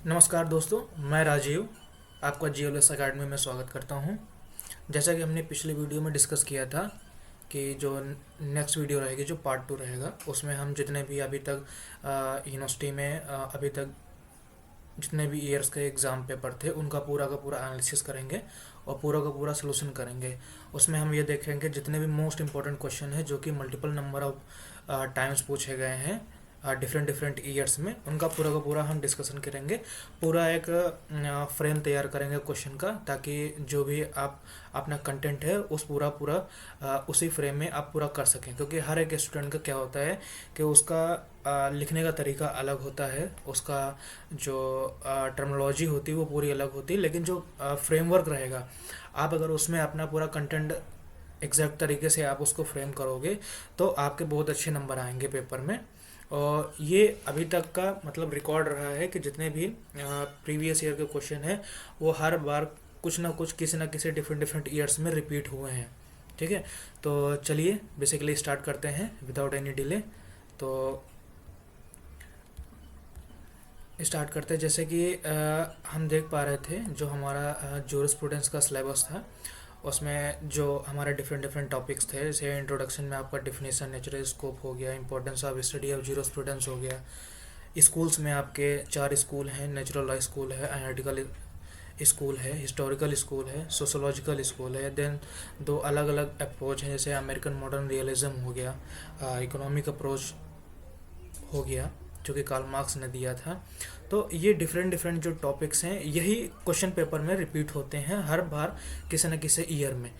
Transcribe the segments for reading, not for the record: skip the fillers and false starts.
नमस्कार दोस्तों, मैं राजीव आपका जीएलएस अकेडमी में स्वागत करता हूं। जैसा कि हमने पिछले वीडियो में डिस्कस किया था कि जो नेक्स्ट वीडियो रहेगी, जो पार्ट 2 रहेगा, उसमें हम जितने भी अभी तक यूनिवर्सिटी में अभी तक जितने भी ईयर्स के एग्ज़ाम पेपर थे उनका पूरा का पूरा एनालिसिस करेंगे और पूरा का पूरा सोल्यूशन करेंगे। उसमें हम ये देखेंगे जितने भी मोस्ट इंपॉर्टेंट क्वेश्चन है जो कि मल्टीपल नंबर ऑफ टाइम्स पूछे गए हैं डिफरेंट डिफरेंट ईयर्स में, उनका पूरा का पूरा हम डिस्कशन करेंगे। पूरा एक फ्रेम तैयार करेंगे क्वेश्चन का, ताकि जो भी आप अपना कंटेंट है उस पूरा पूरा उसी फ्रेम में आप पूरा कर सकें। क्योंकि हर एक स्टूडेंट का क्या होता है कि उसका लिखने का तरीका अलग होता है, उसका जो टर्मिनोलॉजी होती है वो पूरी अलग होती है, लेकिन जो फ्रेमवर्क रहेगा, आप अगर उसमें अपना पूरा कंटेंट एग्जैक्ट तरीके से आप उसको फ्रेम करोगे तो आपके बहुत अच्छे नंबर आएंगे पेपर में। और ये अभी तक का मतलब रिकॉर्ड रहा है कि जितने भी प्रीवियस ईयर के क्वेश्चन हैं वो हर बार कुछ ना कुछ किसी ना किसी डिफरेंट डिफरेंट ईयर्स में रिपीट हुए हैं। ठीक है, तो चलिए बेसिकली स्टार्ट करते हैं विदाउट एनी डिले। तो स्टार्ट करते हैं। जैसे कि हम देख पा रहे थे जो हमारा जूरिस्प्रूडेंस का सिलेबस था, उसमें जो हमारे डिफरेंट डिफरेंट टॉपिक्स थे, जैसे इंट्रोडक्शन में आपका डिफिनेशन, नेचुरल स्कोप हो गया, importance of study of jurisprudence हो गया। स्कूल्स में आपके 4 स्कूल हैं, नेचुरल लॉ स्कूल है, एनालिटिकल स्कूल है, हिस्टोरिकल स्कूल है, सोशोलॉजिकल स्कूल है। देन 2 अलग अलग अप्रोच हैं, जैसे अमेरिकन मॉडर्न रियलिज्म हो गया, इकोनॉमिक अप्रोच हो गया जो कि कार्ल मार्क्स ने दिया था। तो ये डिफरेंट डिफरेंट जो टॉपिक्स हैं यही क्वेश्चन पेपर में रिपीट होते हैं हर बार किसी न किसी ईयर में।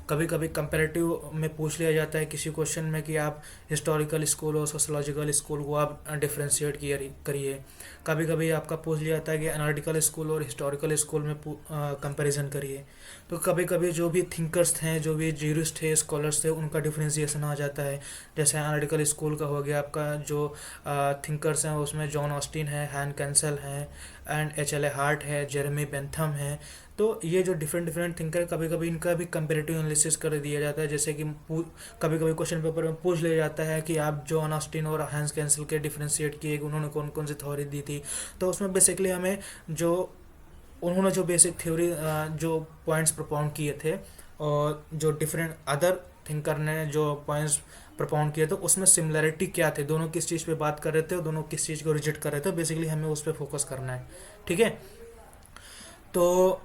कभी कभी कंपैरेटिव में पूछ लिया जाता है किसी क्वेश्चन में कि आप हिस्टोरिकल स्कूल और सोशोलॉजिकल स्कूल को आप डिफ्रेंशिएट करिए। कभी कभी आपका पूछ लिया जाता है कि एनालिटिकल स्कूल और हिस्टोरिकल स्कूल में कंपैरिजन करिए। तो कभी कभी जो भी थिंकर्स थे, जो भी ज्यूरिस्ट थे, स्कॉलर्स थे, उनका डिफ्रेंशिएशन आ जाता है। जैसे एनालिटिकल स्कूल का हो गया आपका जो थिंकर्स हैं, उसमें जॉन ऑस्टिन है, हैन कैंसल है, and H L A heart है, जेरेमी बेंथम है। तो ये जो डिफरेंट डिफरेंट थिंकर, कभी कभी इनका भी कंपेरेटिव एनालिसिस कर दिया जाता है। जैसे कि कभी कभी क्वेश्चन पेपर में पूछ लिया जाता है कि आप जॉन ऑस्टिन और हैंस कैंसल के डिफ्रेंशिएट किए, उन्होंने कौन कौन सी थ्योरी दी थी। तो उसमें बेसिकली हमें जो उन्होंने जो बेसिक थ्योरी जो पॉइंट्स propound किए थे और जो डिफरेंट अदर थिंकर ने जो पॉइंट्स propound किए थे उसमें सिमिलैरिटी क्या थे, दोनों किस चीज़ पे बात कर रहे थे और दोनों किस चीज़ को रिजेक्ट कर रहे थे। बेसिकली हमें उस पर फोकस करना है। ठीक है, तो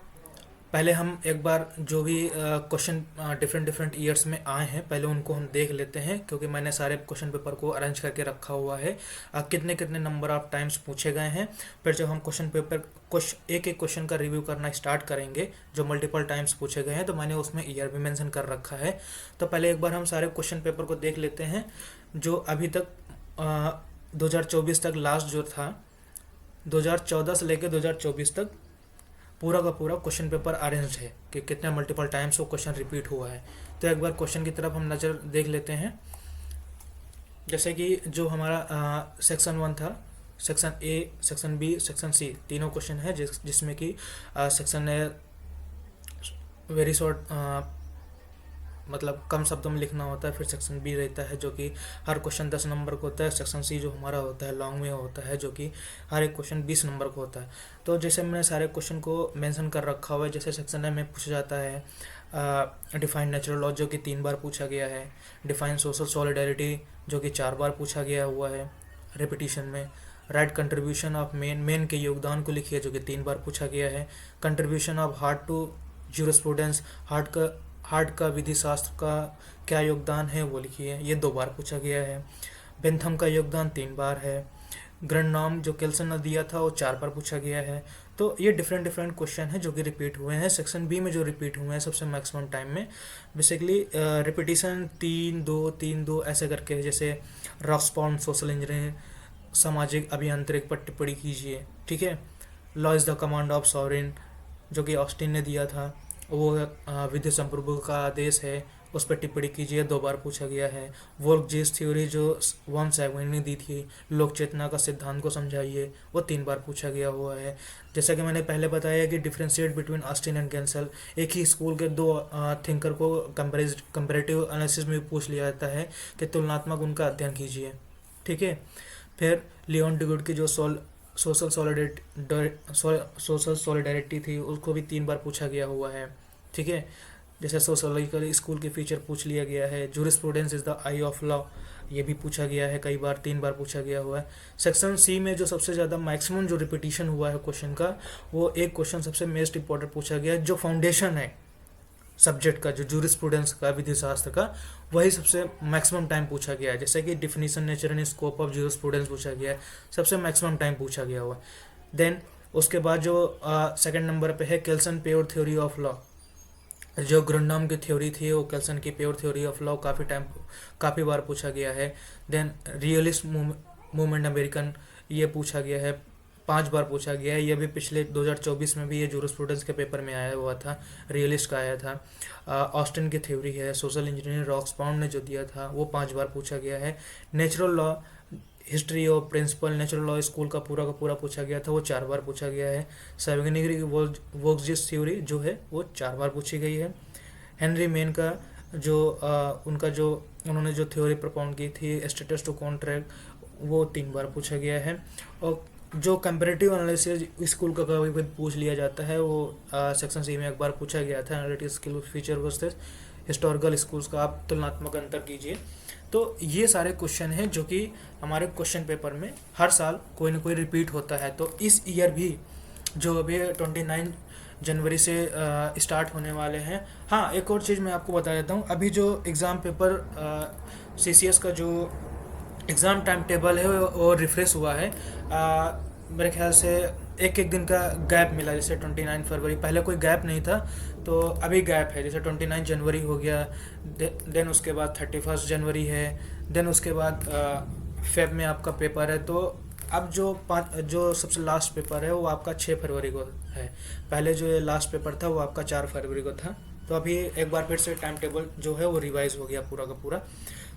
पहले हम एक बार जो भी क्वेश्चन डिफरेंट डिफरेंट ईयर्स में आए हैं पहले उनको हम देख लेते हैं, क्योंकि मैंने सारे क्वेश्चन पेपर को अरेंज करके रखा हुआ है कितने कितने नंबर ऑफ टाइम्स पूछे गए हैं। फिर जब हम क्वेश्चन पेपर एक एक क्वेश्चन का रिव्यू करना स्टार्ट करेंगे जो मल्टीपल टाइम्स पूछे गए हैं, तो मैंने उसमें ईयर भी मेंशन कर रखा है। तो पहले एक बार हम सारे क्वेश्चन पेपर को देख लेते हैं जो अभी तक 2024 तक लास्ट जो था, 2014 से लेकर 2024 तक पूरा का पूरा क्वेश्चन पेपर अरेंज है कि कितने मल्टीपल टाइम्स वो क्वेश्चन रिपीट हुआ है। तो एक बार क्वेश्चन की तरफ हम नज़र देख लेते हैं। जैसे कि जो हमारा सेक्शन 1 था, section A, section B, section C, तीनों क्वेश्चन है जिसमें कि सेक्शन ए वेरी शॉर्ट मतलब कम शब्दों में लिखना होता है। फिर सेक्शन बी रहता है जो कि हर क्वेश्चन 10 नंबर का होता है। सेक्शन सी जो हमारा होता है लॉन्ग में होता है, जो कि हर एक क्वेश्चन 20 नंबर का होता है। तो जैसे मैंने सारे क्वेश्चन को मेंशन कर रखा हुआ है। जैसे सेक्शन ए में पूछा जाता है डिफाइन नेचुरल लॉ जो कि 3 बार पूछा गया है। डिफाइन सोशल सॉलिडारिटी जो कि 4 बार पूछा गया हुआ है रिपीटिशन में। राइट कंट्रीब्यूशन ऑफ मेन के योगदान को लिखिए जो कि 3 बार पूछा गया है। Contribution of Hart to jurisprudence, Hart का विधि शास्त्र का क्या योगदान है वो लिखिए, ये 2 बार पूछा गया है। बेंथम का योगदान 3 बार है। ग्रैंड नॉर्म जो केल्सन ने दिया था वो 4 बार पूछा गया है। तो ये डिफरेंट डिफरेंट क्वेश्चन है जो कि रिपीट हुए हैं। सेक्शन बी में जो रिपीट हुए हैं सबसे मैक्सिमम टाइम में बेसिकली रिपीटिशन 3-2-3-2 ऐसे करके, जैसे रॉक्सपॉन्ड सोशल इंजीनियरिंग, सामाजिक अभियांत्रिक पर टिप्पणी कीजिए। ठीक है, law is the command of sovereign जो कि ऑस्टिन ने दिया था, वो विधि संप्रभु का आदेश है, उस पर टिप्पणी कीजिए, 2 बार पूछा गया है। वोल्क जीस थ्योरी जो वॉन सैगविन ने दी थी, लोक चेतना का सिद्धांत को समझाइए, वो 3 बार पूछा गया हुआ है। जैसा कि मैंने पहले बताया कि differentiate between Austin and cancel, एक ही स्कूल के 2 थिंकर को कंपैरेटिव एनालिसिस में पूछ लिया जाता है कि तुलनात्मक उनका अध्ययन कीजिए। ठीक है, फिर लियोन डिगुड की जो सोशल सॉलिडरिटी थी, उसको भी 3 बार पूछा गया हुआ है। ठीक है, जैसे सोशोलॉजिकल स्कूल के फीचर पूछ लिया गया है। Jurisprudence is the I of law, ये भी पूछा गया है कई बार, 3 बार पूछा गया हुआ है। सेक्शन सी में जो सबसे ज़्यादा मैक्सिमम जो रिपीटिशन हुआ है क्वेश्चन का, वो एक क्वेश्चन सबसे मोस्ट इंपॉर्टेंट पूछा गया है, जो फाउंडेशन है सब्जेक्ट का, जो जूरिस्प्रूडेंस का, विधि शास्त्र का, वही सबसे मैक्सिमम टाइम पूछा गया है। जैसे कि definition, nature and scope of jurisprudence पूछा गया है, सबसे मैक्सिमम टाइम पूछा गया हुआ है। देन उसके बाद जो सेकंड नंबर पे है केल्सन प्योर थ्योरी ऑफ लॉ, जो ग्रुंडम की थ्योरी थी, वो केल्सन की प्योर थ्योरी ऑफ लॉ काफ़ी बार पूछा गया है। देन रियलिस्ट मूवमेंट अमेरिकन, ये पूछा गया है, 5 बार पूछा गया है। ये भी पिछले 2024 में भी ये जूरिस्प्रूडेंस के पेपर में आया हुआ था, रियलिस्ट का आया था। ऑस्टिन की थ्योरी है, सोशल इंजीनियर रॉक्सपाउंड ने जो दिया था, वो 5 बार पूछा गया है। Natural law, history of principal natural law school का पूरा पूछा गया था, वो 4 बार पूछा गया है। सैवगनिक वोक्सजिस थ्योरी जो है वो 4 बार पूछी गई है। हेनरी मेन का जो उनका जो उन्होंने जो थ्योरी प्रपोन की थी स्टेटस टू कॉन्ट्रैक्ट, वो 3 बार पूछा गया है। और जो कंपेरेटिव एनालिसिस स्कूल का कभी भी पूछ लिया जाता है, वो सेक्शन सी में एक बार पूछा गया था, analytical skill feature versus historical schools का आप तुलनात्मक अंतर कीजिए। तो ये सारे क्वेश्चन हैं जो कि हमारे क्वेश्चन पेपर में हर साल कोई ना कोई रिपीट होता है। तो इस ईयर भी जो अभी 29 जनवरी से स्टार्ट होने वाले हैं। हाँ, एक और चीज़ मैं आपको बता देता हूँ, अभी जो एग्ज़ाम पेपर CCS का जो एग्ज़ाम टाइम टेबल है वो रिफ्रेश हुआ है। मेरे ख्याल से एक एक दिन का गैप मिला, जैसे 29 फरवरी, पहले कोई गैप नहीं था, तो अभी गैप है। जैसे 29 जनवरी हो गया, देन उसके बाद 31 जनवरी है, देन उसके बाद फेब में आपका पेपर है। तो अब जो सबसे लास्ट पेपर है वो आपका 6 फरवरी को है। पहले जो ये लास्ट पेपर था वो आपका 4 फरवरी को था। तो अभी एक बार फिर से टाइम टेबल जो है वो रिवाइज हो गया पूरा का पूरा।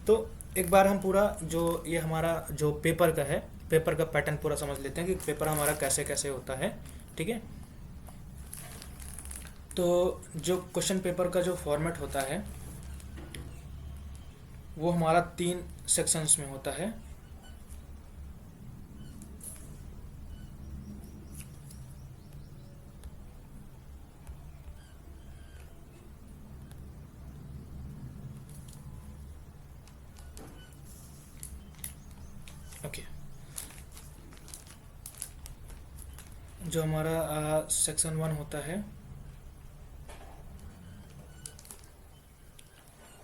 तो एक बार हम पूरा जो ये हमारा जो पेपर का है, पेपर का पैटर्न पूरा समझ लेते हैं कि पेपर हमारा कैसे कैसे होता है। ठीक है, तो जो क्वेश्चन पेपर का जो फॉर्मेट होता है वो हमारा 3 सेक्शंस में होता है। ओके, जो हमारा सेक्शन 1 होता है,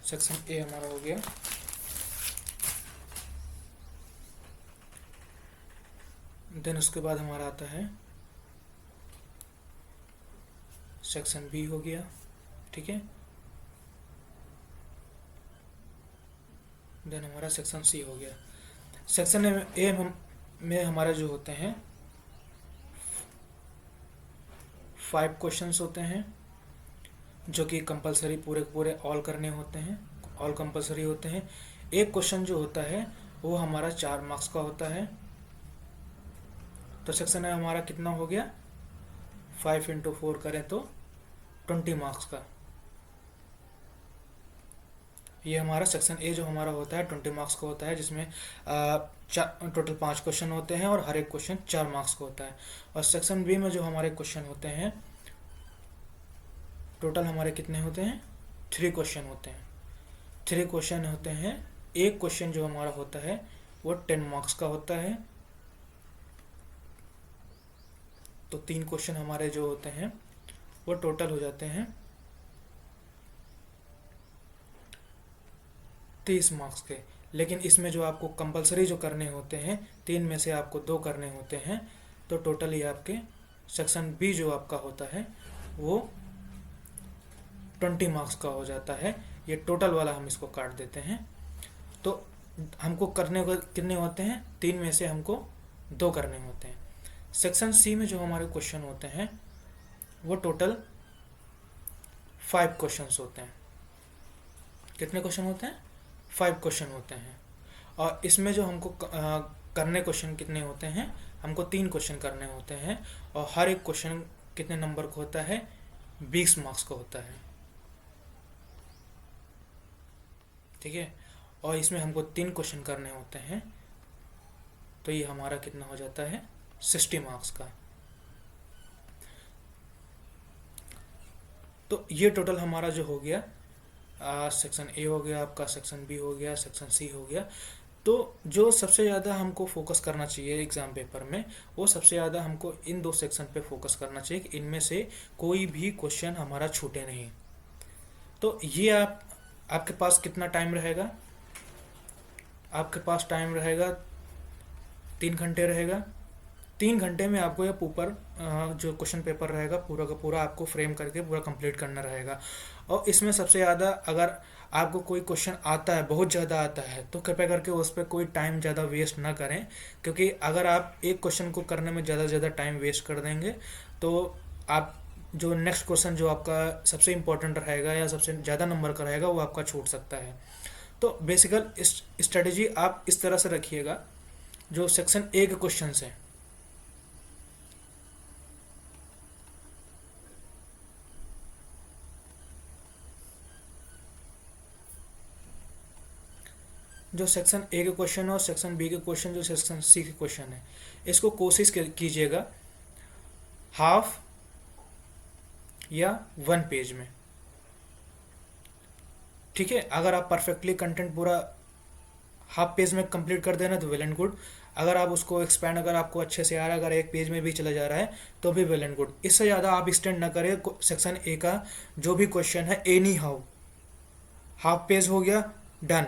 सेक्शन ए हमारा हो गया। देन उसके बाद हमारा आता है सेक्शन बी हो गया। ठीक है, देन हमारा सेक्शन सी हो गया। सेक्शन ए में हमारे जो होते हैं 5 क्वेश्चंस होते हैं, जो कि कंपलसरी पूरे पूरे ऑल करने होते हैं, ऑल कंपलसरी होते हैं। एक क्वेश्चन जो होता है वो हमारा 4 मार्क्स का होता है। तो सेक्शन ए हमारा कितना हो गया, 5 इंटू 4 करें तो 20 मार्क्स का। ये हमारा सेक्शन ए जो हमारा होता है 20 मार्क्स का होता है, जिसमें टोटल 5 क्वेश्चन होते हैं और हर एक क्वेश्चन 4 मार्क्स का होता है। और सेक्शन बी में जो हमारे क्वेश्चन होते हैं, टोटल हमारे कितने होते हैं, 3 क्वेश्चन होते हैं। 3 क्वेश्चन होते हैं। एक क्वेश्चन जो हमारा होता है वो 10 मार्क्स का होता है। तो 3 क्वेश्चन हमारे जो होते हैं वो टोटल हो जाते हैं 30 मार्क्स के। लेकिन इसमें जो आपको कंपलसरी जो करने होते हैं, 3 में से आपको 2 करने होते हैं। तो टोटल ये आपके सेक्शन बी जो आपका होता है वो 20 मार्क्स का हो जाता है। ये टोटल वाला हम इसको काट देते हैं। तो हमको करने को कितने होते हैं, 3 में से हमको 2 करने होते हैं। सेक्शन सी में जो हमारे क्वेश्चन होते हैं वो टोटल 5 क्वेश्चंस होते हैं। कितने क्वेश्चन होते हैं, 5 क्वेश्चन होते हैं। और इसमें जो हमको करने क्वेश्चन कितने होते हैं, हमको 3 क्वेश्चन करने होते हैं। और हर एक क्वेश्चन कितने नंबर का होता है, 20 मार्क्स का होता है। ठीक है, और इसमें हमको 3 क्वेश्चन करने होते हैं। तो ये हमारा कितना हो जाता है, 60 मार्क्स का। तो ये टोटल हमारा जो हो गया, सेक्शन ए हो गया आपका, सेक्शन बी हो गया, सेक्शन सी हो गया। तो जो सबसे ज़्यादा हमको फोकस करना चाहिए एग्ज़ाम पेपर में, वो सबसे ज़्यादा हमको इन दो सेक्शन पे फोकस करना चाहिए कि इनमें से कोई भी क्वेश्चन हमारा छूटे नहीं। तो ये आपके पास कितना टाइम रहेगा? आपके पास टाइम रहेगा 3 घंटे रहेगा। 3 घंटे में आपको ये ऊपर जो क्वेश्चन पेपर रहेगा पूरा का पूरा आपको फ्रेम करके पूरा कंप्लीट करना रहेगा। और इसमें सबसे ज़्यादा अगर आपको कोई क्वेश्चन आता है, बहुत ज़्यादा आता है, तो कृपया करके उस पर कोई टाइम ज़्यादा वेस्ट ना करें, क्योंकि अगर आप एक क्वेश्चन को करने में ज़्यादा से ज़्यादा टाइम वेस्ट कर देंगे तो आप जो नेक्स्ट क्वेश्चन जो आपका सबसे इम्पोर्टेंट रहेगा या सबसे ज़्यादा नंबर का रहेगा वो आपका छूट सकता है। तो बेसिकल स्ट्रेटजी आप इस तरह से रखिएगा। जो सेक्शन ए के क्वेश्चन हैं, जो सेक्शन ए के क्वेश्चन और सेक्शन बी के क्वेश्चन, जो सेक्शन सी के क्वेश्चन है, इसको कोशिश कीजिएगा हाफ या 1 पेज में। ठीक है, अगर आप परफेक्टली कंटेंट पूरा हाफ पेज में कंप्लीट कर देना तो वेल एंड गुड। अगर आप उसको एक्सपैंड, अगर आपको अच्छे से आ रहा है, अगर 1 पेज में भी चला जा रहा है तो भी वेल एंड गुड। इससे ज़्यादा आप एक्सटेंड ना करें सेक्शन ए का जो भी क्वेश्चन है। एनी हाउ हाफ पेज हो गया, डन।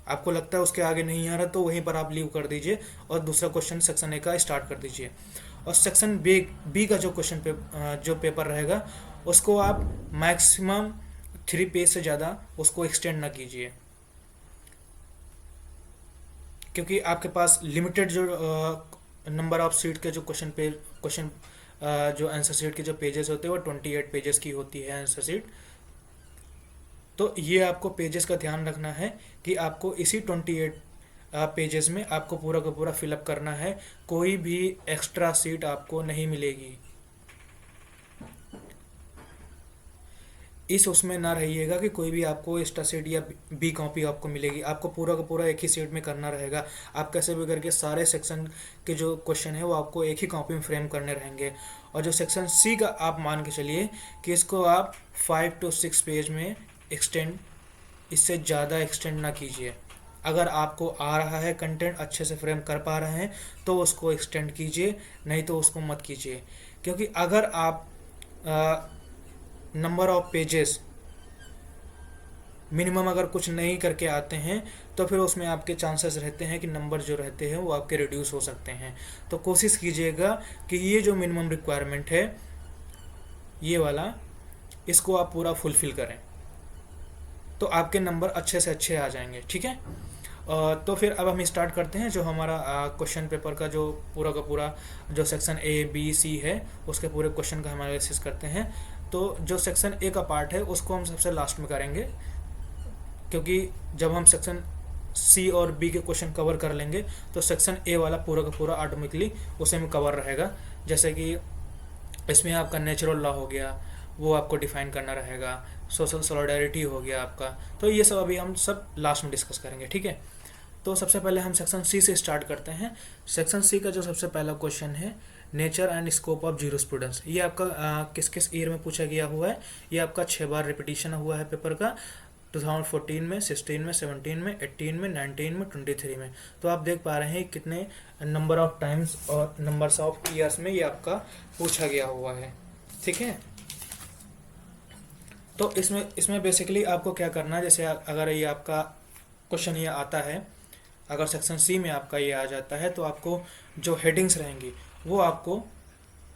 आपको लगता है उसके आगे नहीं आ रहा तो वहीं पर आप लीव कर दीजिए और दूसरा क्वेश्चन सेक्शन ए का स्टार्ट कर दीजिए। और सेक्शन बी का जो जो पेपर रहेगा उसको आप मैक्सिमम 3 पेज से ज़्यादा उसको एक्सटेंड ना कीजिए, क्योंकि आपके पास लिमिटेड जो नंबर ऑफ सीट के जो क्वेश्चन जो आंसर सीट के जो पेजेस होते हैं वो 28 पेजेस की होती है आंसर सीट। तो ये आपको पेजेस का ध्यान रखना है कि आपको इसी 28 पेजेस में आपको पूरा का पूरा फिलअप करना है। कोई भी एक्स्ट्रा सीट आपको नहीं मिलेगी। इस उसमें ना रहिएगा कि कोई भी आपको एक्स्ट्रा सीट या बी कॉपी आपको मिलेगी। आपको पूरा का पूरा एक ही सीट में करना रहेगा। आप कैसे भी करके सारे सेक्शन के जो क्वेश्चन है वो आपको एक ही कॉपी में फ्रेम करने रहेंगे। और जो सेक्शन सी का आप मान के चलिए कि इसको आप 5 to 6 पेज में एक्सटेंड, इससे ज़्यादा एक्सटेंड ना कीजिए। अगर आपको आ रहा है कंटेंट, अच्छे से फ्रेम कर पा रहे हैं तो उसको एक्सटेंड कीजिए, नहीं तो उसको मत कीजिए। क्योंकि अगर आप नंबर ऑफ पेजेस मिनिमम अगर कुछ नहीं करके आते हैं तो फिर उसमें आपके चांसेस रहते हैं कि नंबर जो रहते हैं वो आपके रिड्यूस हो सकते हैं। तो कोशिश कीजिएगा कि ये जो मिनिमम रिक्वायरमेंट है ये वाला, इसको आप पूरा फुलफ़िल करें तो आपके नंबर अच्छे से अच्छे आ जाएंगे। ठीक है, तो फिर अब हम स्टार्ट करते हैं जो हमारा क्वेश्चन पेपर का जो पूरा जो सेक्शन ए बी सी है उसके पूरे क्वेश्चन का हम एनालिसिस करते हैं। तो जो सेक्शन ए का पार्ट है उसको हम सबसे लास्ट में करेंगे, क्योंकि जब हम सेक्शन सी और बी के क्वेश्चन कवर कर लेंगे तो सेक्शन ए वाला पूरा का पूरा ऑटोमेटिकली उसे में कवर रहेगा। जैसे कि इसमें आपका नेचुरल लॉ हो गया, वो आपको डिफाइन करना रहेगा, सोशल सॉलिडारिटी हो गया आपका। तो ये सब अभी हम सब लास्ट में डिस्कस करेंगे। ठीक है, तो सबसे पहले हम सेक्शन सी से स्टार्ट करते हैं। सेक्शन सी का जो सबसे पहला क्वेश्चन है, nature and scope of jurisprudence, ये आपका किस किस ईयर में पूछा गया हुआ है? ये आपका 6 बार रिपीटिशन हुआ है पेपर का, 2014 में, 16 में, 17 में, 18 में, 19 में, 23 में। तो आप देख पा रहे हैं कितने नंबर ऑफ टाइम्स और नंबर्स ऑफ ईयर्स में ये आपका पूछा गया हुआ है। ठीक है, तो इसमें बेसिकली आपको क्या करना है, जैसे अगर ये आपका क्वेश्चन ये आता है, अगर सेक्शन सी में आपका ये आ जाता है तो आपको जो हेडिंग्स रहेंगी वो आपको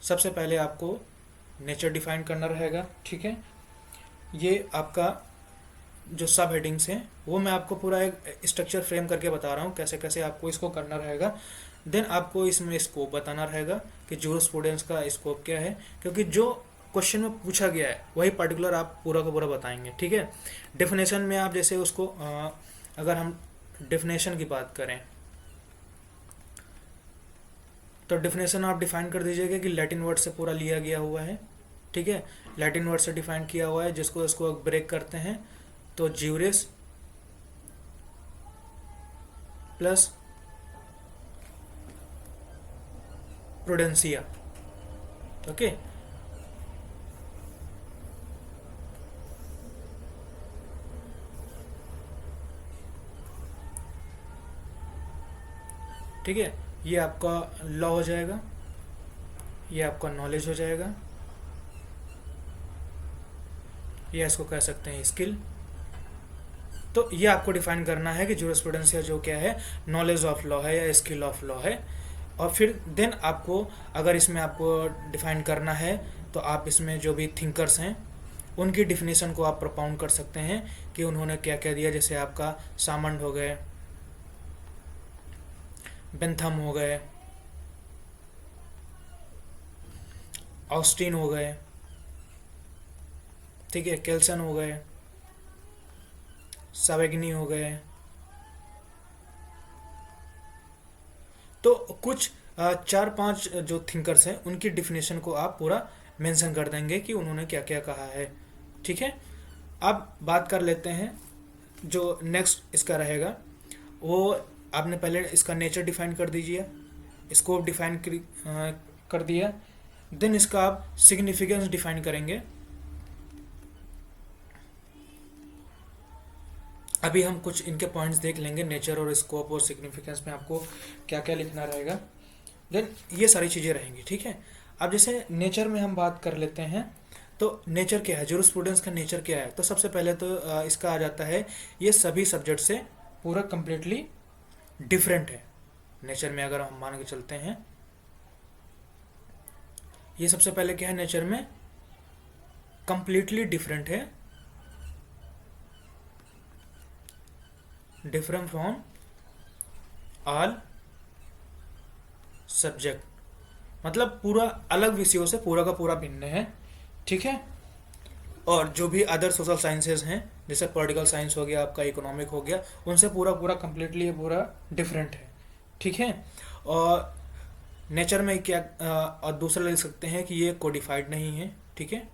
सबसे पहले आपको नेचर डिफाइन करना रहेगा। ठीक है, ये आपका जो सब हेडिंग्स हैं वो मैं आपको पूरा एक स्ट्रक्चर फ्रेम करके बता रहा हूँ कैसे कैसे आपको इसको करना रहेगा। देन आपको इसमें स्कोप बताना रहेगा कि ज्यूरिस्प्रूडेंस का स्कोप क्या है, क्योंकि जो क्वेश्चन में पूछा गया है वही पर्टिकुलर आप पूरा का पूरा बताएंगे। ठीक है, डेफिनेशन में आप जैसे उसको अगर हम डेफिनेशन की बात करें तो डेफिनेशन आप डिफाइन कर दीजिएगा कि लैटिन वर्ड से पूरा लिया गया हुआ है। ठीक है, लैटिन वर्ड से डिफाइन किया हुआ है, जिसको इसको ब्रेक करते हैं तो ज्यूरिस प्लस प्रूडेंसिया। ओके, ठीक है, ये आपका लॉ हो जाएगा, ये आपका नॉलेज हो जाएगा, ये इसको कह सकते हैं स्किल। तो ये आपको डिफाइन करना है कि जूरिस्प्रूडेंस या जो क्या है, नॉलेज ऑफ लॉ है या स्किल ऑफ लॉ है। और फिर देन आपको अगर इसमें आपको डिफाइन करना है तो आप इसमें जो भी थिंकर्स हैं उनकी डिफिनीशन को आप प्रोपाउंड कर सकते हैं कि उन्होंने क्या क्या दिया। जैसे आपका सामंड हो गए, बेंथम हो गए, ऑस्टिन हो गए, ठीक है, केल्सन हो गए, सावेगनी हो गए। तो कुछ 4-5 जो थिंकर्स हैं उनकी डिफिनेशन को आप पूरा मेंशन कर देंगे कि उन्होंने क्या क्या कहा है। ठीक है, अब बात कर लेते हैं जो नेक्स्ट इसका रहेगा। वो आपने पहले इसका नेचर डिफाइन कर दीजिए, स्कोप डिफाइन कर दिया, देन इसका आप सिग्निफिकेंस डिफाइन करेंगे। अभी हम कुछ इनके पॉइंट्स देख लेंगे, नेचर और स्कोप और सिग्निफिकेंस में आपको क्या क्या लिखना रहेगा, देन ये सारी चीज़ें रहेंगी। ठीक है, अब जैसे नेचर में हम बात कर लेते हैं तो नेचर क्या है, जूरिस्प्रूडेंस का नेचर क्या है। तो सबसे पहले तो इसका आ जाता है ये सभी सब्जेक्ट से पूरा कंप्लीटली डिफरेंट है। नेचर में अगर हम मान के चलते हैं, ये सबसे पहले क्या है, नेचर में कंप्लीटली डिफरेंट है, डिफरेंट फ्रॉम ऑल सब्जेक्ट, मतलब पूरा अलग विषयों से पूरा का पूरा भिन्न है। ठीक है, और जो भी अदर सोशल साइंसेज हैं जैसे पॉलिटिकल साइंस हो गया, आपका इकोनॉमिक हो गया, उनसे पूरा पूरा कंप्लीटली पूरा डिफरेंट है। ठीक है, और नेचर में क्या और दूसरा ले सकते हैं कि ये कोडिफाइड नहीं है। ठीक है,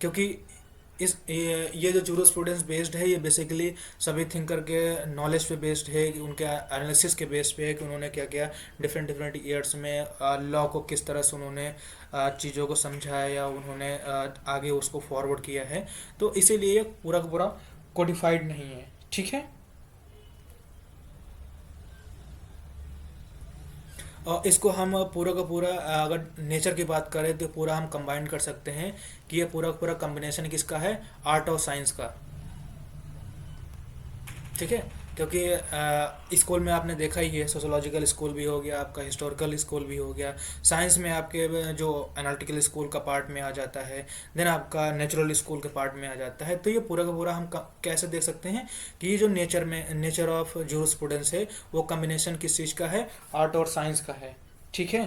क्योंकि ये जो जूरिस्प्रूडेंस बेस्ड है ये बेसिकली सभी थिंकर के नॉलेज पे बेस्ड है, कि उनके एनालिसिस के बेस पे है कि उन्होंने क्या किया डिफरेंट डिफरेंट ईयर्स में, लॉ को किस तरह से उन्होंने चीज़ों को समझा है या उन्होंने आगे उसको फॉरवर्ड किया है। तो इसीलिए ये पूरा का पूरा कोडिफाइड नहीं है। ठीक है, और इसको हम पूरा का पूरा अगर नेचर की बात करें तो पूरा हम कंबाइन कर सकते हैं कि ये पूरा का पूरा कॉम्बिनेशन किसका है, आर्ट और साइंस का। ठीक है, क्योंकि स्कूल में आपने देखा ही है, सोशोलॉजिकल स्कूल भी हो गया, आपका हिस्टोरिकल स्कूल भी हो गया, साइंस में आपके जो एनालिटिकल स्कूल का पार्ट में आ जाता है, देन आपका नेचुरल स्कूल के पार्ट में आ जाता है। तो ये पूरा का पूरा हम कैसे देख सकते हैं कि ये जो नेचर ऑफ जूरिस्प्रूडेंस है वो कॉम्बिनेशन किस चीज़ का है, आर्ट और साइंस का है। ठीक है,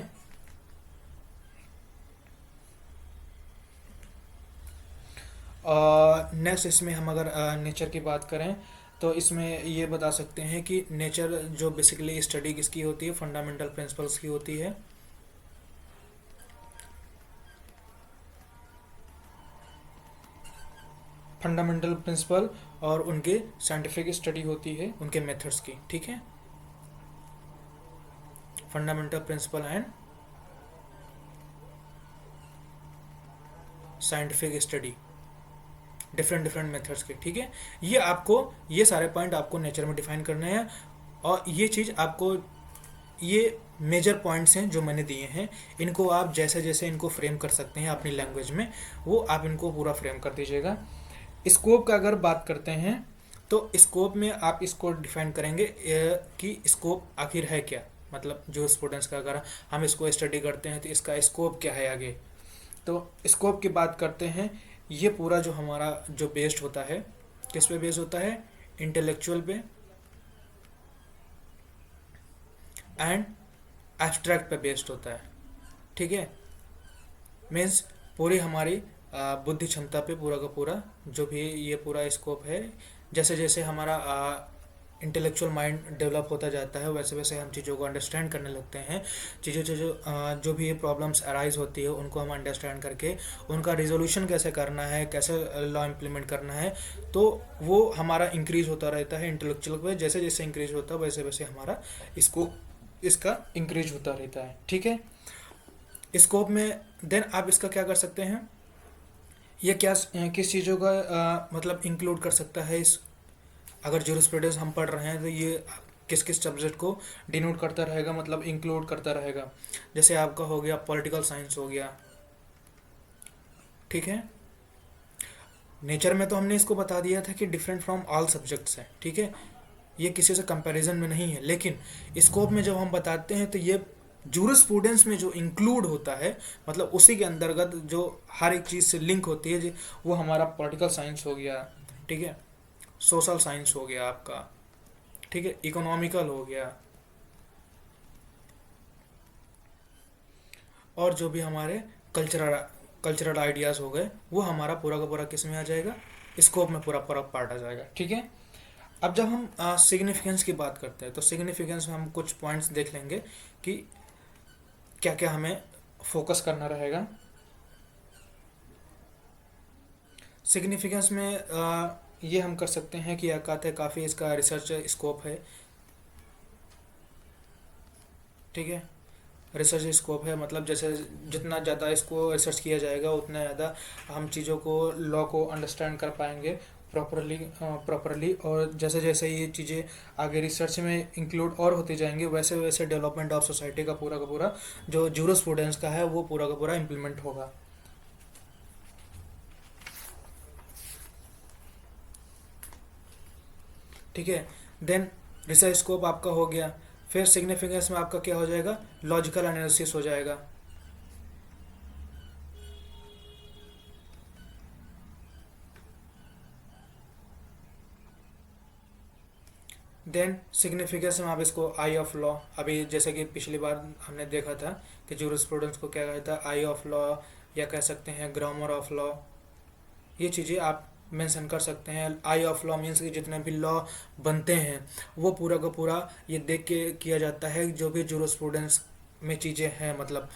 और नेक्स्ट इसमें हम अगर नेचर की बात करें तो इसमें ये बता सकते हैं कि नेचर जो बेसिकली स्टडी किसकी होती है, फंडामेंटल प्रिंसिपल्स की होती है। फंडामेंटल प्रिंसिपल और उनके साइंटिफिक स्टडी होती है उनके मेथड्स की। ठीक है, fundamental principle and scientific study, different different methods के। ठीक है, ये आपको ये सारे पॉइंट आपको नेचर में डिफाइन करने हैं, और ये चीज़ आपको ये मेजर पॉइंट्स हैं जो मैंने दिए हैं, इनको आप जैसे जैसे इनको फ्रेम कर सकते हैं अपनी लैंग्वेज में, वो आप इनको पूरा फ्रेम कर दीजिएगा। स्कोप का अगर बात करते हैं तो स्कोप में आप इसको डिफाइन करेंगे कि स्कोप आखिर है क्या, मतलब जो स्टूडेंट्स का अगर हम इसको स्टडी करते हैं तो इसका स्कोप क्या है आगे। तो स्कोप की बात करते हैं, ये पूरा जो हमारा जो बेस्ड होता है किस पे बेस्ड होता है, इंटेलेक्चुअल पे एंड एब्स्ट्रैक्ट पे बेस्ड होता है। ठीक है, मीन्स पूरी हमारी बुद्धि क्षमता पे पूरा का पूरा जो भी ये पूरा स्कोप है, जैसे जैसे हमारा इंटेलेक्चुअल माइंड डेवलप होता जाता है वैसे वैसे हम चीज़ों को अंडरस्टैंड करने लगते हैं। चीज़ों जो भी प्रॉब्लम्स अराइज होती है उनको हम अंडरस्टैंड करके उनका रिजोल्यूशन कैसे करना है, कैसे लॉ इम्प्लीमेंट करना है, तो वो हमारा इंक्रीज होता रहता है इंटेलेक्चुअल पे। जैसे जैसे इंक्रीज होता है वैसे वैसे हमारा स्कोप इसका इंक्रीज होता रहता है। ठीक है, स्कोप में देन आप इसका क्या कर सकते हैं, ये क्या किस चीज़ों का मतलब इंक्लूड कर सकता है इस, अगर जूरिस्प्रूडेंस हम पढ़ रहे हैं तो ये किस किस सब्जेक्ट को डिनोट करता रहेगा, मतलब इंक्लूड करता रहेगा। जैसे आपका हो गया पॉलिटिकल साइंस हो गया, ठीक है। नेचर में तो हमने इसको बता दिया था कि डिफरेंट फ्रॉम ऑल सब्जेक्ट्स है, ठीक है, ये किसी से कंपैरिजन में नहीं है। लेकिन स्कोप में जब हम बताते हैं तो ये जूरिस्प्रूडेंस में जो इंक्लूड होता है, मतलब उसी के अंतर्गत जो हर एक चीज़ से लिंक होती है, वो हमारा पॉलिटिकल साइंस हो गया, ठीक है, सोशल साइंस हो गया आपका, ठीक है, इकोनॉमिकल हो गया, और जो भी हमारे कल्चरल कल्चरल आइडियाज़ हो गए, वो हमारा पूरा का पूरा किस में आ जाएगा, स्कोप में पूरा पूरा पार्ट आ जाएगा। ठीक है, अब जब हम सिग्निफिकेंस की बात करते हैं तो सिग्निफिकेंस में हम कुछ पॉइंट्स देख लेंगे कि क्या क्या हमें फोकस करना रहेगा। सिग्निफिकेंस में ये हम कर सकते हैं कि क्या कहते हैं, काफ़ी इसका रिसर्च स्कोप है, ठीक है, रिसर्च स्कोप है, मतलब जैसे जितना ज़्यादा इसको रिसर्च किया जाएगा उतना ज़्यादा हम चीज़ों को, लॉ को अंडरस्टैंड कर पाएंगे प्रॉपरली। और जैसे जैसे ये चीज़ें आगे रिसर्च में इंक्लूड और होती जाएंगी, वैसे वैसे डेवलपमेंट ऑफ सोसाइटी का पूरा जो जूरिस्प्रूडेंस का है वो पूरा का पूरा इम्प्लीमेंट होगा। ठीक है, देन रिसर्च स्कोप आपका हो गया, फिर सिग्निफिकेंस में आपका क्या हो जाएगा, लॉजिकल एनालिसिस हो जाएगा। देन सिग्निफिकेंस में आप इसको आई ऑफ लॉ, अभी जैसे कि पिछली बार हमने देखा था कि जूरिस्प्रूडेंस को क्या कहता है, आई ऑफ लॉ, या कह सकते हैं ग्रामर ऑफ लॉ, ये चीज़ें आप मेंशन कर सकते हैं। आई ऑफ लॉ मीन्स कि जितने भी लॉ बनते हैं वो पूरा का पूरा ये देख के किया जाता है, जो भी जूरिस्प्रूडेंस में चीज़ें हैं, मतलब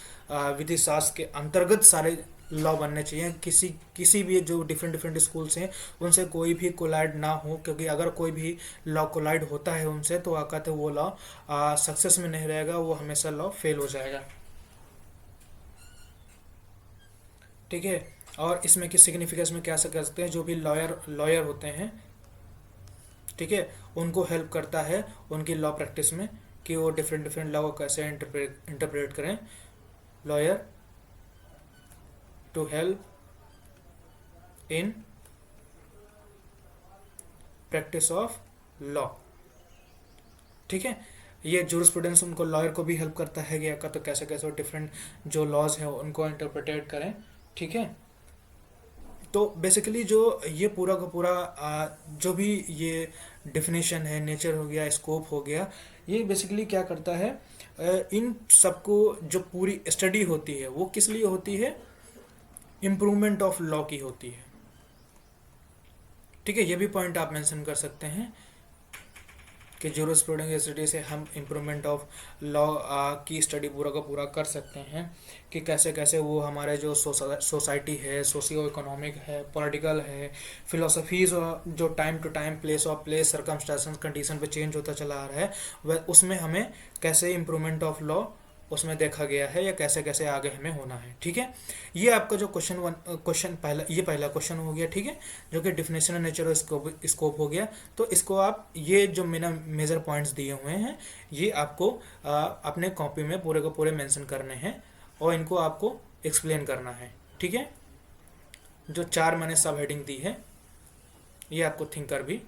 विधि शास्त्र के अंतर्गत सारे लॉ बनने चाहिए, किसी किसी भी जो डिफरेंट डिफरेंट स्कूल्स हैं उनसे कोई भी कोलाइड ना हो, क्योंकि अगर कोई भी लॉ कोलाइड होता है उनसे तो कहते वो लॉ सक्सेस में नहीं रहेगा, वो हमेशा लॉ फेल हो जाएगा। ठीक है, और इसमें किस सिग्निफिकेंस में क्या कर सकते हैं, जो भी लॉयर होते हैं, ठीक है, उनको हेल्प करता है उनकी लॉ प्रैक्टिस में कि वो डिफरेंट डिफरेंट लॉ को कैसे इंटरप्रेट करें। Lawyer to help in practice of law, ठीक है, ये जूरिस्प्रूडेंस उनको लॉयर को भी हेल्प करता है कि तो कैसे कैसे डिफरेंट जो लॉज हैं उनको इंटरप्रेटेट करें। ठीक है, तो बेसिकली जो ये पूरा का पूरा जो भी ये डेफिनेशन है, नेचर हो गया, स्कोप हो गया, ये बेसिकली क्या करता है, इन सबको जो पूरी स्टडी होती है वो किस लिए होती है, इम्प्रूवमेंट ऑफ लॉ की होती है। ठीक है, ये भी पॉइंट आप मेंशन कर सकते हैं कि जूरिस्प्रूडेंस स्टडी से हम इम्प्रूवमेंट ऑफ लॉ की स्टडी पूरा का पूरा कर सकते हैं कि कैसे कैसे वो हमारे जो सोसाइटी है, सोशियो इकोनॉमिक है, पॉलिटिकल है, फिलोसफीज जो time to time place of place circumstances condition पे चेंज होता चला आ रहा है, वह उसमें हमें कैसे इम्प्रूवमेंट ऑफ लॉ उसमें देखा गया है या कैसे कैसे आगे हमें होना है। ठीक है, ये आपका जो क्वेश्चन पहला, ये पहला क्वेश्चन हो गया, ठीक है, जो कि डिफिनेशन ऑफ नेचर और स्कोप हो गया। तो इसको आप ये जो मैंने मेजर पॉइंट्स दिए हुए हैं ये आपको अपने कॉपी में पूरे को पूरे मेंशन करने हैं और इनको आपको एक्सप्लेन करना है। ठीक है, जो 4 मैंने सब हेडिंग दी है ये आपको थिंकर भी,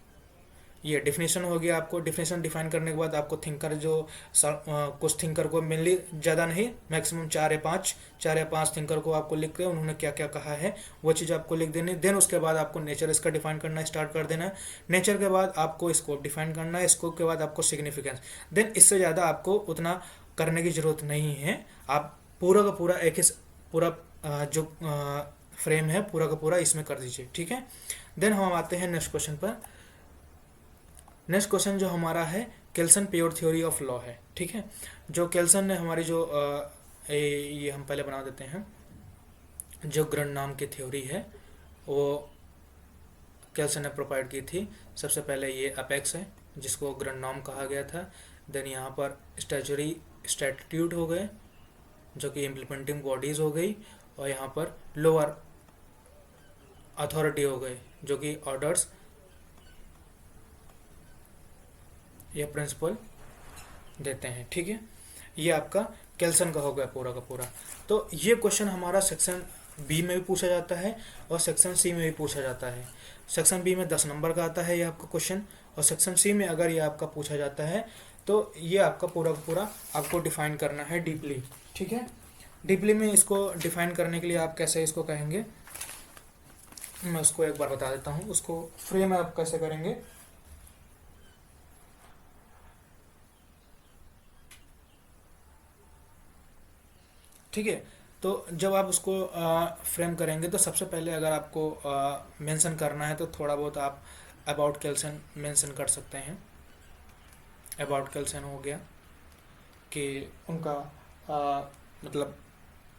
ये डिफिनेशन हो गया, आपको डिफिनेशन डिफाइन करने के बाद आपको थिंकर जो कुछ थिंकर को मेनली ज़्यादा नहीं, मैक्सिमम 4 या 5 थिंकर को आपको लिख के उन्होंने क्या क्या कहा है वो चीज़ आपको लिख देनी। देन उसके बाद आपको नेचर इसका डिफाइन करना स्टार्ट कर देना है। नेचर के बाद आपको स्कोप डिफाइन करना है, स्कोप के बाद आपको सिग्निफिकेंस। देन इससे ज़्यादा आपको उतना करने की ज़रूरत नहीं है, आप पूरा का पूरा एक ही पूरा जो फ्रेम है पूरा का पूरा इसमें कर दीजिए। ठीक है, देन हम आते हैं नेक्स्ट क्वेश्चन पर। नेक्स्ट क्वेश्चन जो हमारा है, केल्सन प्योर थ्योरी ऑफ लॉ है। ठीक है, जो केल्सन ने हमारी जो ये हम पहले बना देते हैं, जो ग्रंड नाम की थ्योरी है वो केल्सन ने प्रोवाइड की थी। सबसे पहले ये अपेक्स है जिसको ग्रंड नाम कहा गया था, देन यहाँ पर स्टैचुरी स्टैट्यूट हो गए जो कि इम्प्लीमेंटिंग बॉडीज़ हो गई, और यहाँ पर लोअर अथॉरिटी हो गए जो कि ऑर्डर्स या प्रिंसिपल देते हैं। ठीक है, ये आपका केल्सन का हो गया पूरा का पूरा। तो ये क्वेश्चन हमारा सेक्शन बी में भी पूछा जाता है और सेक्शन सी में भी पूछा जाता है। सेक्शन बी में 10 नंबर का आता है ये आपका क्वेश्चन, और सेक्शन सी में अगर ये आपका पूछा जाता है तो ये आपका पूरा का पूरा आपको डिफाइन करना है डीपली। ठीक है, डीपली में इसको डिफाइन करने के लिए आप कैसे इसको कहेंगे, मैं उसको एक बार बता देता हूँ। उसको फ्रेम आप कैसे करेंगे, ठीक है। तो जब आप उसको फ्रेम करेंगे तो सबसे पहले अगर आपको मेंशन करना है तो थोड़ा बहुत आप अबाउट केल्सन मेंशन कर सकते हैं। अबाउट केल्सन हो गया कि उनका मतलब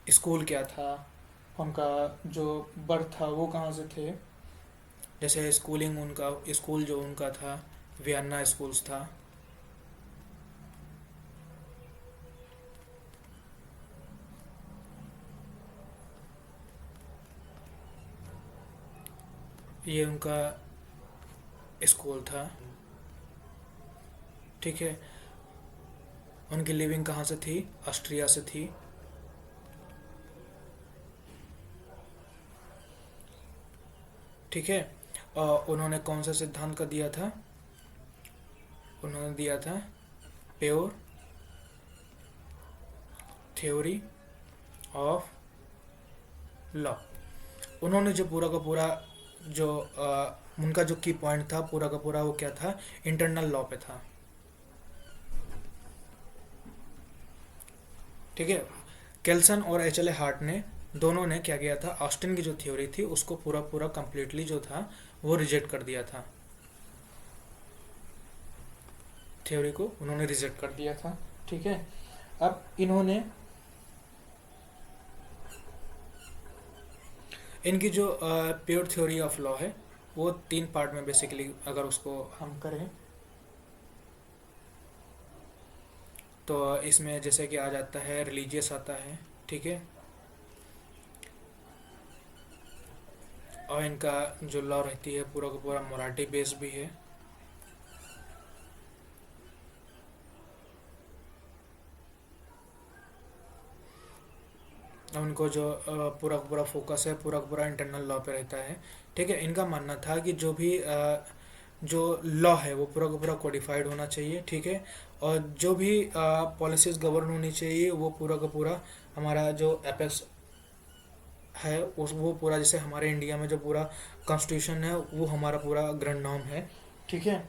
स्कूल क्या था, उनका जो बर्थ था वो कहाँ से थे, जैसे स्कूलिंग उनका स्कूल जो उनका था वियन्ना स्कूल्स था। ये उनका स्कूल था। ठीक है, उनकी लिविंग कहाँ से थी, ऑस्ट्रिया से थी। ठीक है, और उन्होंने कौन सा सिद्धांत का दिया था, उन्होंने दिया था प्योर थ्योरी ऑफ लॉ। उन्होंने जो पूरा का पूरा जो उनका जो की पॉइंट था पूरा का पूरा वो क्या था, इंटरनल लॉ पे था। ठीक है, केल्सन और एच एल हार्ट ने दोनों ने क्या किया था, ऑस्टिन की जो थ्योरी थी उसको पूरा पूरा कंप्लीटली जो था वो रिजेक्ट कर दिया था, थ्योरी को उन्होंने रिजेक्ट कर दिया था। ठीक है, अब इन्होंने इनकी जो प्योर थ्योरी ऑफ लॉ है वो 3 पार्ट में बेसिकली अगर उसको हम करें तो इसमें जैसे कि आ जाता है रिलीजियस आता है। ठीक है, और इनका जो लॉ रहती है पूरा का पूरा मोराटी बेस भी है। उनको जो पूरा का पूरा फोकस है पूरा का पूरा इंटरनल लॉ पे रहता है। ठीक है, इनका मानना था कि जो भी जो लॉ है वो पूरा का पूरा कोडिफाइड होना चाहिए। ठीक है, और जो भी पॉलिसीज गवर्न होनी चाहिए वो पूरा का पूरा हमारा जो एपेक्स है उस वो पूरा, जैसे हमारे इंडिया में जो पूरा कॉन्स्टिट्यूशन है वो हमारा पूरा ग्रैंड नॉर्म है। ठीक है,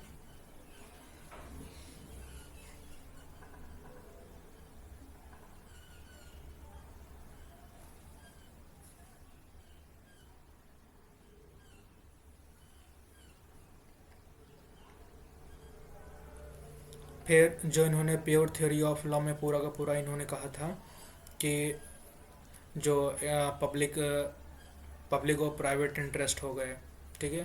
फिर जो इन्होंने प्योर थ्योरी ऑफ लॉ में पूरा का पूरा इन्होंने कहा था कि जो पब्लिक और प्राइवेट इंटरेस्ट हो गए। ठीक है,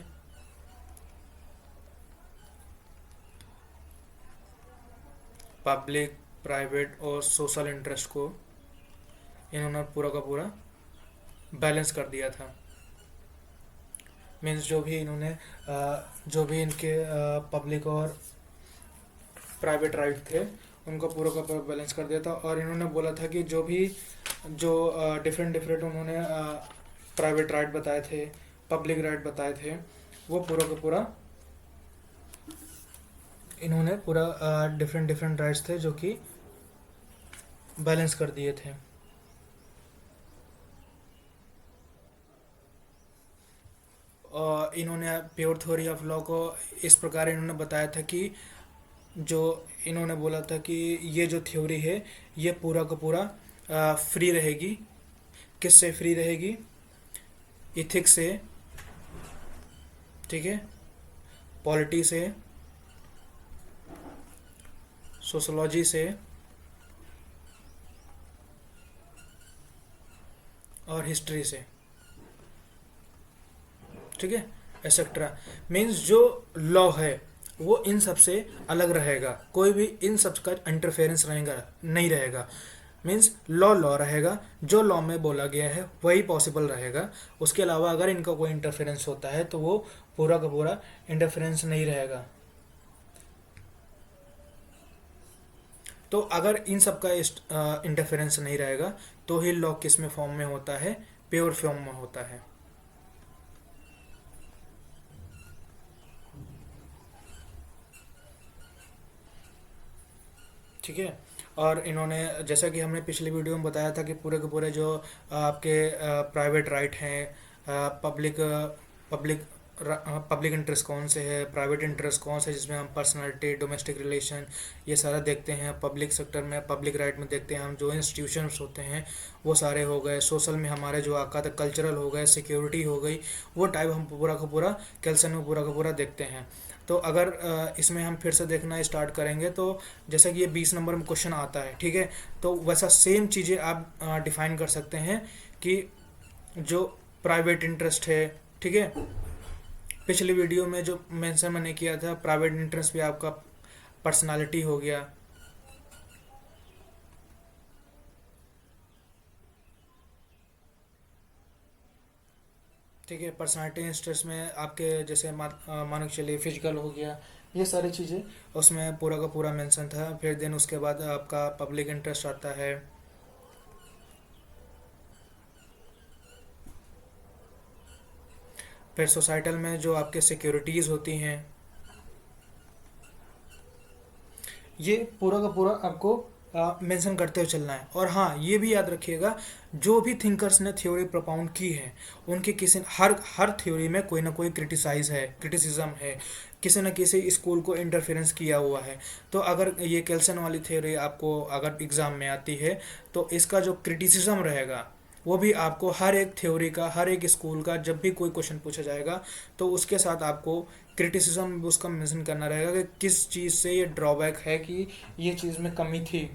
पब्लिक प्राइवेट और सोशल इंटरेस्ट को इन्होंने पूरा का पूरा बैलेंस कर दिया था। मीन्स जो भी इन्होंने जो भी इनके पब्लिक और प्राइवेट राइट थे उनको पूरा का पूरा बैलेंस कर दिया था। और इन्होंने बोला था कि जो भी जो डिफरेंट डिफरेंट उन्होंने प्राइवेट राइट बताए थे, पब्लिक राइट बताए थे, वो पूरा का पूरा इन्होंने पूरा डिफरेंट डिफरेंट राइट्स थे जो कि बैलेंस कर दिए थे। और इन्होंने प्योर थ्योरी ऑफ लॉ को इस प्रकार इन्होंने बताया था कि जो इन्होंने बोला था कि ये जो थ्योरी है ये पूरा का पूरा फ्री रहेगी। किससे फ्री रहेगी, इथिक्स से, ठीक है, पॉलिटी से, सोशोलॉजी से और हिस्ट्री से। ठीक है, एक्सेट्रा। मीन्स जो लॉ है वो इन सब से अलग रहेगा, कोई भी इन सब का इंटरफेरेंस रहेगा नहीं रहेगा। मीन्स लॉ लॉ रहेगा, जो लॉ में बोला गया है वही पॉसिबल रहेगा। उसके अलावा अगर इनका कोई इंटरफेरेंस होता है तो वो पूरा का पूरा इंटरफेरेंस नहीं रहेगा। तो अगर इन सब का इंटरफेरेंस नहीं रहेगा तो ही लॉ किस में फॉर्म में होता है, प्योर फॉर्म में होता है। ठीक है। और इन्होंने, जैसा कि हमने पिछली वीडियो में बताया था कि पूरे के पूरे जो आपके प्राइवेट राइट हैं, पब्लिक पब्लिक पब्लिक इंटरेस्ट कौन से है, प्राइवेट इंटरेस्ट कौन से, जिसमें हम पर्सनालिटी, डोमेस्टिक रिलेशन, ये सारा देखते हैं। पब्लिक सेक्टर में, पब्लिक राइट में देखते हैं हम जो इंस्टीट्यूशंस होते हैं वो सारे हो गए। सोशल में हमारे जो आका था, कल्चरल हो गए, सिक्योरिटी हो गई, वो टाइप हम पूरा का पूरा कैल्सन में पूरा का पूरा देखते हैं। तो अगर इसमें हम फिर से देखना स्टार्ट करेंगे तो जैसा कि ये 20 नंबर में क्वेश्चन आता है, ठीक है, तो वैसा सेम चीज़ें आप डिफाइन कर सकते हैं कि जो प्राइवेट इंटरेस्ट है, ठीक है, पिछली वीडियो में जो मेंशन मैंने किया था, प्राइवेट इंटरेस्ट भी आपका पर्सनालिटी हो गया। ठीक है, पर्सनालिटी इंटरेस्ट में आपके जैसे मानो के चलिए फिजिकल हो गया, ये सारी चीज़ें उसमें पूरा का पूरा मेंशन था। फिर देन उसके बाद आपका पब्लिक इंटरेस्ट आता है। फिर सोसाइटल में जो आपके सिक्योरिटीज़ होती हैं, ये पूरा का पूरा आपको मेंशन करते हुए चलना है। और हाँ, ये भी याद रखिएगा, जो भी थिंकर्स ने थ्योरी प्रोपाउंड की है उनके किसी हर हर थ्योरी में कोई ना कोई क्रिटिसिज्म है, किसी न किसी स्कूल को इंटरफेरेंस किया हुआ है। तो अगर ये केल्सन वाली थ्योरी आपको अगर एग्ज़ाम में आती है तो इसका जो क्रिटिसिज्म रहेगा वो भी आपको हर एक थ्योरी का, हर एक स्कूल का जब भी कोई क्वेश्चन पूछा जाएगा तो उसके साथ आपको क्रिटिसिज्म भी उसका मेंशन करना रहेगा कि किस चीज़ से ये ड्रॉबैक है, कि ये चीज़ में कमी थी।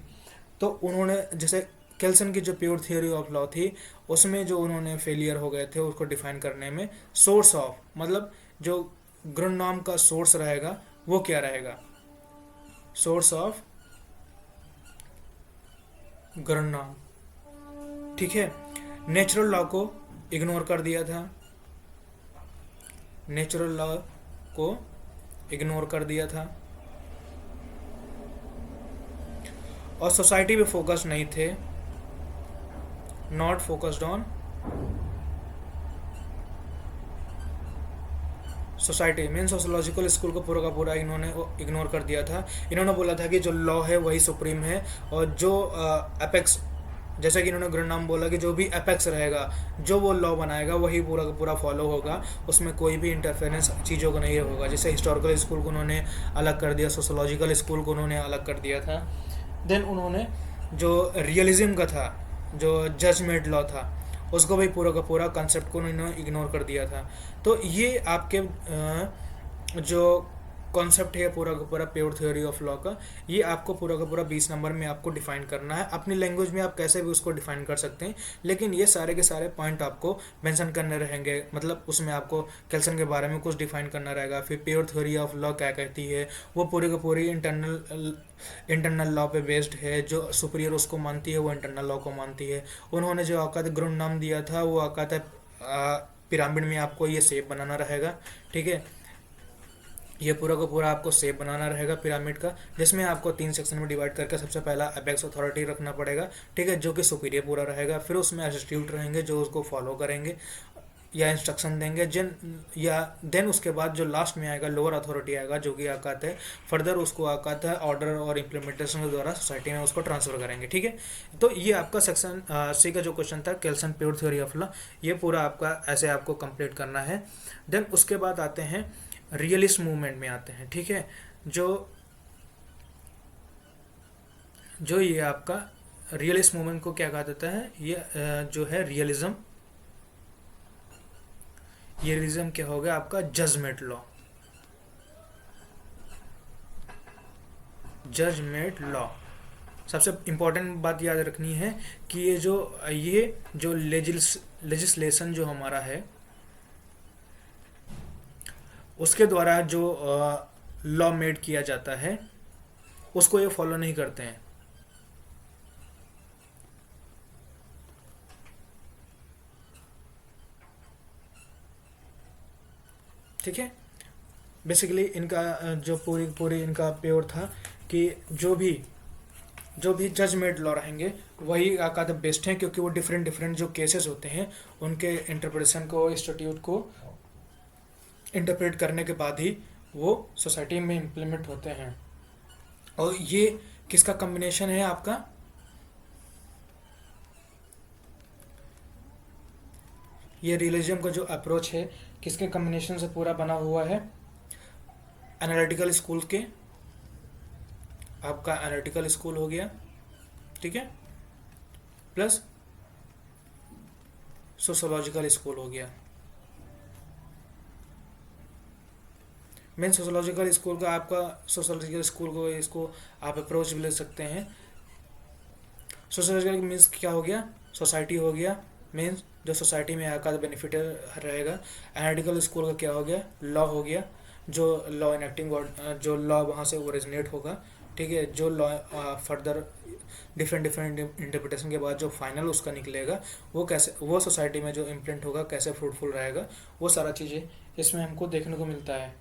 तो उन्होंने जैसे केल्सन की जो प्योर थ्योरी ऑफ लॉ थी उसमें जो उन्होंने फेलियर हो गए थे उसको डिफाइन करने में, सोर्स ऑफ मतलब जो ग्रंड नाम का सोर्स रहेगा वो क्या रहेगा, सोर्स ऑफ ग्रंड नाम, ठीक है। नेचुरल लॉ को इग्नोर कर दिया था, नेचुरल लॉ को इग्नोर कर दिया था। और सोसाइटी पे फोकस नहीं थे, not focused on society. Mean sociological school को पूरा का पूरा इन्होंने इग्नोर कर दिया था। इन्होंने बोला था कि जो लॉ है वही सुप्रीम है, और जो अपेक्स, जैसा कि इन्होंने ग्रंड नाम बोला कि जो भी अपेक्स रहेगा, जो वो लॉ बनाएगा वही पूरा का पूरा फॉलो होगा, उसमें कोई भी इंटरफेरेंस चीज़ों को नहीं होगा। जैसे हिस्टोरिकल स्कूल को उन्होंने अलग कर दिया, सोशोलॉजिकल स्कूल को उन्होंने अलग कर दिया था। देन उन्होंने जो रियलिज्म का था, जो जजमेंट लॉ था, उसको भी पूरा का पूरा कंसेप्ट को उन्होंने इग्नोर कर दिया था। तो ये आपके जो कॉन्सेप्ट है पूरा का पूरा प्योर थ्योरी ऑफ लॉ का, ये आपको पूरा का पूरा 20 नंबर में आपको डिफाइन करना है। अपनी लैंग्वेज में आप कैसे भी उसको डिफाइन कर सकते हैं, लेकिन ये सारे के सारे पॉइंट आपको मेंशन करने रहेंगे। मतलब उसमें आपको केल्सन के बारे में कुछ डिफाइन करना रहेगा, फिर प्योर थ्योरी ऑफ लॉ क्या कहती है, वो पूरी का पूरी इंटरनल लॉ पे बेस्ड है। जो सुपीरियर उसको मानती है वो इंटरनल लॉ को मानती है। उन्होंने जो औकात ग्रुंड नाम दिया था वो औकात पिरामिड में आपको ये शेप बनाना रहेगा, ठीक है। ये पूरा का पूरा आपको शेप बनाना रहेगा पिरामिड का, जिसमें आपको 3 सेक्शन में डिवाइड करके सबसे पहला अपेक्स अथॉरिटी रखना पड़ेगा, ठीक है, जो कि सुपीरियर पूरा रहेगा। फिर उसमें असिस्ट्यूट रहेंगे जो उसको फॉलो करेंगे या इंस्ट्रक्शन देंगे, देन उसके बाद जो लास्ट में आएगा लोअर अथॉरिटी आएगा, जो कि आकात है फर्दर उसको आकात है ऑर्डर और इम्प्लीमेंटेशन के द्वारा सोसाइटी में उसको ट्रांसफर करेंगे, ठीक है। तो ये आपका सेक्शन सी का जो क्वेश्चन था केल्सन प्योर थ्योरी ऑफ लॉ, ये पूरा आपका ऐसे आपको कंप्लीट करना है। देन उसके बाद आते हैं रियलिस्ट मूवमेंट में आते हैं, ठीक है। जो ये आपका रियलिस्ट मूवमेंट को क्या कहा जाता है, ये जो है रियलिज्म, ये रियलिज्म क्या हो गया आपका जजमेंट लॉ, जजमेंट लॉ। सबसे इम्पोर्टेंट बात याद रखनी है कि ये जो लेजिस्लेशन जो हमारा है उसके द्वारा जो लॉ मेड किया जाता है उसको ये फॉलो नहीं करते हैं। ठीक है, बेसिकली इनका जो पूरी पूरी इनका प्योर था कि जो भी जज मेड लॉ रहेंगे वही का द बेस्ट हैं, क्योंकि वो डिफरेंट डिफरेंट जो केसेस होते हैं उनके इंटरप्रिटेशन को, इंस्टीट्यूट को इंटरप्रेट करने के बाद ही वो सोसाइटी में इम्प्लीमेंट होते हैं। और ये किसका कम्बिनेशन है आपका, ये रियलिज्म का जो अप्रोच है किसके कम्बिनेशन से पूरा बना हुआ है, एनालिटिकल स्कूल के, आपका एनालिटिकल स्कूल हो गया, ठीक है, प्लस सोशोलॉजिकल स्कूल हो गया। मेन सोशोलॉजिकल स्कूल का आपका, सोशोलॉजिकल स्कूल को इसको आप अप्रोच भी ले सकते हैं। सोशोलॉजिकल मीन्स क्या हो गया, सोसाइटी हो गया, मीन्स जो सोसाइटी में आकर बेनिफिट रहेगा। एनालिटिकल स्कूल का क्या हो गया, लॉ हो गया, जो लॉ इनेक्टिंग जो लॉ वहाँ से ओरिजिनेट होगा, ठीक है, जो law further different different interpretation के बाद जो फाइनल उसका निकलेगा वो कैसे, वो सोसाइटी में जो इम्प्लेंट होगा कैसे फ्रूटफुल रहेगा, वो सारा चीज़ें इसमें हमको देखने को मिलता है।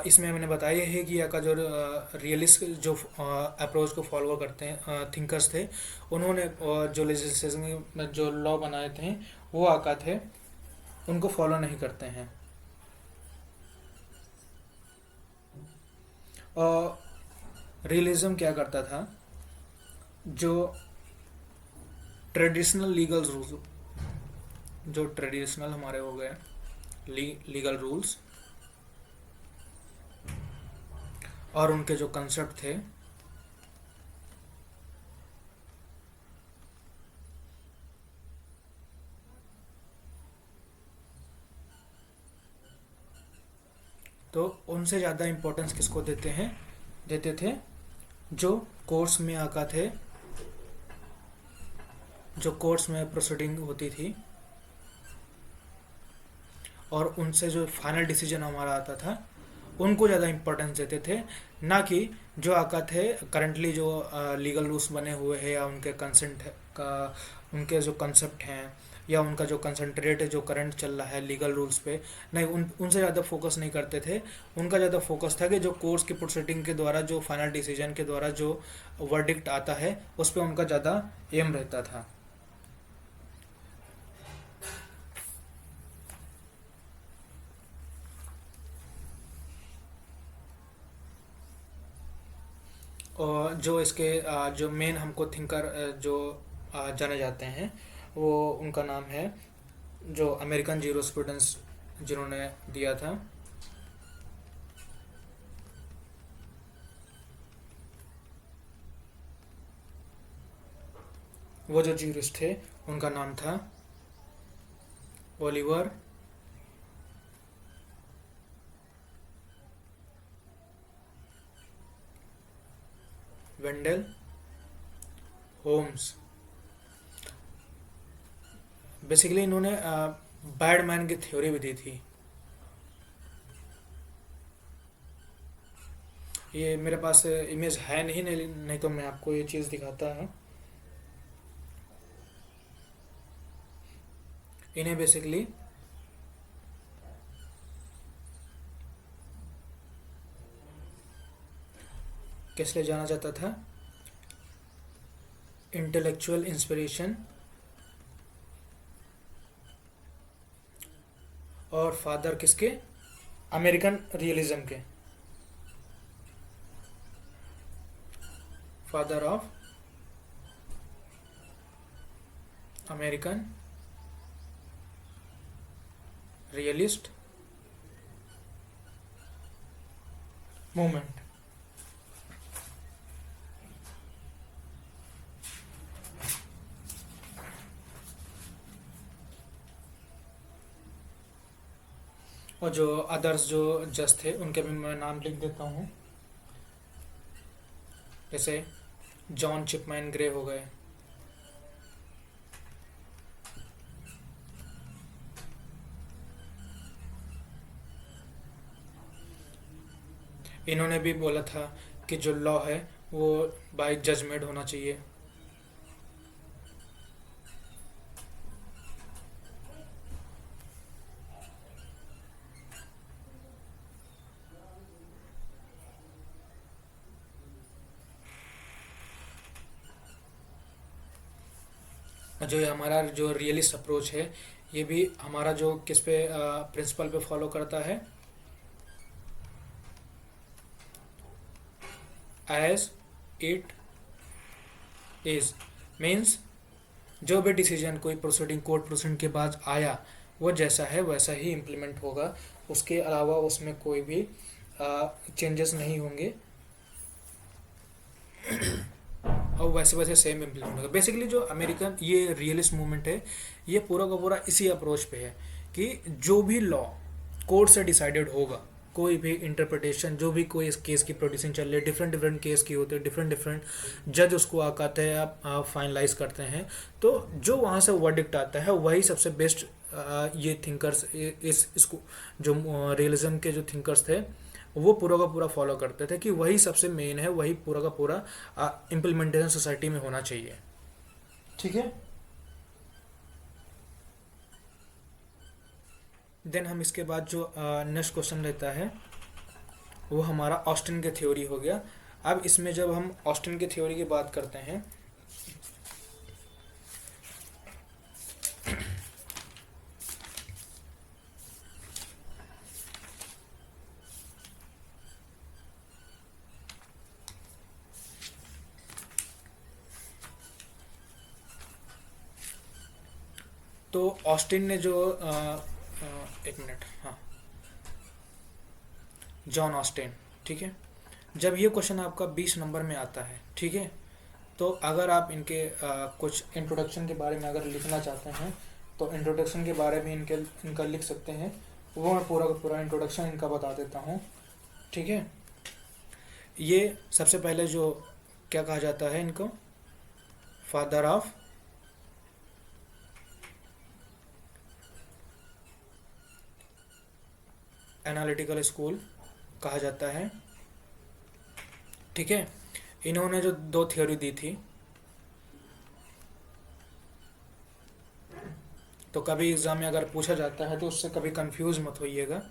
इसमें मैंने बताया है कि यहाँ का जो रियलिस्ट जो अप्रोच को फॉलो करते हैं थिंकर्स थे, उन्होंने जो लेजिस्लेशन में जो लॉ बनाए थे वो आका थे उनको फॉलो नहीं करते हैं। और रियलिज्म क्या करता था, जो ट्रेडिशनल लीगल रूल्स, जो ट्रेडिशनल हमारे हो गए लीगल रूल्स और उनके जो कंसेप्ट थे तो उनसे ज़्यादा इम्पोर्टेंस किसको देते थे जो कोर्ट्स में आका थे, जो कोर्ट्स में प्रोसीडिंग होती थी और उनसे जो फाइनल डिसीजन हमारा आता था उनको ज़्यादा इम्पोर्टेंस देते थे, ना कि जो आका थे करंटली जो लीगल रूल्स बने हुए हैं या उनके कंसेंट का, उनके जो कंसेप्ट हैं या उनका जो कंसंट्रेट जो करंट चल रहा है लीगल रूल्स पे, नहीं उनसे ज़्यादा फोकस नहीं करते थे। उनका ज़्यादा फोकस था कि जो कोर्ट्स की प्रोसीडिंग के द्वारा जो फाइनल डिसीजन के द्वारा जो वर्डिक्ट आता है उस पर उनका ज़्यादा एम रहता था। और जो इसके जो मेन हमको थिंकर जो जाने जाते हैं वो उनका नाम है जो अमेरिकन जीरोस्प्रूडेंस जिन्होंने दिया था, वो जो ज्यूरिस्ट थे उनका नाम था ओलिवर वेंडल होम्स। बेसिकली इन्होंने बैडमैन की थ्योरी भी दी थी। ये मेरे पास इमेज है नहीं तो मैं आपको ये चीज़ दिखाता हूँ। इन्हें बेसिकली किस लिए जाना जाता था, इंटेलेक्चुअल इंस्पिरेशन और फादर किसके, अमेरिकन रियलिज्म के, father of American realist movement. और जो अदर्स जो जज थे उनके भी मैं नाम लिख देता हूँ, जैसे जॉन चिपमैन ग्रे हो गए, इन्होंने भी बोला था कि जो लॉ है वो बाय जजमेंट होना चाहिए। जो ये हमारा जो रियलिस्ट अप्रोच है, ये भी हमारा जो किस पे प्रिंसिपल पे फॉलो करता है, एज इट इज। मीन्स जो भी डिसीजन कोई प्रोसीडिंग कोर्ट प्रोसीडिंग के बाद आया, वो जैसा है वैसा ही इम्प्लीमेंट होगा, उसके अलावा उसमें कोई भी चेंजेस नहीं होंगे, और वैसे वैसे सेम इम्प्लीमेंट होगा। बेसिकली जो अमेरिकन ये रियलिस्ट मूवमेंट है, ये पूरा का पूरा इसी अप्रोच पे है कि जो भी लॉ कोर्ट से डिसाइडेड होगा, कोई भी इंटरप्रिटेशन, जो भी कोई इस केस की प्रोड्यूसिंग चल रही है, डिफरेंट डिफरेंट केस की होते हैं, डिफरेंट डिफरेंट जज उसको आकाते हैं, आप फाइनलाइज करते हैं, तो जो वहाँ से वर्डिक्ट आता है वही सबसे बेस्ट। ये थिंकर्स इस इसको जो रियलिज्म के जो थिंकर्स थे, वो पूरा का पूरा फॉलो करते थे कि वही सबसे मेन है, वही पूरा का पूरा इम्प्लीमेंटेशन सोसाइटी में होना चाहिए। ठीक है। देन हम इसके बाद जो नेक्स्ट क्वेश्चन रहता है, वो हमारा ऑस्टिन के थ्योरी हो गया। अब इसमें जब हम ऑस्टिन के थ्योरी की बात करते हैं, तो ऑस्टिन ने जो एक मिनट, हाँ, जॉन ऑस्टिन, ठीक है। जब ये क्वेश्चन आपका 20 नंबर में आता है, ठीक है, तो अगर आप इनके कुछ इंट्रोडक्शन के बारे में अगर लिखना चाहते हैं, तो इंट्रोडक्शन के बारे में इनका लिख सकते हैं। वो मैं पूरा का पूरा इंट्रोडक्शन इनका बता देता हूँ, ठीक है। ये सबसे पहले जो क्या कहा जाता है इनको, फादर ऑफ एनालिटिकल स्कूल कहा जाता है, ठीक है। इन्होंने जो दो थ्योरी दी थी, तो कभी एग्जाम में अगर पूछा जाता है तो उससे कभी कंफ्यूज मत होइएगा।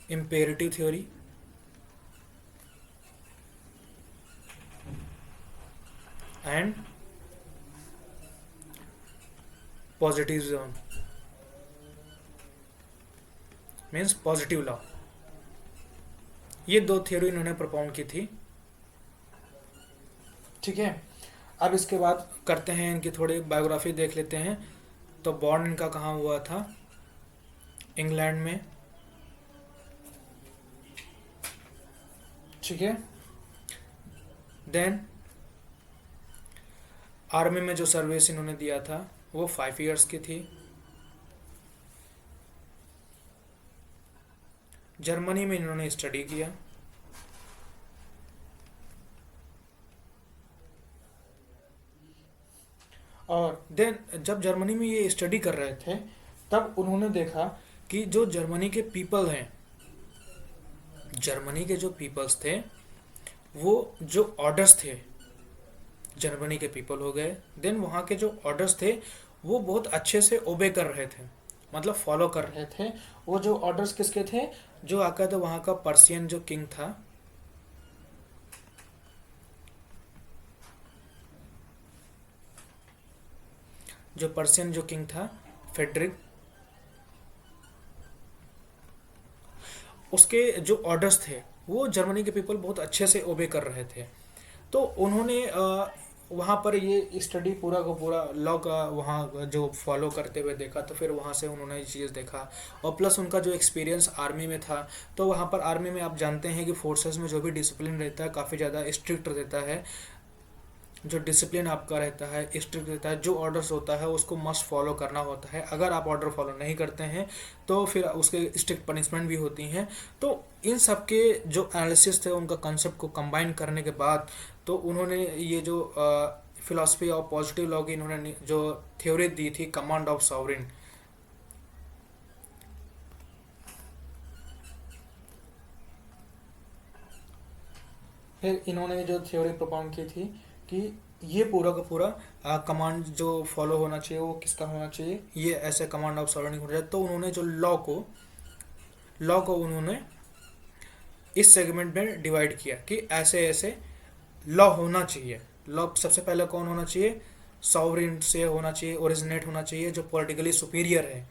Imperative theory and positivism, means positive law. ये दो थ्योरी इन्होंने प्रपोन की थी, ठीक है। अब इसके बाद करते हैं इनकी थोड़ी बायोग्राफी देख लेते हैं। तो बॉर्न इनका कहाँ हुआ था, इंग्लैंड में, ठीक है। देन आर्मी में जो सर्विस इन्होंने दिया था वो 5 इयर्स की थी। जर्मनी में इन्होंने स्टडी किया, और देन जब जर्मनी में ये स्टडी कर रहे थे, तब उन्होंने देखा कि जो जर्मनी के पीपल हैं, जर्मनी के जो पीपल्स थे, वो जो ऑर्डर्स थे, जर्मनी के पीपल हो गए, देन वहाँ के जो ऑर्डर्स थे वो बहुत अच्छे से ओबे कर रहे थे, मतलब फॉलो कर रहे थे। वो जो ऑर्डर्स किसके थे, जो आका था वहाँ का पर्सियन जो किंग था, जो पर्सियन जो किंग था फेडरिक, उसके जो ऑर्डर्स थे वो जर्मनी के पीपल बहुत अच्छे से ओबे कर रहे थे। तो उन्होंने वहाँ पर ये स्टडी पूरा का पूरा लॉ का वहाँ जो फॉलो करते हुए देखा, तो फिर वहाँ से उन्होंने ये चीज़ देखा, और प्लस उनका जो एक्सपीरियंस आर्मी में था, तो वहाँ पर आर्मी में आप जानते हैं कि फोर्सेस में जो भी डिसिप्लिन रहता है काफ़ी ज़्यादा स्ट्रिक्ट रहता है। जो डिसिप्लिन आपका रहता है स्ट्रिक्ट रहता है, जो ऑर्डर्स होता है उसको मस्ट फॉलो करना होता है। अगर आप ऑर्डर फॉलो नहीं करते हैं तो फिर उसके स्ट्रिक्ट पनिशमेंट भी होती हैं। तो इन सब के जो एनालिसिस थे, उनका कंसेप्ट को कंबाइन करने के बाद, तो उन्होंने ये जो फिलॉसफी ऑफ पॉजिटिव लॉ की इन्होंने जो थ्योरी दी थी, कमांड ऑफ सॉवरिन, फिर इन्होंने जो थ्योरी propound की थी कि ये पूरा का पूरा कमांड जो फॉलो होना चाहिए वो किसका होना चाहिए, ये ऐसे कमांड ऑफ सराउंडिंग होना चाहिए। तो उन्होंने जो लॉ को उन्होंने इस सेगमेंट में डिवाइड किया कि ऐसे ऐसे लॉ होना चाहिए। लॉ सबसे पहले कौन होना चाहिए, सॉवरेन से होना चाहिए, ओरिजिनेट होना चाहिए, जो पॉलिटिकली सुपीरियर है,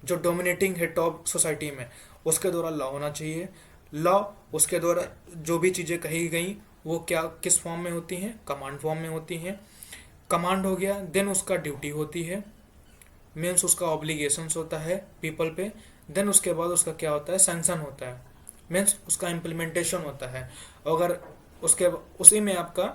जो डोमिनेटिंग है टॉप सोसाइटी में, उसके द्वारा लॉ होना चाहिए। लॉ उसके द्वारा जो भी चीज़ें कही गई वो क्या किस फॉर्म में होती हैं, कमांड फॉर्म में होती हैं। कमांड हो गया, देन उसका ड्यूटी होती है, मीन्स उसका ऑब्लिगेशंस होता है पीपल पे। देन उसके बाद उसका क्या होता है, सैंक्शन होता है, मीन्स उसका इम्प्लीमेंटेशन होता है। अगर उसके उसी में आपका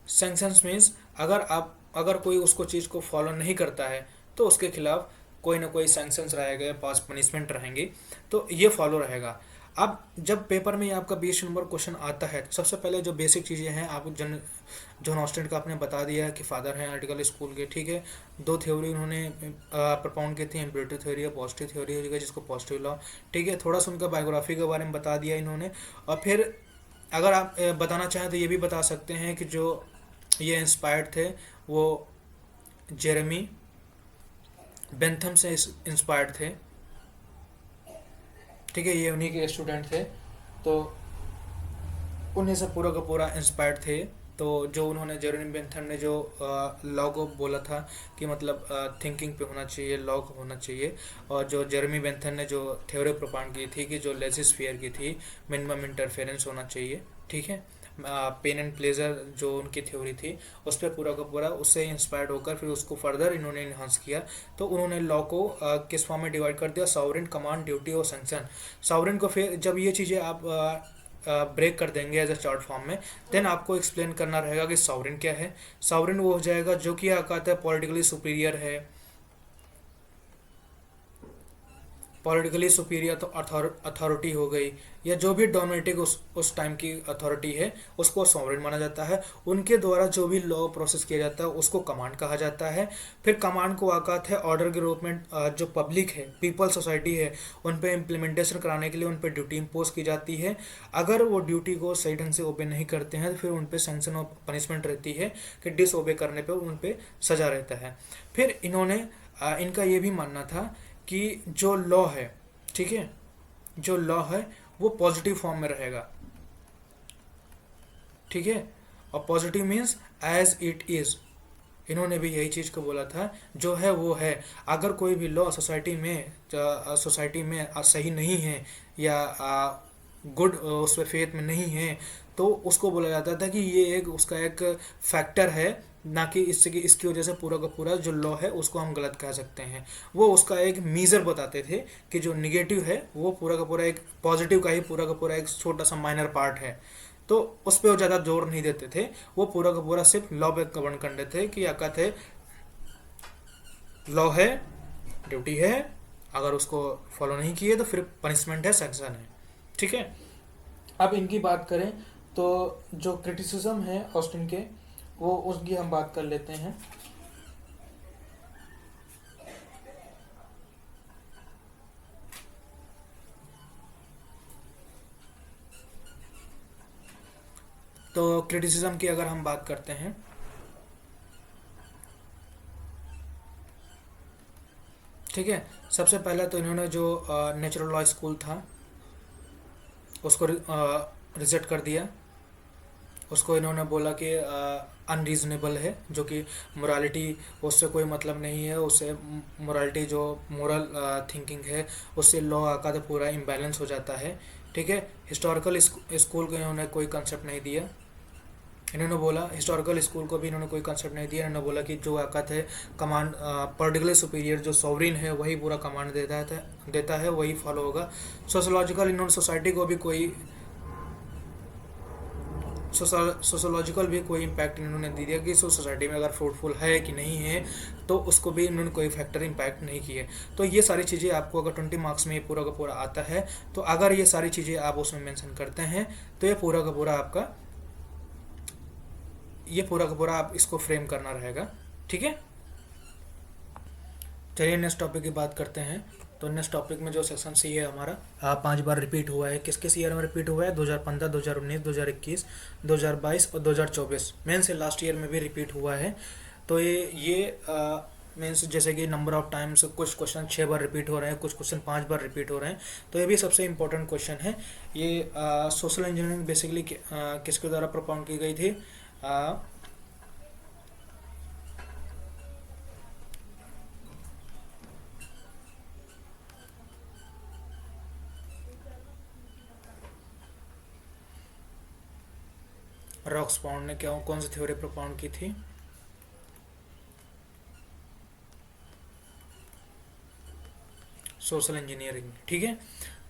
सैंक्शंस मीन्स अगर कोई उसको चीज़ को फॉलो नहीं करता है तो उसके खिलाफ कोई ना कोई सैंक्शंस रहेगा, पास पनिशमेंट रहेंगी, तो ये फॉलो रहेगा। अब जब पेपर में आपका 20 नंबर क्वेश्चन आता है तो सबसे पहले जो बेसिक चीज़ें हैं आप जॉन ऑस्टिन का आपने बता दिया है कि फादर हैं आर्टिकल स्कूल के, ठीक है। दो थ्योरी उन्होंने propound की थी, इम्परेटिव थ्योरी और पॉजिटिव थ्योरी हो, जिसको पॉजिटिव लॉ, ठीक है। थोड़ा सा उनका बायोग्राफी के बारे में बता दिया इन्होंने। और फिर अगर आप बताना चाहें तो ये भी बता सकते हैं कि जो ये इंस्पायर्ड थे वो जेरेमी बेंथम से इंस्पायर्ड थे, ठीक है। ये उन्हीं के स्टूडेंट थे, तो उन्हीं से पूरा का पूरा इंस्पायर्ड थे। तो जो उन्होंने जेरेमी बेंथम ने जो लॉ को बोला था कि मतलब थिंकिंग पे होना चाहिए, लॉ को होना चाहिए, और जो जेरेमी बेंथम ने जो थ्योरी propound की थी कि जो लेजिस्फेयर की थी, मिनिमम इंटरफेरेंस होना चाहिए, ठीक है। पेन एंड प्लेजर जो उनकी थ्योरी थी उस पर पूरा का पूरा उससे इंस्पायर्ड होकर फिर उसको फर्दर इन्होंने इन्हांस किया। तो उन्होंने लॉ को किस फॉर्म में डिवाइड कर दिया, सॉवरेन, कमांड, ड्यूटी और सैंक्शन। सॉवरेन को फिर जब ये चीज़ें आप ब्रेक कर देंगे एज अ चार्ट फॉर्म में, देन आपको एक्सप्लेन करना रहेगा कि सॉवरेन क्या है। सॉवरेन वो हो जाएगा जो कि कहता है पॉलिटिकली सुपीरियर है, पॉलिटिकली सुपीरियर तो अथॉरिटी हो गई, या जो भी डोमिनेटिंग उस टाइम की अथॉरिटी है उसको सॉवरेन माना जाता है। उनके द्वारा जो भी लॉ प्रोसेस किया जाता है उसको कमांड कहा जाता है। फिर कमांड को औकात है ऑर्डर के रूप में जो पब्लिक है, पीपल सोसाइटी है, उन पर इम्प्लीमेंटेशन कराने के लिए उन पर ड्यूटी इम्पोज की जाती है। अगर वो ड्यूटी को सही ढंग से ओबे नहीं करते हैं तो फिर उन पर सैंक्शन और पनिशमेंट रहती है कि डिसओबे करने पर उन पर सजा रहता है। फिर इन्होंने इनका ये भी मानना था कि जो लॉ है, ठीक है, जो लॉ है वो पॉजिटिव फॉर्म में रहेगा, ठीक है। और positive means as it is, इन्होंने भी यही चीज़ को बोला था, जो है वो है। अगर कोई भी लॉ सोसाइटी में सही नहीं है या गुड उस पर फेथ में नहीं है तो उसको बोला जाता था कि ये एक उसका एक फैक्टर है, ना कि इससे कि इसकी वजह से पूरा का पूरा जो लॉ है उसको हम गलत कह सकते हैं। वो उसका एक मीज़र बताते थे कि जो निगेटिव है वो पूरा का पूरा एक पॉजिटिव का ही पूरा का पूरा एक छोटा सा माइनर पार्ट है। तो उस पर वो ज़्यादा जोर नहीं देते थे, वो पूरा का पूरा सिर्फ लॉ पे गवर्न करते थे कि क्या कहते हैं, लॉ है, ड्यूटी है, अगर उसको फॉलो नहीं किए तो फिर पनिशमेंट है, सैंक्शन है, ठीक है। अब इनकी बात करें तो जो क्रिटिसिज्म है ऑस्टिन के, वो उसकी हम बात कर लेते हैं। तो क्रिटिसिज्म की अगर हम बात करते हैं, ठीक है, सबसे पहले तो इन्होंने जो नेचुरल लॉ स्कूल था उसको रिजेक्ट कर दिया। उसको इन्होंने बोला कि अनरीजनेबल है, जो कि मोरालिटी उससे कोई मतलब नहीं है, उससे मोरालिटी जो मोरल थिंकिंग है उससे लॉ का तो पूरा इम्बैलेंस हो जाता है, ठीक है। हिस्टोरिकल स्कूल को इन्होंने कोई कंसेप्ट नहीं दिया। इन्होंने बोला हिस्टोरिकल स्कूल को भी इन्होंने कोई कंसेप्ट नहीं दिया। इन्होंने बोला कि जो आकत है कमांड पर्टिकुलर सुपीरियर जो सॉवरेन है वही पूरा कमांड देता है वही फॉलो होगा। सोशोलॉजिकल इन्होंने सोसाइटी को भी कोई सोशोलॉजिकल भी कोई इम्पैक्ट इन्होंने दे दिया कि सोसाइटी में अगर फ्रूटफुल है कि नहीं है, तो उसको भी इन्होंने कोई फैक्टर इम्पैक्ट नहीं किए। तो ये सारी चीज़ें आपको अगर 20 मार्क्स में ये पूरा का पूरा आता है तो अगर ये सारी चीज़ें आप उसमें मेंशन करते हैं तो ये पूरा का पूरा आपका आप इसको फ्रेम करना रहेगा, ठीक है। चलिए नेक्स्ट टॉपिक की बात करते हैं। तो नेक्स्ट टॉपिक में जो सेक्शन सी है हमारा 5 बार रिपीट हुआ है, किस किस ईयर में रिपीट हुआ है? 2015, 2019, 2021, 2022 और 2024। मेन से लास्ट ईयर में भी रिपीट हुआ है। तो ये मीन्स जैसे कि नंबर ऑफ टाइम्स कुछ क्वेश्चन 6 बार रिपीट हो रहे हैं, कुछ क्वेश्चन 5 बार रिपीट हो रहे हैं। तो ये भी सबसे इम्पोर्टेंट क्वेश्चन है। ये सोशल इंजीनियरिंग बेसिकली किसके द्वारा propound की गई थी? रॉक्सपाउंड ने क्या कौन सी थ्योरी propound की थी? Social engineering. ठीक है,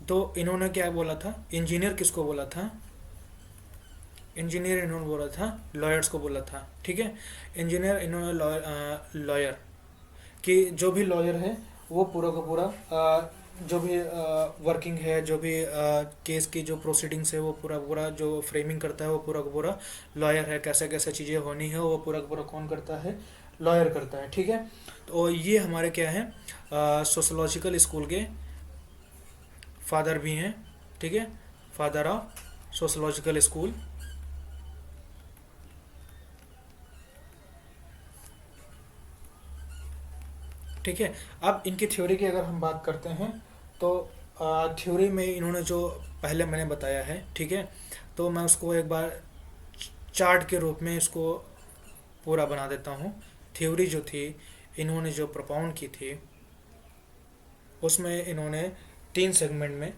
तो इन्होंने क्या बोला था? इंजीनियर किसको बोला था? इंजीनियर इन्होंने बोला था लॉयर्स को बोला था। ठीक है, इंजीनियर इन्होंने लॉयर कि जो भी लॉयर है वो पूरा का पूरा जो भी वर्किंग है, जो भी केस की जो प्रोसीडिंग्स है, वो पूरा पूरा जो फ्रेमिंग करता है वो पूरा का पूरा लॉयर है। कैसे कैसे चीज़ें होनी है वो पूरा का पूरा कौन करता है? लॉयर करता है। ठीक है, तो ये हमारे क्या है, सोशोलॉजिकल स्कूल के फादर भी हैं। ठीक है, फादर ऑफ सोशोलॉजिकल स्कूल। ठीक है, अब इनकी थ्योरी की अगर हम बात करते हैं तो थ्योरी में इन्होंने जो पहले मैंने बताया है, ठीक है, तो मैं उसको एक बार चार्ट के रूप में इसको पूरा बना देता हूँ। थ्योरी जो थी इन्होंने जो propound की थी उसमें इन्होंने 3 सेगमेंट में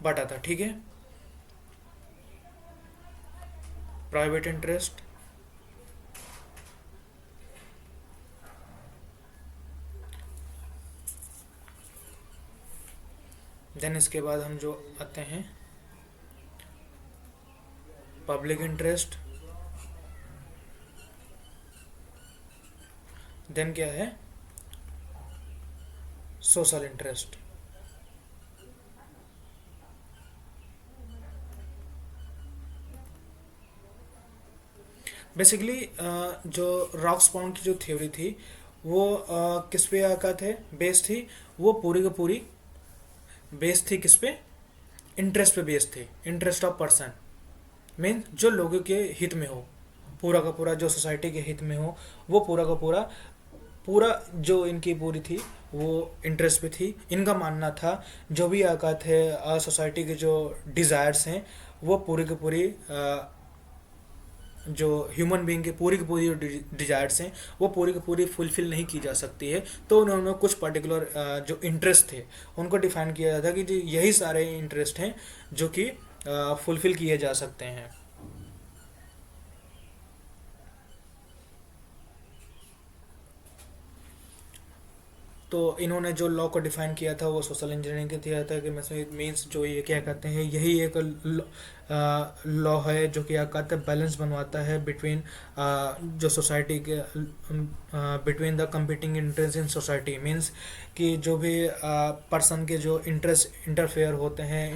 बांटा था। ठीक है, प्राइवेट इंटरेस्ट, देन इसके बाद हम जो आते हैं पब्लिक इंटरेस्ट, देन क्या है? Social interest. बेसिकली जो रॉक्सपाउंड की जो थ्योरी थी वो किस पे आका थे बेस थी? वो पूरी की पूरी बेस थी किस पे? इंटरेस्ट पे बेस थी। इंटरेस्ट ऑफ पर्सन मीन जो लोगों के हित में हो, पूरा का पूरा जो सोसाइटी के हित में हो, वो पूरा का पूरा पूरा जो इनकी पूरी थी वो इंटरेस्ट पे थी। इनका मानना था जो भी आका थे सोसाइटी के जो डिज़ायर्स हैं वो पूरी की पूरी जो ह्यूमन बीइंग की पूरी डिजायर्स हैं वो पूरी की पूरी फुलफिल नहीं की जा सकती है। तो उन्होंने कुछ पर्टिकुलर जो इंटरेस्ट थे उनको डिफाइन किया जाता है कि जो यही सारे इंटरेस्ट हैं जो कि फुलफिल किए जा सकते हैं। तो इन्होंने जो लॉ को डिफाइन किया था वो सोशल इंजीनियरिंग के किया था कि मीन्स जो ये क्या कहते हैं, यही एक लॉ है जो कि क्या कहते हैं बैलेंस बनवाता है बिटवीन जो सोसाइटी के between the competing interest in society. Means कि जो भी पर्सन के जो इंटरेस्ट इंटरफेयर होते हैं,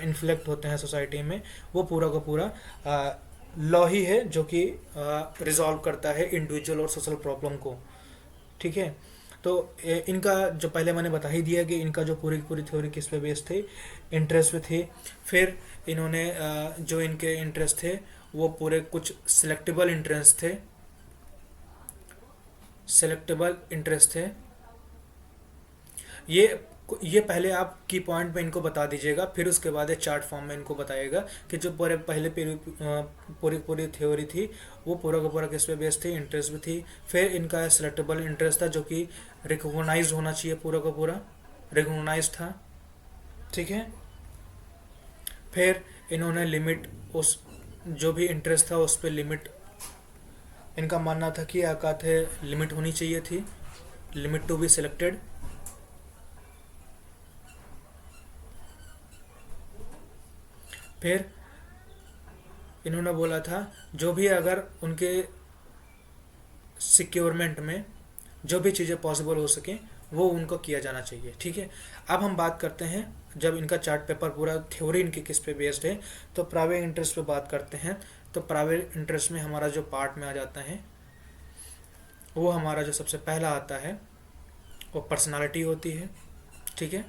इन्फ्लेक्ट होते हैं सोसाइटी में, वो पूरा का पूरा लॉ ही है जो कि रिजॉल्व करता है इंडिविजुअल और सोशल प्रॉब्लम को। ठीक है, तो इनका जो पहले मैंने बता ही दिया कि इनका जो पूरी पूरी थ्योरी किस पे बेस्ड थी? इंटरेस्ट पे थी। फिर इन्होंने जो इनके इंटरेस्ट थे वो पूरे कुछ सिलेक्टेबल इंटरेस्ट थे, सिलेक्टेबल इंटरेस्ट थे। ये ये पहले आप की पॉइंट में इनको बता दीजिएगा, फिर उसके बाद एक चार्ट फॉर्म में इनको बताइएगा कि जो पूरे पहले पूरी पूरी थ्योरी थी वो पूरा का पूरा किस पे बेस्ड थी? इंटरेस्ट भी थी। फिर इनका सिलेक्टेबल इंटरेस्ट था जो कि रिकॉग्नाइज होना चाहिए, पूरा का पूरा रिकॉग्नाइज था। ठीक है, फिर इन्होंने लिमिट उस जो भी इंटरेस्ट था उस पर लिमिट, इनका मानना था कि आकात है लिमिट होनी चाहिए थी, लिमिट टू बी सिलेक्टेड। फिर इन्होंने बोला था जो भी अगर उनके सिक्योरमेंट में जो भी चीज़ें पॉसिबल हो सके वो उनको किया जाना चाहिए। ठीक है, अब हम बात करते हैं जब इनका चार्ट पेपर पूरा थ्योरी इनकी किस पे बेस्ड है तो प्राइवेट इंटरेस्ट पे बात करते हैं। तो प्राइवेट इंटरेस्ट में हमारा जो पार्ट में आ जाता है वो हमारा जो सबसे पहला आता है वो पर्सनालिटी होती है। ठीक है।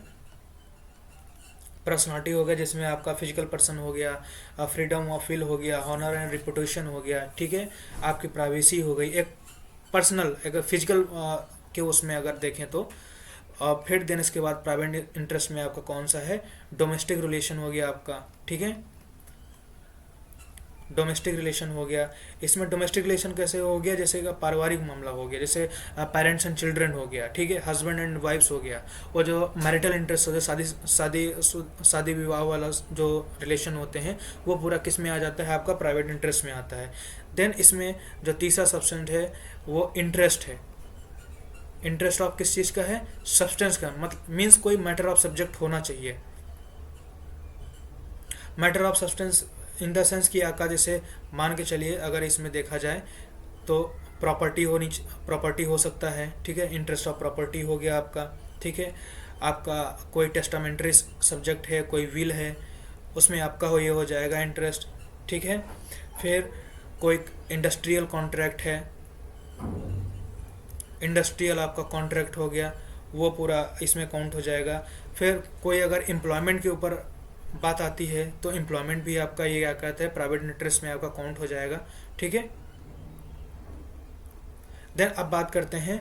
पर्सनालिटी हो गया जिसमें आपका फिजिकल पर्सन हो गया, फ्रीडम ऑफ विल हो गया, ऑनर एंड रिपुटेशन हो गया, ठीक है। आपकी प्राइवेसी हो गई, एक पर्सनल एक फिजिकल के उसमें अगर देखें तो। फिर देन इसके बाद प्राइवेट इंटरेस्ट में आपका कौन सा है, डोमेस्टिक रिलेशन हो गया आपका, ठीक है। डोमेस्टिक रिलेशन हो गया। इसमें डोमेस्टिक रिलेशन कैसे हो गया, जैसे कि पारिवारिक मामला हो गया, जैसे पेरेंट्स एंड चिल्ड्रन हो गया, ठीक है, हस्बैंड एंड वाइफ्स हो गया। और जो मैरिटल इंटरेस्ट हो गया, शादी शादी शादी विवाह वाला जो रिलेशन होते हैं, वो पूरा किस में आ जाता है, आपका प्राइवेट इंटरेस्ट में आता है। देन इसमें जो तीसरा सब्सटेंस है वो इंटरेस्ट है। इंटरेस्ट ऑफ किस चीज़ का है, सब्सटेंस का, मतलब मीन्स कोई मैटर ऑफ सब्जेक्ट होना चाहिए। Matter of substance in the sense कि आपका जैसे मान के चलिए अगर इसमें देखा जाए तो प्रॉपर्टी हो सकता है, ठीक है, इंटरेस्ट ऑफ प्रॉपर्टी हो गया आपका, ठीक है। आपका कोई टेस्टामेंट्री सब्जेक्ट है, कोई विल है, उसमें आपका ये हो जाएगा इंटरेस्ट, ठीक है। फिर कोई इंडस्ट्रियल कॉन्ट्रैक्ट है, इंडस्ट्रियल आपका कॉन्ट्रैक्ट हो गया, वो पूरा इसमें काउंट हो जाएगा। फिर कोई अगर एम्प्लॉयमेंट के ऊपर बात आती है तो एम्प्लॉयमेंट भी आपका ये क्या कहते हैं, प्राइवेट इंटरेस्ट में आपका काउंट हो जाएगा, ठीक है। देन अब बात करते हैं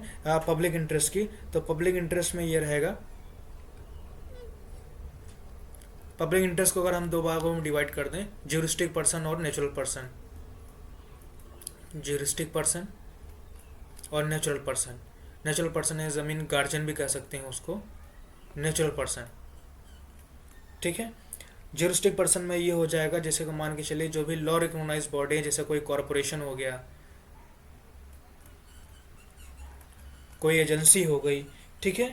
पब्लिक इंटरेस्ट की। तो पब्लिक इंटरेस्ट में ये रहेगा, पब्लिक इंटरेस्ट को अगर हम दो भागों में डिवाइड कर दें, ज्यूरिस्टिक पर्सन और नेचुरल पर्सन। ज्यूरिस्टिक पर्सन और नेचुरल पर्सन। नेचुरल पर्सन है ज़मीन गार्जियन भी कह सकते हैं उसको, नेचुरल पर्सन, ठीक है। ज्यूरिस्टिक पर्सन में ये हो जाएगा, जैसे कि मान के चलिए जो भी लॉ रिकॉग्नाइज बॉडी है, जैसे कोई कॉरपोरेशन हो गया, कोई एजेंसी हो गई, ठीक है,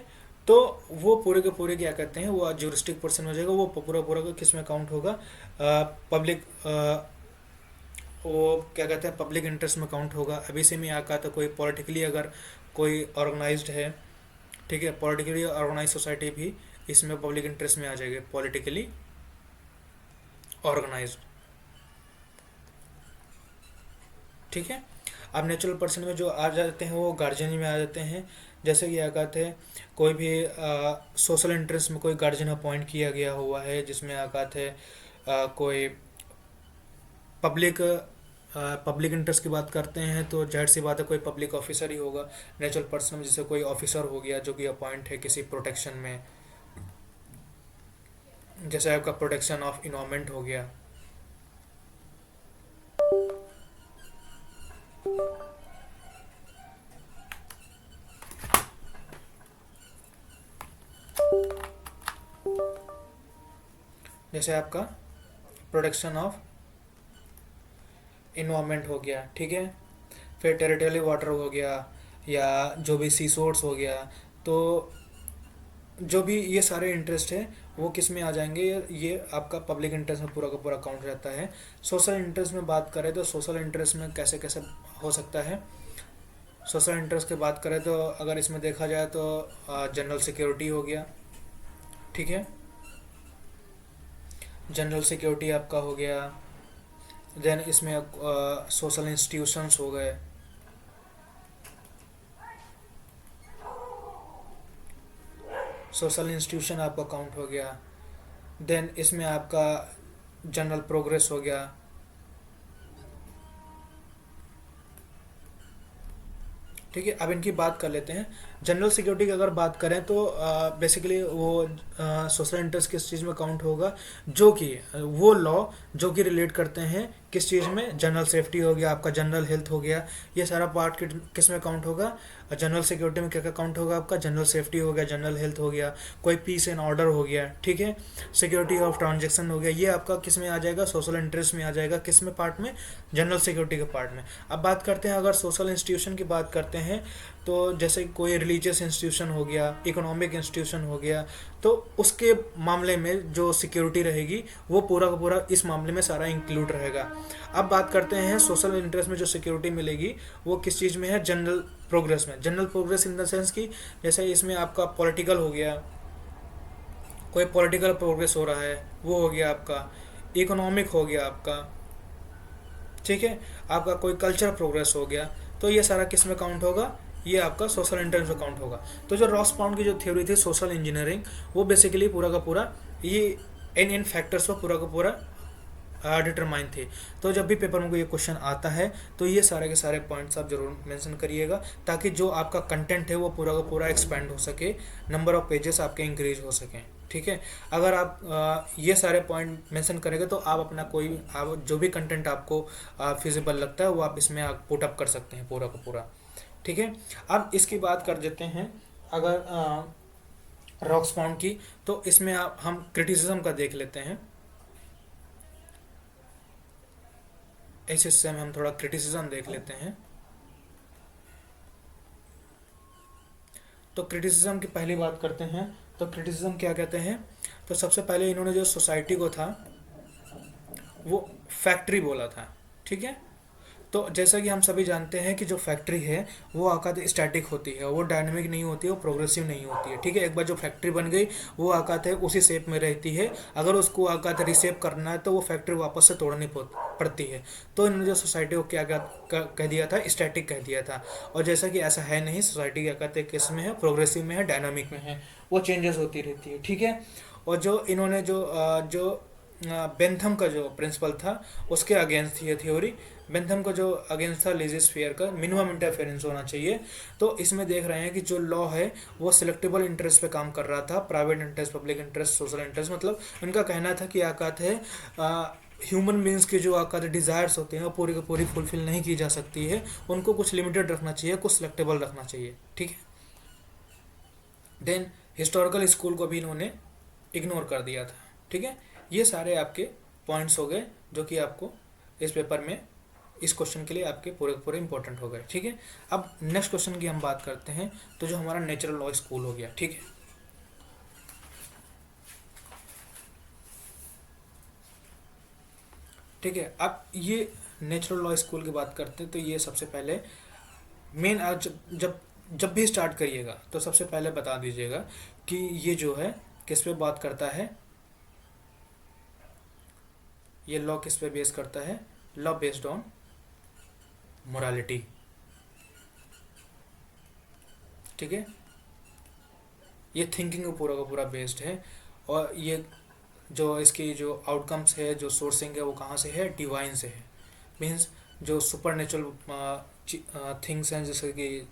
तो वो पूरे के पूरे क्या कहते हैं, वो ज्यूरिस्टिक पर्सन हो जाएगा। वो पूरा पूरा किस में काउंट होगा, पब्लिक, वो क्या कहते हैं, पब्लिक इंटरेस्ट में काउंट होगा। अभी से में आका तो कोई पॉलिटिकली अगर कोई ऑर्गेनाइज्ड है, ठीक है, पॉलिटिकली ऑर्गेनाइज सोसाइटी भी इसमें पब्लिक इंटरेस्ट में आ जाएगी, पॉलिटिकली ऑर्गेनाइज्ड, ठीक है। अब नेचुरल पर्सन में जो आ जाते हैं वो गार्जियन में आ जाते हैं। जैसे कि क्या कहते हैं, कोई भी सोशल इंटरेस्ट में कोई गार्जियन अपॉइंट किया गया हुआ है, जिसमें क्या कहते हैं कोई पब्लिक इंटरेस्ट की बात करते हैं तो जाहिर सी बात है कोई पब्लिक ऑफिसर ही होगा। नेचुरल पर्सन में जैसे कोई ऑफिसर हो गया जो कि अपॉइंट है किसी प्रोटेक्शन में, जैसे आपका प्रोटेक्शन ऑफ इन्वायरमेंट हो गया, जैसे आपका प्रोटेक्शन ऑफ इन्वायरमेंट हो गया, ठीक है। फिर टेरिटोरियल वाटर हो गया, या जो भी सी सोर्स हो गया। तो जो भी ये सारे इंटरेस्ट है वो किस में आ जाएंगे, ये आपका पब्लिक इंटरेस्ट में पूरा का पूरा काउंट रहता है। सोशल इंटरेस्ट में बात करें तो सोशल इंटरेस्ट में कैसे कैसे हो सकता है। सोशल इंटरेस्ट की बात करें तो अगर इसमें देखा जाए तो जनरल सिक्योरिटी हो गया, ठीक है, जनरल सिक्योरिटी आपका हो गया। देन इसमें सोशल इंस्टीट्यूशंस हो गए, सोशल इंस्टीट्यूशन आपका काउंट हो गया। देन इसमें आपका जनरल प्रोग्रेस हो गया, ठीक है। अब इनकी बात कर लेते हैं। जनरल सिक्योरिटी की अगर बात करें तो बेसिकली वो सोशल इंटरेस्ट किस चीज़ में काउंट होगा, जो कि वो लॉ जो कि रिलेट करते हैं किस चीज़ में, जनरल सेफ्टी हो गया, आपका जनरल हेल्थ हो गया, ये सारा पार्ट किस में काउंट होगा, जनरल सिक्योरिटी में क्या क्या काउंट होगा, आपका जनरल सेफ्टी हो गया, जनरल हेल्थ हो गया, कोई पीस एंड ऑर्डर हो गया, ठीक है, सिक्योरिटी ऑफ ट्रांजेक्शन हो गया, ये आपका किस में आ जाएगा, सोशल इंटरेस्ट में आ जाएगा, किस में पार्ट में, जनरल सिक्योरिटी के पार्ट में। अब बात करते हैं अगर सोशल इंस्टीट्यूशन की बात करते हैं तो जैसे कोई रिलीजियस इंस्टीट्यूशन हो गया, इकोनॉमिक इंस्टीट्यूशन हो गया, तो उसके मामले में जो सिक्योरिटी रहेगी वो पूरा का पूरा इस मामले में सारा इंक्लूड रहेगा। अब बात करते हैं सोशल इंटरेस्ट में जो सिक्योरिटी मिलेगी वो किस चीज़ में है, जनरल प्रोग्रेस में। General progress in the sense कि जैसे इसमें आपका पॉलिटिकल हो गया, कोई पॉलिटिकल प्रोग्रेस हो रहा है वो हो गया आपका, इकोनॉमिक हो गया आपका, ठीक है, आपका कोई कल्चर प्रोग्रेस हो गया, तो ये सारा किस में काउंट होगा, ये आपका सोशल इंटरेस्ट में काउंट होगा। तो जो रॉस पाउंड की जो थ्योरी थी सोशल इंजीनियरिंग, वो बेसिकली पूरा का पूरा ये इन फैक्टर्स पर पूरा का पूरा डिटरमाइन थे। तो जब भी पेपर में कोई ये क्वेश्चन आता है तो ये सारे के सारे पॉइंट्स आप जरूर मेंशन करिएगा, ताकि जो आपका कंटेंट है वो पूरा का पूरा एक्सपेंड हो सके, नंबर ऑफ पेजेस आपके इंक्रीज हो सकें। ठीक है, अगर आप ये सारे पॉइंट मेंशन करेंगे तो आप अपना कोई आप जो भी कंटेंट आपको फिजिबल लगता है वो आप इसमें आप पुट अप कर सकते हैं पूरा का पूरा। ठीक है, अब इसकी बात कर देते हैं अगर रॉक्स पाउंड की, तो इसमें आप हम क्रिटिसिज्म का देख लेते हैं। इस हिस्से में हम थोड़ा क्रिटिसिज्म देख लेते हैं। तो क्रिटिसिज्म की पहली बात करते हैं। तो क्रिटिसिज्म क्या कहते हैं? तो सबसे पहले इन्होंने जो सोसाइटी को था वो फैक्ट्री बोला था। ठीक है, तो जैसा कि हम सभी जानते हैं कि जो फैक्ट्री है वो आकात स्टैटिक होती है, वो डायनेमिक नहीं होती है, वो प्रोग्रेसिव नहीं होती है। ठीक है, एक बार जो फैक्ट्री बन गई वो आकात है उसी शेप में रहती है, अगर उसको आकात रिसेप करना है तो वो फैक्ट्री वापस से तोड़नी पड़ती है। तो इन्होंने जो सोसाइटी को क्या कह दिया था, स्टैटिक कह दिया था। और जैसा कि ऐसा है नहीं, सोसाइटी क्या कहते हैं किस में है, प्रोग्रेसिव में है, डायनामिक में है, वो चेंजेस होती रहती है। ठीक है, और जो इन्होंने जो बेंथम का जो प्रिंसिपल था उसके अगेंस्ट ये थ्योरी, बेंथम का जो अगेंस्ट था लेजिस फेयर का, मिनिमम इंटरफेरेंस होना चाहिए। तो इसमें देख रहे हैं कि जो लॉ है वो सिलेक्टेबल इंटरेस्ट पे काम कर रहा था, private interest, public interest, social interest. मतलब उनका कहना था कि आकात है ह्यूमन बींग्स के जो आकात डिज़ायर्स होते हैं वो पूरी की पूरी फुलफिल नहीं की जा सकती है, उनको कुछ लिमिटेड रखना चाहिए, कुछ सिलेक्टेबल रखना चाहिए। ठीक है, देन हिस्टोरिकल स्कूल को भी इन्होंने इग्नोर कर दिया था। ठीक है, ये सारे आपके पॉइंट्स हो गए जो कि आपको इस पेपर में इस क्वेश्चन के लिए आपके पूरे पूरे इंपॉर्टेंट हो गए। ठीक है, अब नेक्स्ट क्वेश्चन की हम बात करते हैं। तो जो हमारा नेचुरल लॉ स्कूल हो गया। ठीक है, ठीक है, अब ये नेचुरल लॉ स्कूल की बात करते हैं। तो ये सबसे पहले मेन आज जब जब भी स्टार्ट करिएगा तो सबसे पहले बता दीजिएगा कि ये जो है किस पे बात करता है, ये लॉ किस पे बेस करता है। Law based on morality. ठीक है, ये थिंकिंग का पूरा बेस्ड है। और ये जो इसकी जो आउटकम्स है, जो सोर्सिंग है, वो कहाँ से है, डिवाइन से है। मीन्स जो सुपर नेचुरल थिंग्स हैं, जैसे कि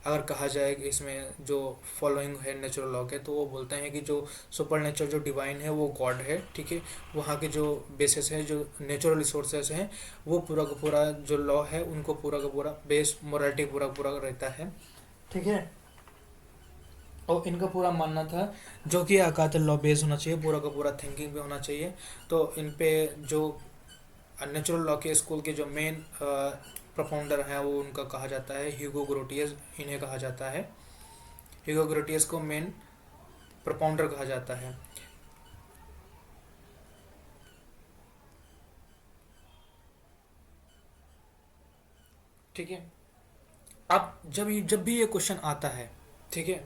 अगर कहा जाए कि इसमें जो फॉलोइंग है नेचुरल लॉ के, तो वो बोलते हैं कि जो सुपर नेचुरल जो डिवाइन है वो गॉड है। ठीक है, वहाँ के जो बेसिस है, जो नेचुरल रिसोर्सेज हैं, वो पूरा का पूरा जो लॉ है उनको पूरा का पूरा बेस मोरालिटी पूरा पूरा रहता है। ठीक है, और इनका पूरा मानना था जो कि अकातर लॉ बेस्ड होना चाहिए, पूरा का पूरा थिंकिंग पे होना चाहिए। तो इन पे जो नेचुरल लॉ के स्कूल के जो मेन प्रपोंडर हैं वो उनका कहा जाता है ह्यूगो ग्रोटियस, इन्हें कहा जाता है। ह्यूगो ग्रोटियस को मेन प्रपोंडर कहा जाता है। ठीक है, अब जब भी ये क्वेश्चन आता है, ठीक है,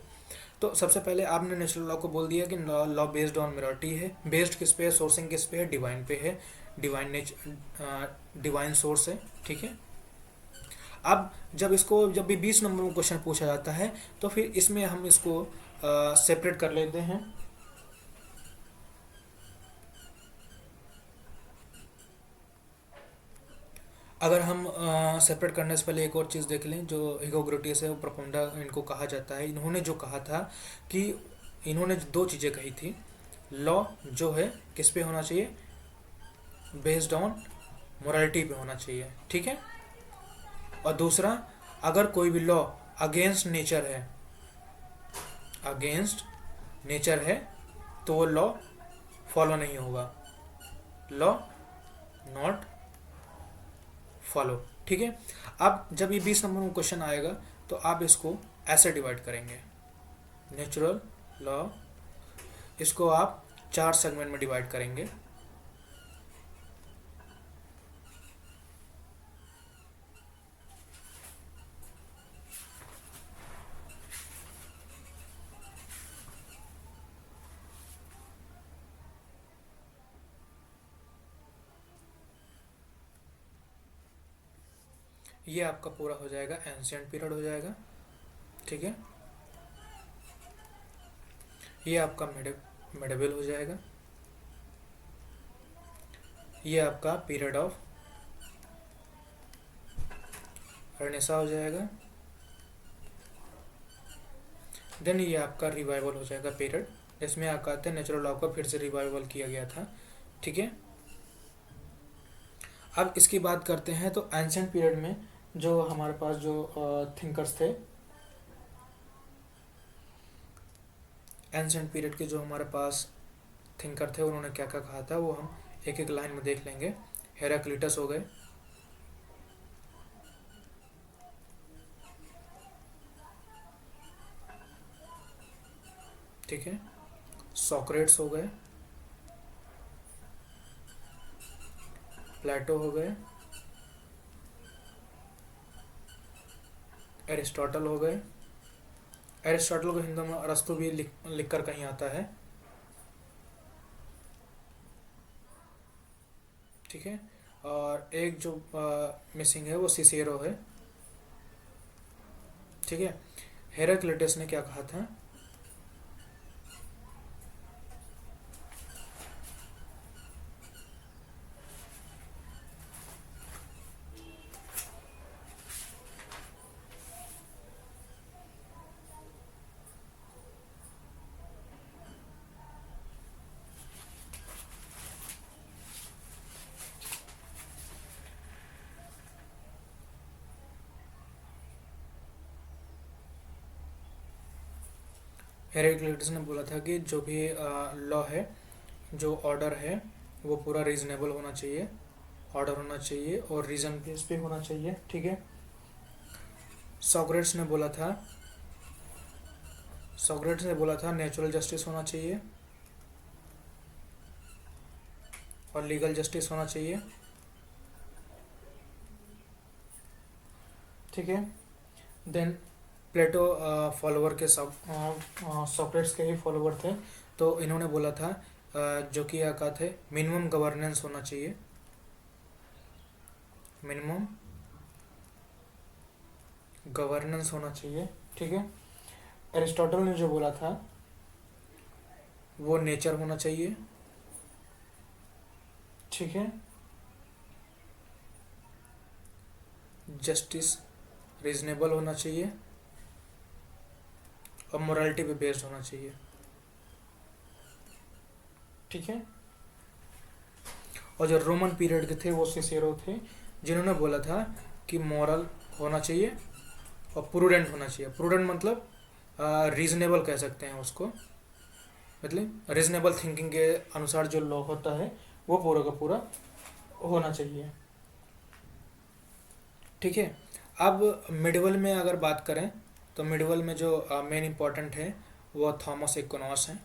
तो सबसे पहले आपने नेचुरल लॉ को बोल दिया कि लॉ बेस्ड ऑन मेजॉरिटी है। बेस्ड किस पे है, सोर्सिंग किस पे है, डिवाइन पे है। डिवाइन सोर्स है। ठीक है, अब जब भी 20 नंबर में क्वेश्चन पूछा जाता है तो फिर इसमें हम इसको सेपरेट कर लेते हैं। अगर हम सेपरेट करने से पहले एक और चीज़ देख लें, जो हिगोग्रोटियस है वो प्रोपोंडा इनको कहा जाता है। इन्होंने जो कहा था कि इन्होंने दो चीज़ें कही थी, लॉ जो है किस पे होना चाहिए, बेस्ड ऑन मोरालिटी पे होना चाहिए। ठीक है, और दूसरा, अगर कोई भी लॉ अगेंस्ट नेचर है, अगेंस्ट नेचर है, तो वो लॉ फॉलो नहीं होगा, लॉ नॉट फॉलो। ठीक है, अब जब ये 20 नंबर में क्वेश्चन आएगा तो आप इसको ऐसे डिवाइड करेंगे, नेचुरल लॉ, इसको आप 4 सेगमेंट में डिवाइड करेंगे। ये आपका पूरा हो जाएगा एंशियंट पीरियड हो जाएगा। ठीक है, ये आपका मेडिवल हो जाएगा, ये आपका पीरियड ऑफ रेनेसां हो जाएगा, देन ये आपका रिवाइवल हो जाएगा पीरियड, इसमें आप कहते हैं नेचुरल लॉ को फिर से रिवाइवल किया गया था। ठीक है, अब इसकी बात करते हैं तो एंशिएंट पीरियड में जो हमारे पास जो थिंकर्स थे, एंशिएंट पीरियड के जो हमारे पास थिंकर थे उन्होंने क्या क्या कहा था वो हम एक एक लाइन में देख लेंगे। हेराक्लिटस हो गए, ठीक है, सोक्रेट्स हो गए, प्लेटो हो गए, एरिस्टोटल हो गए, एरिस्टोटल को हिंदी में अरस्तु भी लिख कर कहीं आता है। ठीक है, और एक जो मिसिंग है वो सिसेरो है। ठीक है, हेराक्लिटस ने क्या कहा था, हेराक्लिटस ने बोला था कि जो भी लॉ है, जो ऑर्डर है वो पूरा रीजनेबल होना चाहिए, ऑर्डर होना चाहिए और रीजन बेस पे होना चाहिए। ठीक है, सोक्रेट्स ने बोला था, सोक्रेट्स ने बोला था नेचुरल जस्टिस होना चाहिए और लीगल जस्टिस होना चाहिए। ठीक है, देन प्लेटो फॉलोवर के सब सोक्रेट्स के ही फॉलोवर थे, तो इन्होंने बोला था जो कि क्या थे, मिनिमम गवर्नेंस होना चाहिए, मिनिमम गवर्नेंस होना चाहिए। ठीक है, एरिस्टोटल ने जो बोला था वो नेचर होना चाहिए। ठीक है, जस्टिस रीजनेबल होना चाहिए और मोरालिटी पे बेस्ड होना चाहिए। ठीक है, और जो रोमन पीरियड के थे वो सिसेरो थे, जिन्होंने बोला था कि मॉरल होना चाहिए और प्रूडेंट होना चाहिए। प्रूडेंट मतलब रीजनेबल कह सकते हैं उसको, मतलब रीजनेबल थिंकिंग के अनुसार जो लॉ होता है वो पूरा का पूरा होना चाहिए। ठीक है, अब मिडिवल में अगर बात करें तो मिडिवल में जो मेन इम्पॉर्टेंट है वो थॉमस एक्विनॉस हैं।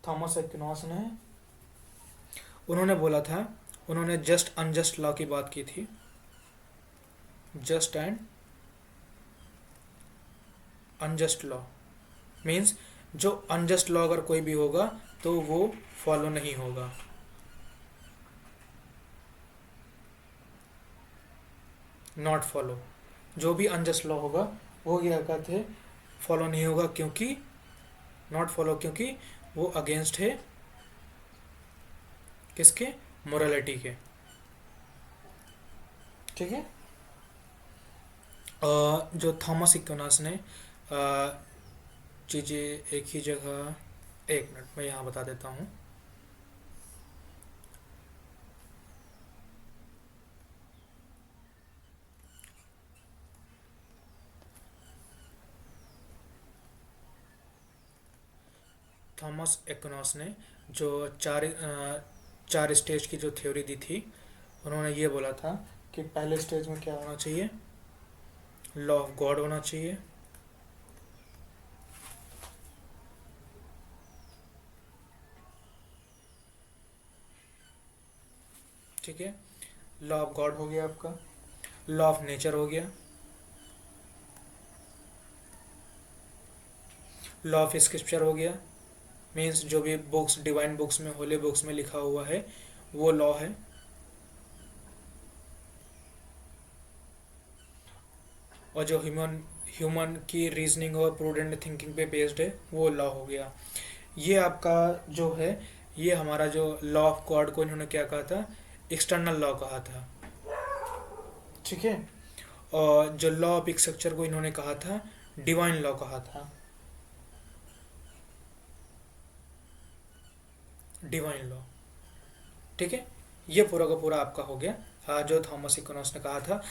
थॉमस एक्विनॉस ने, उन्होंने बोला था, उन्होंने जस्ट अनजस्ट लॉ की बात की थी, just and unjust law means जो अनजस्ट लॉ अगर कोई भी होगा तो वो फॉलो नहीं होगा। नॉट फॉलो, जो भी अनजस्ट लॉ होगा वो क्या कहते हैं, फॉलो नहीं होगा, क्योंकि नॉट फॉलो, क्योंकि वो अगेंस्ट है किसके, मोरालिटी के। ठीक है, जो थॉमस एक्विनॉस ने चीज़ें एक ही जगह, एक मिनट मैं यहाँ बता देता हूँ। थॉमस एक्विनॉस ने जो चार स्टेज की जो थ्योरी दी थी, उन्होंने ये बोला था कि पहले स्टेज में क्या होना चाहिए, लॉ ऑफ गॉड होना चाहिए। ठीक है, लॉ ऑफ गॉड हो गया आपका, लॉ ऑफ नेचर हो गया, लॉ ऑफ स्क्रिप्चर हो गया, मीन्स जो भी बुक्स, डिवाइन बुक्स में, होली बुक्स में लिखा हुआ है वो लॉ है। और जो ह्यूमन ह्यूमन की रीजनिंग और प्रूडेंट थिंकिंग पे बेस्ड है वो लॉ हो गया। ये आपका जो है, ये हमारा जो लॉ ऑफ गॉड को इन्होंने क्या कहा था, एक्सटर्नल लॉ कहा था। ठीक है। और जो लॉ ऑफ स्ट्रक्चर को इन्होंने कहा था डिवाइन लॉ कहा था, डिवाइन लॉ। ठीक है। ये पूरा का पूरा आपका हो गया जो थॉमस एक्विनॉस ने कहा था।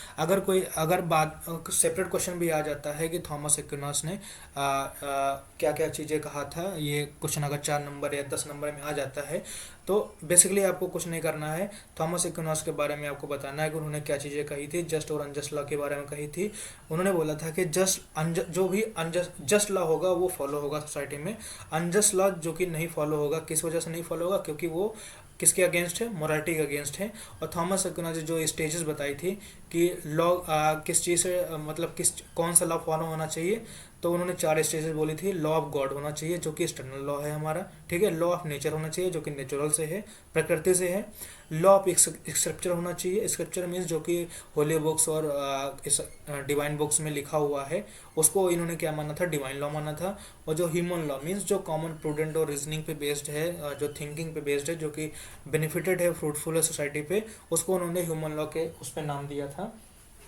अगर बात सेपरेट क्वेश्चन भी आ जाता है कि थॉमस एक्विनॉस ने क्या क्या चीज़ें कहा था, ये क्वेश्चन अगर 4 नंबर या 10 नंबर में आ जाता है, तो बेसिकली आपको कुछ नहीं करना है। थॉमस एक्विनॉस के बारे में आपको बताना है कि उन्होंने क्या चीज़ें कही थी। जस्ट और अनजस्ट लॉ के बारे में कही थी। उन्होंने बोला था कि जो भी अनजस्ट जस्ट लॉ होगा वो फॉलो होगा सोसाइटी में। अनजस्ट लॉ जो कि नहीं फॉलो होगा, किस वजह से नहीं फॉलो होगा, क्योंकि वो किसके अगेंस्ट है, मोरालिटी के अगेंस्ट है। और थॉमस एक्विनॉस ने जो स्टेजेस बताई थी कि लॉ किस चीज़ से मतलब किस कौन सा लॉ फॉलो होना चाहिए, तो उन्होंने 4 स्टेजेस बोली थी। लॉ ऑफ गॉड होना चाहिए जो कि एक्सटर्नल लॉ है हमारा। ठीक है। लॉ ऑफ नेचर होना चाहिए जो कि नेचुरल से है, प्रकृति से है। लॉ ऑफ स्क्रिप्चर होना चाहिए। स्क्रिप्चर मीन्स जो कि होली बुक्स और इस डिवाइन बुक्स में लिखा हुआ है, उसको इन्होंने क्या माना था, डिवाइन लॉ माना था। और जो ह्यूमन लॉ मीन्स जो कॉमन प्रूडेंट और रीजनिंग पे बेस्ड है, जो थिंकिंग पे बेस्ड है, जो कि बेनिफिटेड है, फ्रूटफुल है सोसाइटी पे, उसको उन्होंने ह्यूमन लॉ के उस पर नाम दिया था।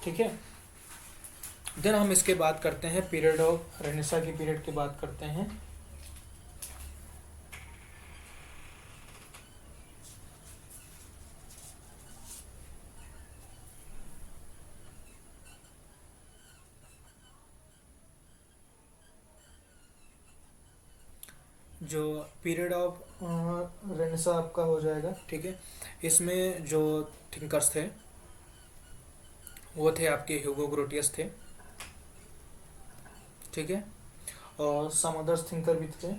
ठीक है। देन हम इसके बात करते हैं पीरियड ऑफ रेनेसा की पीरियड की बात करते हैं। जो पीरियड ऑफ रेनेसा आपका हो जाएगा। ठीक है। इसमें जो थिंकर्स थे वो थे आपके ह्यूगो ग्रोटियस थे। ठीक है। और सम अदर्स थिंकर भी थे,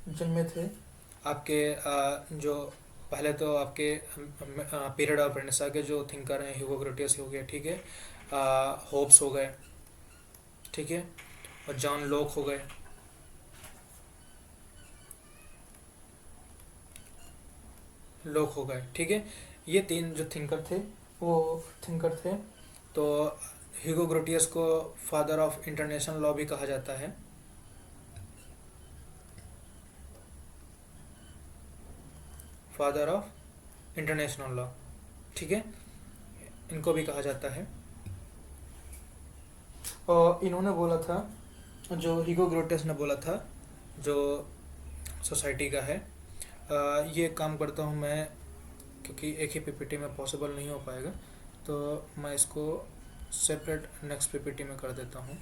जिनमें थे आपके जो पहले तो आपके पीरियड ऑफ रेनेसा के जो थिंकर हैं, ह्यूगो ग्रोटियस हो गए। ठीक है। होब्स हो गए। ठीक है। और जॉन लॉक हो गए। लॉक हो गए। ठीक है। ये 3 जो थिंकर थे वो थिंकर थे। तो ह्यूगो ग्रोटियस को फादर ऑफ इंटरनेशनल लॉ भी कहा जाता है। Father of international law. ठीक है। इनको भी कहा जाता है। और इन्होंने बोला था, जो ह्यूगो ग्रोटियस ने बोला था, जो सोसाइटी का है, ये काम करता हूँ मैं, क्योंकि एक ही पीपीटी में पॉसिबल नहीं हो पाएगा, तो मैं इसको सेपरेट नेक्स्ट पीपीटी में कर देता हूँ।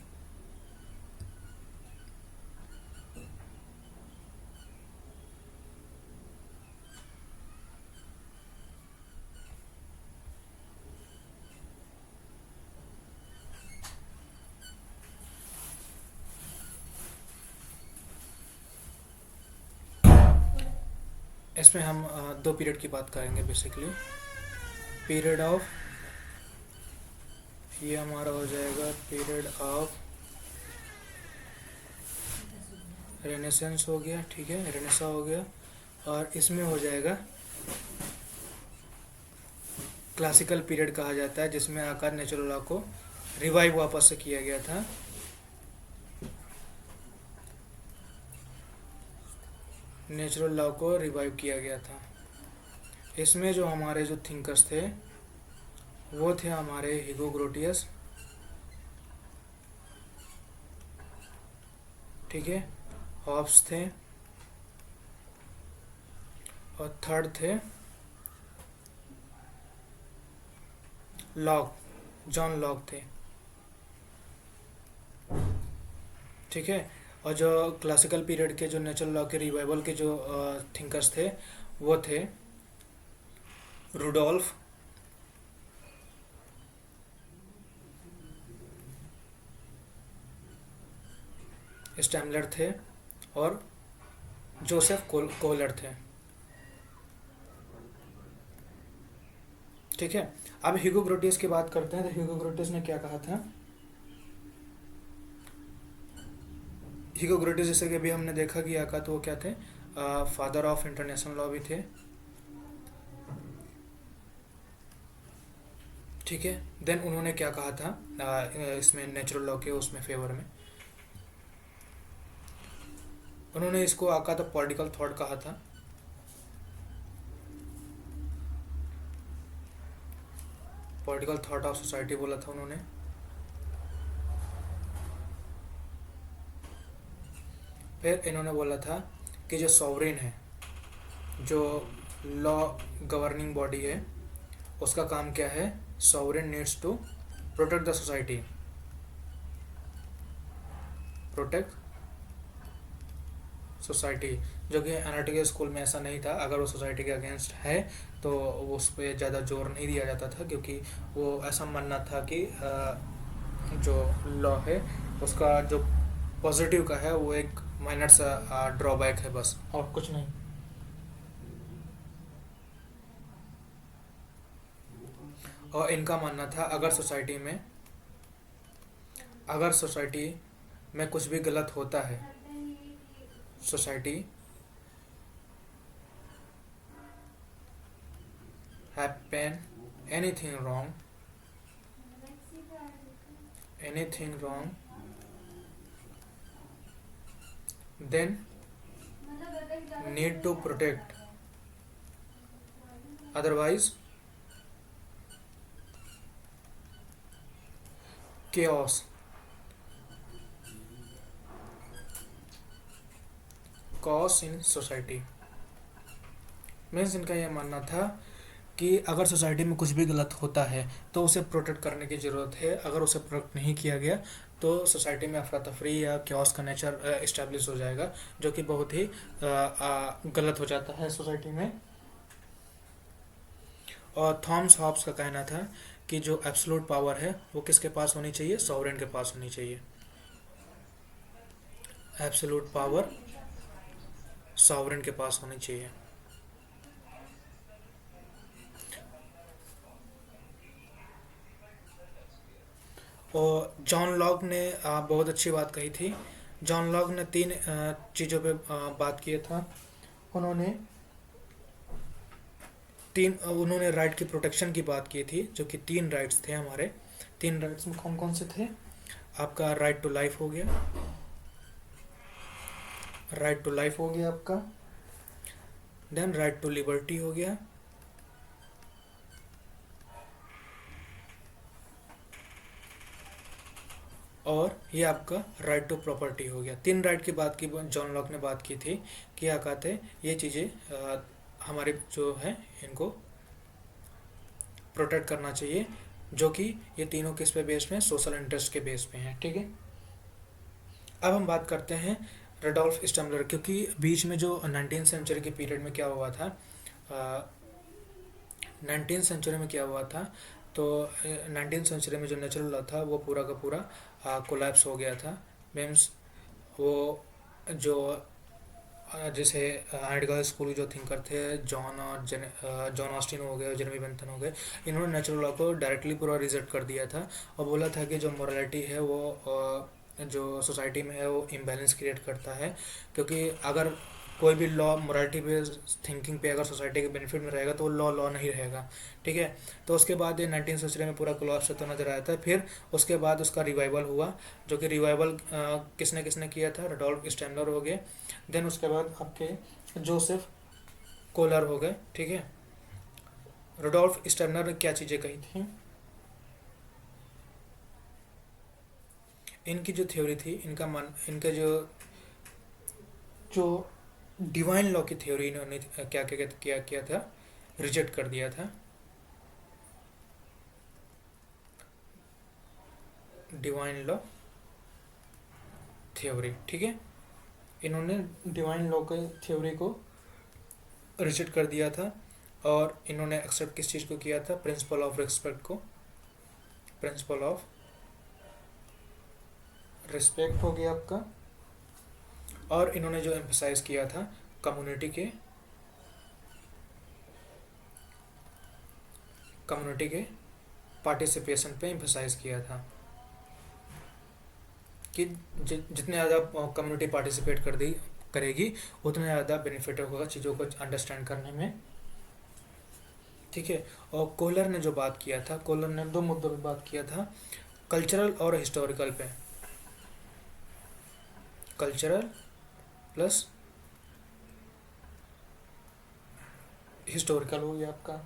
इसमें हम 2 पीरियड की बात करेंगे बेसिकली। पीरियड ऑफ, ये हमारा हो जाएगा पीरियड ऑफ रेनेसेंस हो गया। ठीक है। रेनेसा हो गया। और इसमें हो जाएगा क्लासिकल पीरियड कहा जाता है, जिसमें आकर नेचुरल लॉ को रिवाइव वापस से किया गया था। नेचुरल लॉ को रिवाइव किया गया था। इसमें जो हमारे जो थिंकर्स थे वो थे हमारे ह्यूगो ग्रोटियस। ठीक है। हॉब्स थे। और थर्ड थे लॉक, जॉन लॉक थे। ठीक है। और जो क्लासिकल पीरियड के जो नेचुरल लॉ के रिवाइवल के जो थिंकर्स थे वो थे रूडोल्फ, स्टैमलर थे, और जोसेफ कोलर थे। ठीक है। अब ह्यूगो ग्रोटियस की बात करते हैं। तो ह्यूगो ग्रोटियस ने क्या कहा था। ह्यूगो ग्रोटियस जैसे कि अभी हमने देखा कि आका तो वो क्या थे, फादर ऑफ इंटरनेशनल लॉ भी थे। ठीक है। देन उन्होंने क्या कहा था इसमें नेचुरल लॉ के उसमें फेवर में, उन्होंने इसको आका था पॉलिटिकल थॉट कहा था। पॉलिटिकल थॉट ऑफ सोसाइटी बोला था उन्होंने। फिर इन्होंने बोला था कि जो सॉवरेन है, जो लॉ गवर्निंग बॉडी है, उसका काम क्या है, sovereign needs to protect the society, protect society. जो कि एनालिटिकल स्कूल में ऐसा नहीं था, अगर वो सोसाइटी के अगेंस्ट है तो उस पर ज़्यादा जोर नहीं दिया जाता था, क्योंकि वो ऐसा मानना था कि जो लॉ है उसका जो पॉजिटिव का है वो एक माइनर सा ड्रॉबैक है बस, और कुछ नहीं। और इनका मानना था अगर सोसाइटी में कुछ भी गलत होता है, society happen anything wrong then need to protect, otherwise chaos cause in society. Means इनका यह मानना था कि अगर सोसाइटी में कुछ भी गलत होता है तो उसे प्रोटेक्ट करने की ज़रूरत है, अगर उसे प्रोटेक्ट नहीं किया गया तो सोसाइटी में अफरा तफरी या क्योस का नेचर इस्टेब्लिश हो जाएगा, जो कि बहुत ही गलत हो जाता है सोसाइटी में। और थॉमस हॉब्स का कहना था कि जो एब्सोल्यूट पावर है वो किसके पास होनी चाहिए, सॉवरेन के पास होनी चाहिए। एब्सोल्यूट पावर सॉवरेन के पास होनी चाहिए। और जॉन लॉक ने बहुत अच्छी बात कही थी। जॉन लॉक ने तीन चीज़ों पे बात किया था। उन्होंने राइट की प्रोटेक्शन की बात की थी, जो कि तीन राइट्स थे हमारे। तीन राइट्स में कौन कौन से थे, आपका राइट टू लाइफ हो गया, आपका। देन राइट टू लिबर्टी हो गया, और ये आपका राइट टू प्रॉपर्टी हो गया। तीन राइट की बात की जॉन लॉक ने बात की थी कि क्या कहते हैं ये चीज़ें हमारे जो है इनको प्रोटेक्ट करना चाहिए, जो कि ये तीनों किस पे बेस में, सोशल इंटरेस्ट के बेस पे हैं। ठीक है। अब हम बात करते हैं रडोल्फ स्टम्बलर, क्योंकि बीच में जो 19th सेंचुरी के पीरियड में क्या हुआ था, 19th सेंचुरी में क्या हुआ था, तो 19th सेंचुरी में जो नेचुरल लॉ था वो पूरा का पूरा कोलैप्स हो गया था। मीन्स वो जो जैसे आइडगल स्कूल जो थिंकर थे, जॉन ऑस्टिन हो गए, जेरेमी बेंथम हो गए, इन्होंने नेचुरल लॉ को डायरेक्टली पूरा रिजेक्ट कर दिया था और बोला था कि जो मोरालिटी है वो जो सोसाइटी में है वो इम्बैलेंस क्रिएट करता है, क्योंकि अगर कोई भी लॉ मोरालिटी पे थिंकिंग पे अगर सोसाइटी के बेनिफिट में रहेगा तो वो लॉ नहीं रहेगा। ठीक है। तो उसके बाद ये 19th सेंचुरी में पूरा कोलैप्स होता नजर आया था। फिर उसके बाद उसका रिवाइवल हुआ, जो कि रिवाइवल किसने किसने किया था, रडोल्फ स्टेमलर हो गए। देन उसके बाद आपके जोसेफ कोलर हो गए। ठीक है। रडोल्फ स्टेमलर ने क्या चीज़ें कही थी, इनकी जो थ्योरी थी, इनका जो डिवाइन लॉ की थ्योरी इन्होंने क्या क्या किया था, रिजेक्ट कर दिया था। डिवाइन लॉ थ्योरी, ठीक है, इन्होंने डिवाइन लॉ के थ्योरी को रिजेक्ट कर दिया था और इन्होंने एक्सेप्ट किस चीज़ को किया था, प्रिंसिपल ऑफ रिस्पेक्ट को। प्रिंसिपल ऑफ रिस्पेक्ट हो गया आपका। और इन्होंने जो एम्फसाइज किया था कम्युनिटी के पार्टिसिपेशन पे एम्फसाइज किया था कि जितने ज़्यादा कम्युनिटी पार्टिसिपेट करेगी उतने ज़्यादा बेनिफिट होगा चीज़ों को अंडरस्टैंड करने में। ठीक है। और कोहलर ने जो बात किया था, कोहलर ने दो मुद्दों पे बात किया था, कल्चरल और हिस्टोरिकल पे। कल्चरल प्लस हिस्टोरिकल हो गया आपका।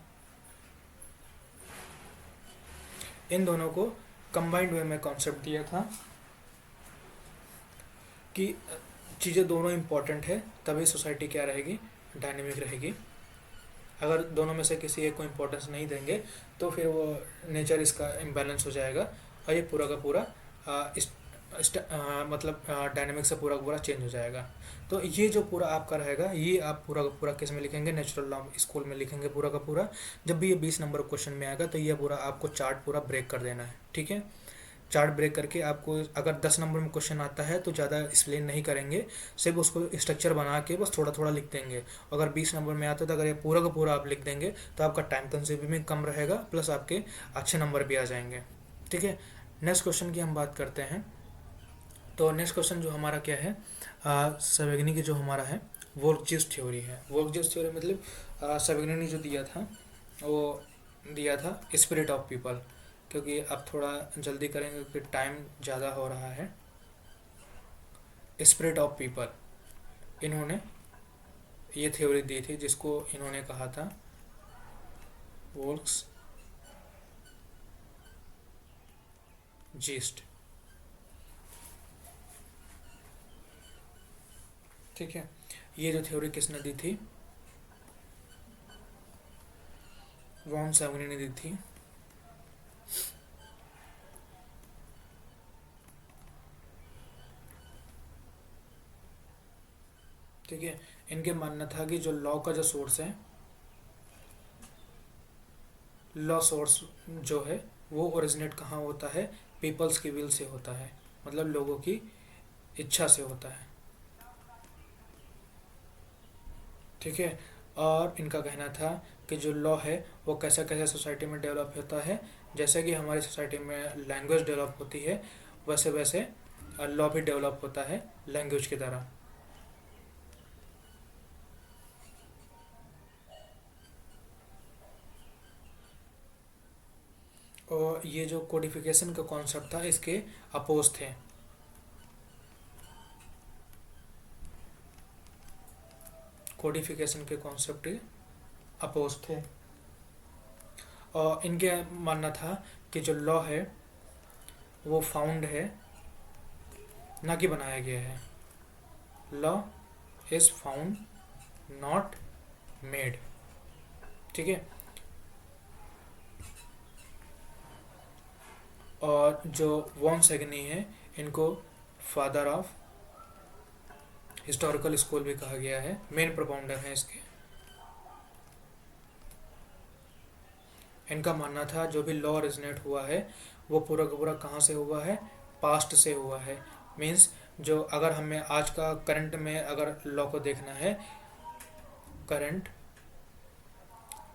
इन दोनों को कंबाइंड वे में कॉन्सेप्ट दिया था कि चीज़ें दोनों इम्पॉर्टेंट है, तभी सोसाइटी क्या रहेगी, डायनेमिक रहेगी। अगर दोनों में से किसी एक को इम्पोर्टेंस नहीं देंगे तो फिर वो नेचर इसका इम्बैलेंस हो जाएगा और ये पूरा का पूरा मतलब डायनेमिक से पूरा का पूरा चेंज हो जाएगा। तो ये जो पूरा आपका रहेगा, ये आप पूरा का पूरा किस में लिखेंगे, नेचुरल लॉ स्कूल में लिखेंगे पूरा का पूरा। जब भी ये 20 नंबर क्वेश्चन में आएगा तो ये पूरा आपको चार्ट पूरा ब्रेक कर देना है, ठीक है। चार्ट ब्रेक करके आपको, अगर 10 नंबर में क्वेश्चन आता है तो ज़्यादा एक्सप्लेन नहीं करेंगे, सिर्फ उसको स्ट्रक्चर बना के बस थोड़ा थोड़ा लिख देंगे। अगर 20 नंबर में आता है तो अगर ये पूरा का पूरा आप लिख देंगे तो आपका टाइम कंज्यूमिंग भी कम रहेगा, प्लस आपके अच्छे नंबर भी आ जाएंगे, ठीक है। नेक्स्ट क्वेश्चन की हम बात करते हैं। तो नेक्स्ट क्वेश्चन जो हमारा क्या है, सवेगनी की जो हमारा है वर्कजीज थ्योरी है। वर्कजीज थ्योरी मतलब सवेगनी ने जो दिया था वो दिया था स्पिरिट ऑफ पीपल। क्योंकि अब थोड़ा जल्दी करेंगे क्योंकि टाइम ज़्यादा हो रहा है। स्पिरिट ऑफ पीपल इन्होंने ये थ्योरी दी थी जिसको इन्होंने कहा था वोल्क्स जीस्ट, ठीक है। ये जो थ्योरी किसने दी थी, वॉन सवेगनी ने दी थी। ठीक है। इनके मानना था कि जो लॉ का जो सोर्स है, लॉ सोर्स जो है वो ओरिजिनेट कहाँ होता है, पीपल्स की विल से होता है, मतलब लोगों की इच्छा से होता है, ठीक है। और इनका कहना था कि जो लॉ है वो कैसा कैसा सोसाइटी में डेवलप होता है, जैसे कि हमारी सोसाइटी में लैंग्वेज डेवलप होती है वैसे वैसे लॉ भी डेवलप होता है लैंग्वेज की तरह। और ये जो कोडिफिकेशन का कॉन्सेप्ट था इसके अपोज थे। कोडिफिकेशन के कॉन्सेप्ट अपोज थे और इनके मानना था कि जो लॉ है वो फाउंड है, ना कि बनाया गया है। Law is found not made, ठीक है। और जो वॉन सेगनी है इनको फादर ऑफ हिस्टोरिकल स्कूल भी कहा गया है, मेन प्रोपाउंडर हैं इसके। इनका मानना था जो भी लॉ ओरिजिनेट हुआ है वो पूरा का पूरा कहाँ से हुआ है, पास्ट से हुआ है। मीन्स जो अगर हमें आज का करंट में अगर लॉ को देखना है, करंट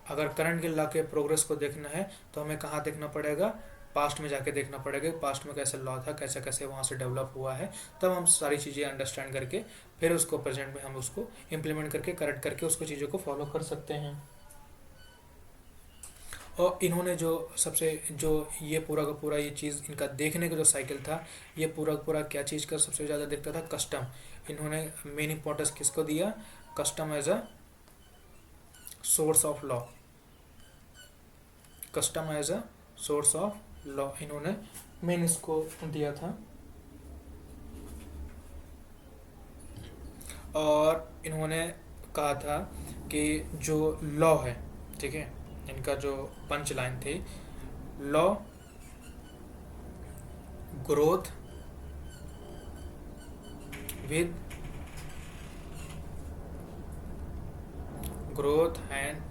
अगर करंट के लॉ के प्रोग्रेस को देखना है तो हमें कहाँ देखना पड़ेगा, पास्ट में जाके देखना पड़ेगा, पास्ट में कैसे लॉ था, कैसे कैसे वहाँ से डेवलप हुआ है। तब हम सारी चीज़ें अंडरस्टैंड करके फिर उसको प्रेजेंट में हम उसको इम्प्लीमेंट करके करेक्ट करके उसको चीज़ों को फॉलो कर सकते हैं। और इन्होंने जो सबसे जो ये पूरा का पूरा ये चीज़ इनका देखने का जो साइकिल था, ये पूरा का पूरा क्या चीज़ का सबसे ज़्यादा देखता था, कस्टम। इन्होंने मेन इंपॉर्टेंस किसको दिया, custom as a source of law, custom as a source of law इन्होंने मेन इसको दिया था। और इन्होंने कहा था कि जो लॉ है, ठीक है, इनका जो पंच लाइन थी, law growth with growth and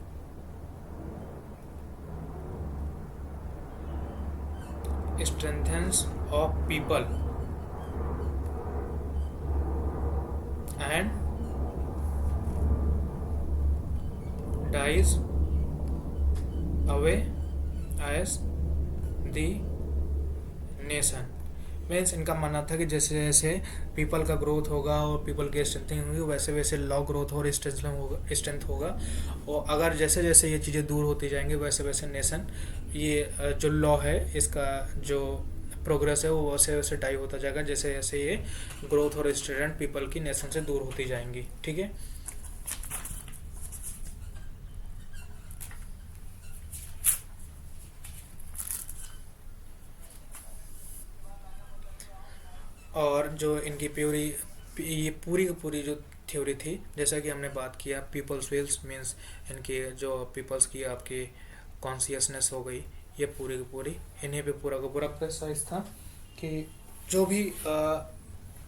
strengthens of people and dies away as the nation। Means इनका मानना था कि जैसे जैसे पीपल का ग्रोथ होगा और पीपल की स्ट्रेंथिंग होगी, वैसे वैसे लॉ ग्रोथ और स्ट्रेंथ होगा। और अगर जैसे जैसे ये चीज़ें दूर होती जाएंगी, वैसे वैसे नेशन, ये जो लॉ है इसका जो प्रोग्रेस है वो वैसे वैसे डाई होता जाएगा, जैसे जैसे ये ग्रोथ और स्ट्रेंथ पीपल की नेशन से दूर होती जाएंगी। ठीक है। और जो इनकी प्योरी ये पूरी की पूरी जो थ्योरी थी, जैसा कि हमने बात किया, पीपल्स विल्स मीन्स इनकी जो पीपल्स की आपकी कॉन्सियसनेस हो गई, ये पूरी की पूरी इन्हीं पे पूरा का पूरा प्रेसाइज था कि जो भी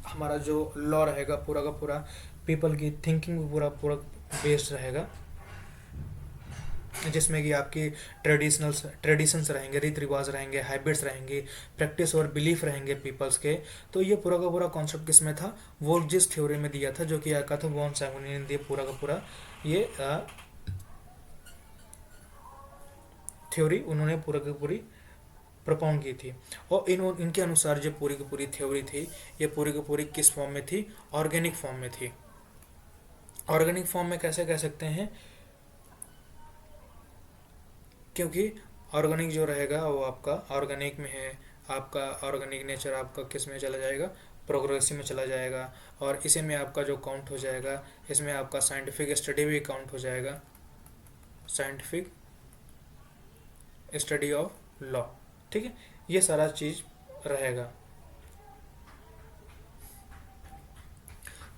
हमारा जो लॉ रहेगा पूरा का पूरा पीपल की थिंकिंग पे पूरा पूरा बेस्ड रहेगा, जिसमें कि आपकी ट्रेडिशंस रहेंगे, रीति रिवाज रहेंगे, हैबिट्स रहेंगे, प्रैक्टिस और बिलीफ रहेंगे पीपल्स के। तो ये पूरा का पूरा कॉन्सेप्ट किस में था, वो जिस थ्योरी में दिया था, जो कि आया था वॉन सैमुनी ने दिया पूरा का पूरा ये थ्योरी उन्होंने पूरा की पूरी propound की थी। और इनके अनुसार जो पूरी की पूरी थ्योरी थी, ये पूरी की पूरी किस फॉर्म में थी, ऑर्गेनिक फॉर्म में थी। ऑर्गेनिक फॉर्म में कैसे कह सकते हैं, क्योंकि ऑर्गेनिक जो रहेगा वो आपका ऑर्गेनिक में है, आपका ऑर्गेनिक नेचर आपका किस में चला जाएगा, प्रोग्रेसिव में चला जाएगा। और इसी में आपका जो काउंट हो जाएगा, इसमें आपका साइंटिफिक स्टडी भी काउंट हो जाएगा, साइंटिफिक स्टडी ऑफ लॉ। ठीक है, ये सारा चीज़ रहेगा।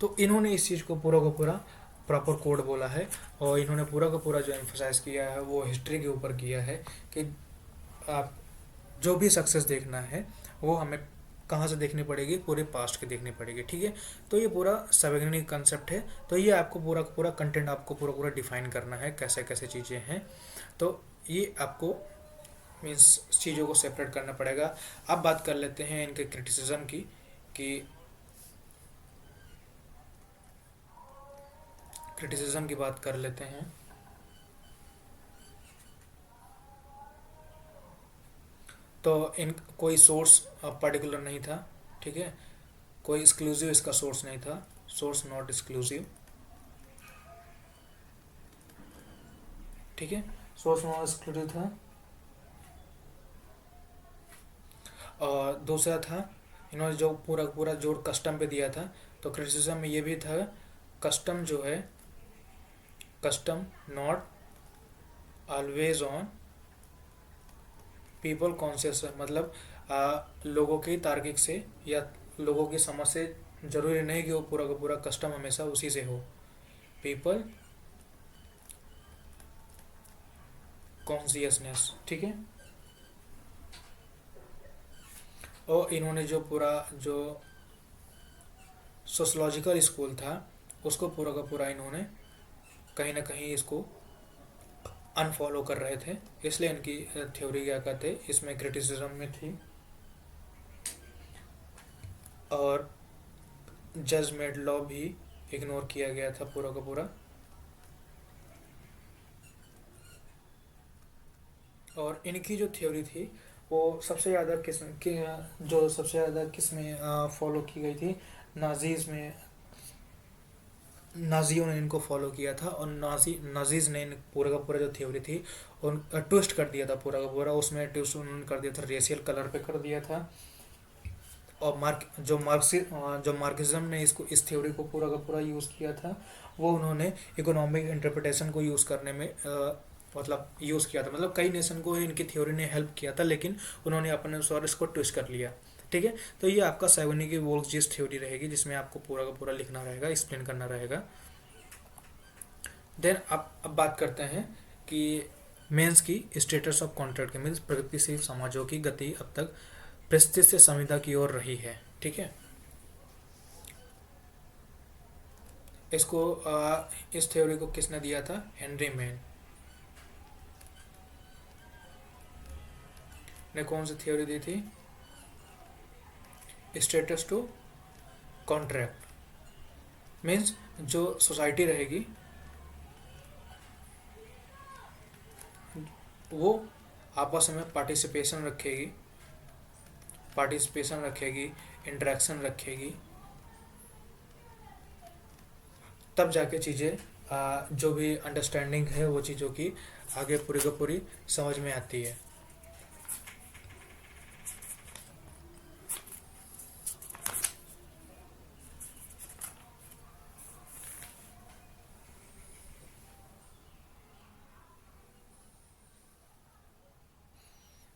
तो इन्होंने इस चीज़ को पूरा का पूरा प्रॉपर कोड बोला है, और इन्होंने पूरा का पूरा जो एम्फोसाइज किया है वो हिस्ट्री के ऊपर किया है कि आप जो भी सक्सेस देखना है वो हमें कहाँ से देखनी पड़ेगी, पूरे पास्ट की देखनी पड़ेगी। ठीक है। तो ये पूरा सवैज्ञानिक कंसेप्ट है। तो ये आपको पूरा का पूरा कंटेंट आपको पूरा पूरा डिफाइन करना है, कैसे कैसे चीज़ें हैं। तो ये आपको मीन्स चीज़ों को सेपरेट करना पड़ेगा। अब बात कर लेते हैं इनके क्रिटिसिज्म की, कि क्रिटिसिज्म की बात कर लेते हैं। तो इन कोई सोर्स पर्टिकुलर नहीं था। ठीक है, कोई एक्सक्लूसिव इसका सोर्स नहीं था, सोर्स नॉट एक्सक्लूसिव। ठीक है, सोर्स नॉट एक्सक्लूसिव था। और दूसरा था, इन्होंने जो पूरा पूरा जोर कस्टम पे दिया था, तो क्रिटिसिज्म में ये भी था, कस्टम जो है, custom not always on people conscious, मतलब लोगों की तार्किक से या लोगों की समझ से जरूरी नहीं कि वो पूरा का पूरा कस्टम हमेशा उसी से हो। People consciousness. ठीक है। और इन्होंने जो पूरा जो सोशलॉजिकल स्कूल था उसको पूरा का पूरा इन्होंने कहीं ना कहीं इसको अनफॉलो कर रहे थे, इसलिए इनकी थ्योरी क्या कहते इसमें क्रिटिसिज्म में थी। और जजमेंट लॉ भी इग्नोर किया गया था पूरा का पूरा। और इनकी जो थ्योरी थी वो सबसे ज़्यादा जो सबसे ज़्यादा किस में फॉलो की गई थी, नाजीज़ में। नाजियों ने इनको फॉलो किया था, और नाजीज़ ने पूरा का पूरा जो थ्योरी थी उन ट्विस्ट कर दिया था पूरा का पूरा। उसमें ट्विस्ट उन्होंने कर दिया था, रेशियल कलर पे कर दिया था। और जो मार्क्सिज्म ने इसको इस थ्योरी को पूरा का पूरा यूज़ किया था, वो उन्होंने इकोनॉमिक इंटरप्रिटेशन को यूज़ करने में मतलब यूज़ किया था। मतलब कई नेशन को इनकी थ्योरी ने हेल्प किया था, लेकिन उन्होंने अपने अनुसार इसको ट्विस्ट कर लिया। ठीक है। तो ये आपका सैगुनी की वोल्क्स थ्योरी रहेगी, जिसमें आपको पूरा का पूरा लिखना रहेगा, एक्सप्लेन करना रहेगा। देन अब बात करते हैं कि मेंस की स्टेटस ऑफ कॉन्ट्रैक्ट के मीन्स प्रगतिशील समाजों की गति अब तक परिस्थिति से संविदा की ओर रही है। ठीक है। इसको इस थ्योरी को किसने दिया था, हेनरी मैन ने कौन सी थ्योरी दी थी, स्टेटस टू कॉन्ट्रैक्ट। मीन्स जो सोसाइटी रहेगी वो आपस में पार्टिसिपेशन रखेगी, पार्टिसिपेशन रखेगी, इंटरेक्शन रखेगी, तब जाके चीज़ें जो भी अंडरस्टैंडिंग है वो चीज़ों की आगे पूरी को पूरी समझ में आती है।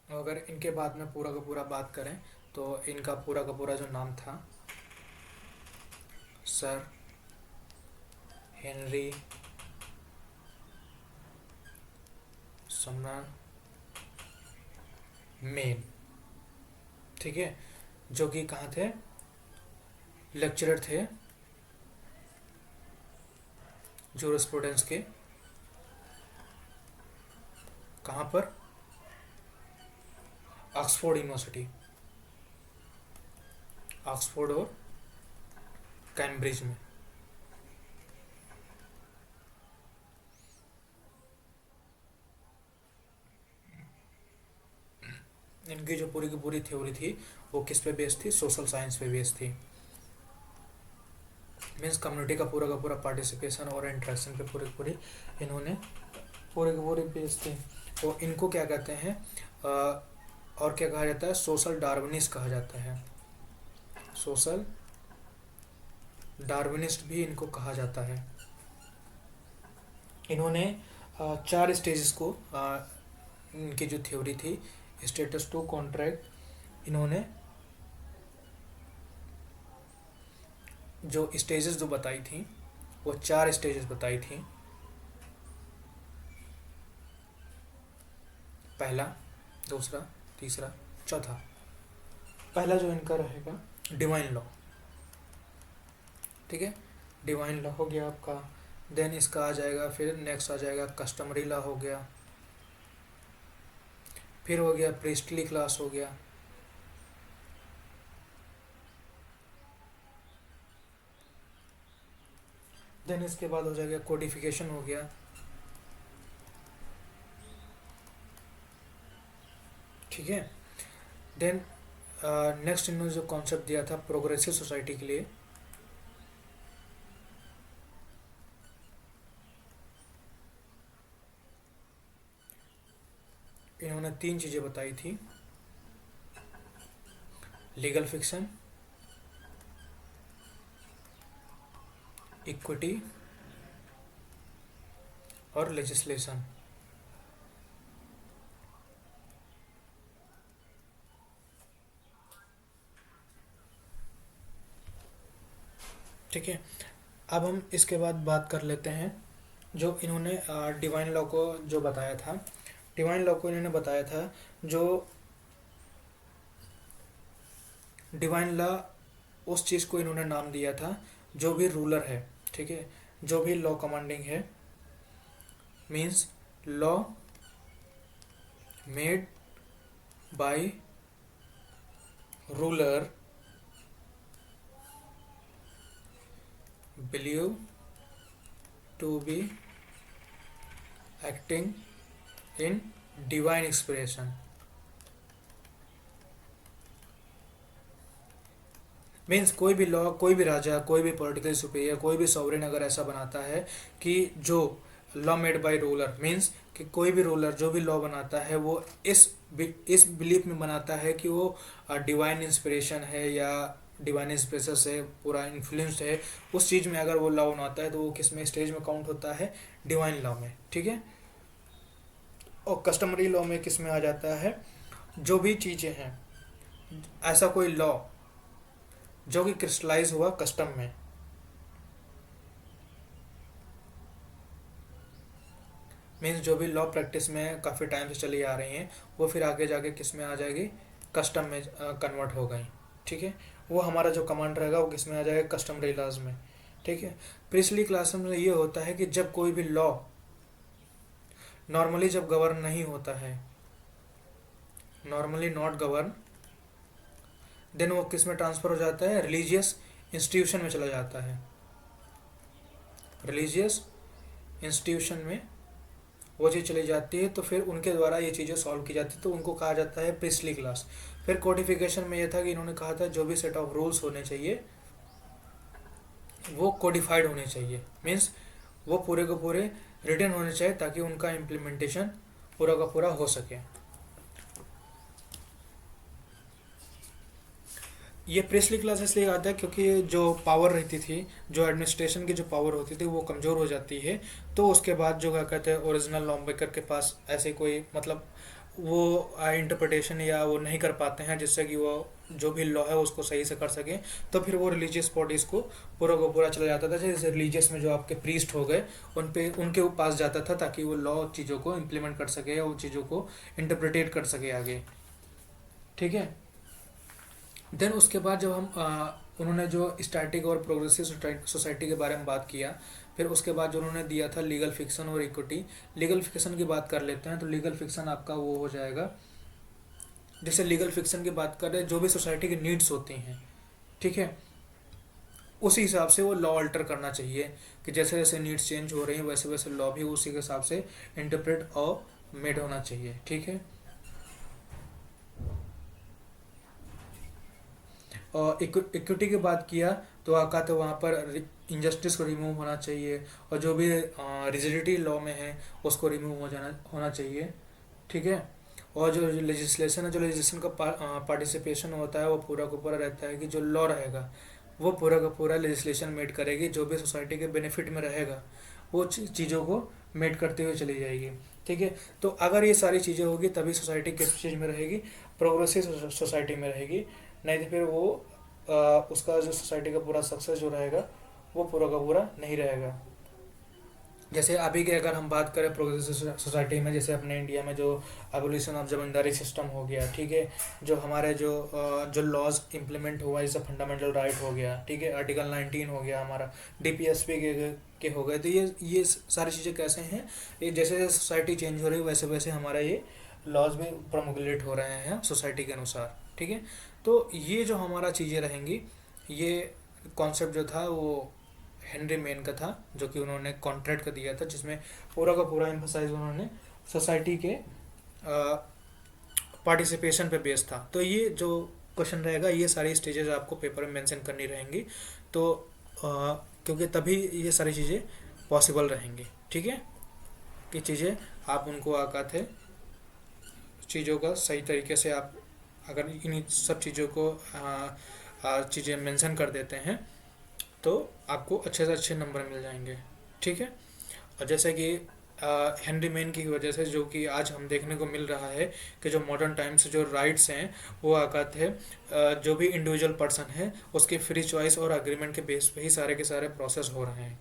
अगर इनके बाद में पूरा का पूरा बात करें तो इनका पूरा का पूरा जो नाम था, सर हेनरी समर मेन, ठीक है, जो कि कहाँ थे, लेक्चरर थे जूरिस्प्रूडेंस के, कहाँ पर, ऑक्सफोर्ड यूनिवर्सिटी, ऑक्सफोर्ड और कैम्ब्रिज में। इनकी जो पूरी की पूरी थ्योरी थी वो किस पे बेस्ड थी, सोशल साइंस पे बेस्ड थी। मीन्स कम्युनिटी का पूरा पार्टिसिपेशन और इंटरेक्शन पे पूरी पूरी इन्होंने पूरी की पूरी बेस्ड थी। तो इनको क्या कहते हैं, और क्या कहा जाता है, सोशल डार्विनिस्ट कहा जाता है, सोशल डार्विनिस्ट भी इनको कहा जाता है। इन्होंने 4 स्टेजेस को, इनकी जो थ्योरी थी स्टेटस टू कॉन्ट्रैक्ट, इन्होंने जो स्टेजेस जो बताई थी वो 4 स्टेजेस बताई थी। पहला, दूसरा, तीसरा, चौथा। पहला जो इनका रहेगा डिवाइन लॉ, ठीक है, डिवाइन लॉ हो गया आपका। देन इसका आ जाएगा, फिर नेक्स्ट आ जाएगा कस्टमरी लॉ हो गया, फिर हो गया प्रीस्टली क्लास हो गया, देन इसके बाद हो जाएगा कोडिफिकेशन हो गया, ठीक है। देन नेक्स्ट इन्होंने जो कॉन्सेप्ट दिया था प्रोग्रेसिव सोसाइटी के लिए, इन्होंने 3 चीज़ें बताई थी, लीगल फिक्शन, इक्विटी और लेजिस्लेशन। ठीक है, अब हम इसके बाद बात कर लेते हैं जो इन्होंने डिवाइन लॉ को जो बताया था। डिवाइन लॉ को इन्होंने बताया था, जो डिवाइन लॉ उस चीज़ को इन्होंने नाम दिया था जो भी रूलर है, ठीक है, जो भी लॉ कमांडिंग है, means law made by ruler believe to be acting in divine inspiration। Means कोई भी लॉ, कोई भी राजा, कोई भी पॉलिटिकल सुपीरियर, कोई भी सॉवरेन अगर ऐसा बनाता है कि जो law made by ruler, means कि कोई भी रूलर जो भी लॉ बनाता है वो इस बिलीफ में बनाता है कि वो डिवाइन इंस्पिरेशन है या डिवाइन इंस्पिरेशन से पूरा इन्फ्लुएंस्ड है, उस चीज़ में अगर वो लॉ बनाता है तो वो किस में, स्टेज में काउंट होता है, डिवाइन लॉ में, ठीक है। और कस्टमरी लॉ में किस में आ जाता है, जो भी चीज़ें हैं, ऐसा कोई लॉ जो कि क्रिस्टलाइज हुआ कस्टम में, मीन्स जो भी लॉ प्रैक्टिस में काफ़ी टाइम से चली आ रही हैं वो फिर आगे जाके किस में आ जाएगी, कस्टम में कन्वर्ट हो गई, ठीक है। वो हमारा जो कमांड रहेगा वो किस में आ जाएगा, कस्टमरी लॉज में, ठीक है। प्रीस्टली क्लास में ये होता है कि जब कोई भी लॉ नॉर्मली जब गवर्न नहीं होता है, नॉर्मली नॉट गवर्न, देन वो किस में ट्रांसफ़र हो जाता है, रिलीजियस इंस्टीट्यूशन में चला जाता है, रिलीजियस इंस्टीट्यूशन में वो चीज़ चली जाती है, तो फिर उनके द्वारा ये चीज़ें सॉल्व की जाती है, तो उनको कहा जाता है प्रिस्टली क्लास। फिर कोडिफिकेशन में ये था कि इन्होंने कहा था जो भी सेट ऑफ रूल्स होने चाहिए वो कोडिफाइड होने चाहिए, मीन्स वो पूरे को पूरे रिटन होने चाहिए ताकि उनका इम्प्लीमेंटेशन पूरा का पूरा हो सके। ये प्रेसली क्लास इसलिए आता है क्योंकि जो पावर रहती थी, जो एडमिनिस्ट्रेशन की जो पावर होती थी वो कमज़ोर हो जाती है। तो उसके बाद जो क्या कहते हैं, ओरिजिनल लॉ मेकर के पास ऐसे कोई मतलब वो इंटरप्रिटेशन या वो नहीं कर पाते हैं जिससे कि वो जो भी लॉ है उसको सही से कर सकें। तो फिर वो रिलीजियस बॉडीज़ को पूरा चला जाता था, जैसे रिलीजियस में जो आपके प्रीस्ट हो गए उनके पास जाता था ताकि वो लॉ चीज़ों को इम्प्लीमेंट कर सके या वो चीज़ों को इंटरप्रिटेट कर सके आगे। ठीक है। देन उसके बाद जब हम उन्होंने जो स्टैटिक और प्रोग्रेसिव सोसाइटी के बारे में बात किया, फिर उसके बाद जो उन्होंने दिया था लीगल फिक्शन और इक्विटी। लीगल फिक्शन की बात कर लेते हैं, तो लीगल फिक्शन आपका वो हो जाएगा, जैसे लीगल फिक्शन की बात कर रहे हैं जो भी सोसाइटी की नीड्स होती हैं, ठीक है, उसी हिसाब से वो लॉ अल्टर करना चाहिए कि जैसे जैसे नीड्स चेंज हो रही हैं वैसे वैसे लॉ भी उसी के हिसाब से इंटरप्रेट और मेड होना चाहिए। ठीक है। और इक्विटी की बात किया तो आका तो वहाँ पर इनजस्टिस को रिमूव होना चाहिए, और जो भी रिजिडिटी लॉ में है उसको रिमूव होना चाहिए। ठीक है। और जो लेजिस्लेशन है, जो लेजिस्लेशन का पार्टिसिपेशन होता है वो पूरा का पूरा रहता है कि जो लॉ रहेगा वो पूरा का पूरा लेजिस्लेशन मेड करेगी, जो भी सोसाइटी के बेनिफिट में रहेगा वो चीज़ों को मेड करते हुए चली जाएगी। ठीक है। तो अगर ये सारी चीज़ें होगी तभी सोसाइटी किस चीज़ में रहेगी, प्रोग्रेसिव सोसाइटी में रहेगी। नहीं तो फिर वो उसका जो सोसाइटी का पूरा सक्सेस जो रहेगा वो पूरा का पूरा नहीं रहेगा। जैसे अभी के अगर हम बात करें प्रोग्रेसिव सोसाइटी में, जैसे अपने इंडिया में जो एवोल्यूशन ऑफ जमींदारी सिस्टम हो गया, ठीक है, जो हमारे जो लॉज इम्प्लीमेंट हुआ जैसे फंडामेंटल राइट हो गया, ठीक है, आर्टिकल 19 हो गया हमारा, डीपीएसपी के हो गए, तो ये सारी चीज़ें कैसे हैं, ये जैसे जैसे सोसाइटी चेंज हो रही है वैसे वैसे हमारा ये लॉज भी प्रोमोगुलेट हो रहे हैं सोसाइटी के अनुसार। ठीक है। तो ये जो हमारा चीज़ें रहेंगी, ये कॉन्सेप्ट जो था वो हेनरी मेन का था, जो कि उन्होंने कॉन्ट्रैक्ट का दिया था, जिसमें पूरा का पूरा एम्फसाइज उन्होंने सोसाइटी के पार्टिसिपेशन पे बेस था। तो ये जो क्वेश्चन रहेगा ये सारी स्टेजेस आपको पेपर में मेंशन करनी रहेंगी, तो क्योंकि तभी ये सारी चीज़ें पॉसिबल रहेंगी। ठीक है, कि चीज़ें आप उनको आकात है चीज़ों का सही तरीके से आप अगर इन सब चीज़ों को चीज़ें मेंशन कर देते हैं तो आपको अच्छे से अच्छे नंबर मिल जाएंगे। ठीक है। और जैसे कि हेनरी मेन की वजह से जो कि आज हम देखने को मिल रहा है कि जो मॉडर्न टाइम्स जो राइट्स हैं वो आकात है जो भी इंडिविजुअल पर्सन है उसके फ्री चॉइस और अग्रीमेंट के बेस पे ही सारे के सारे प्रोसेस हो रहे हैं।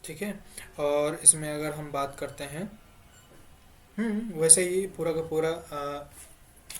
ठीक है। और इसमें अगर हम बात करते हैं, वैसे ही पूरा का पूरा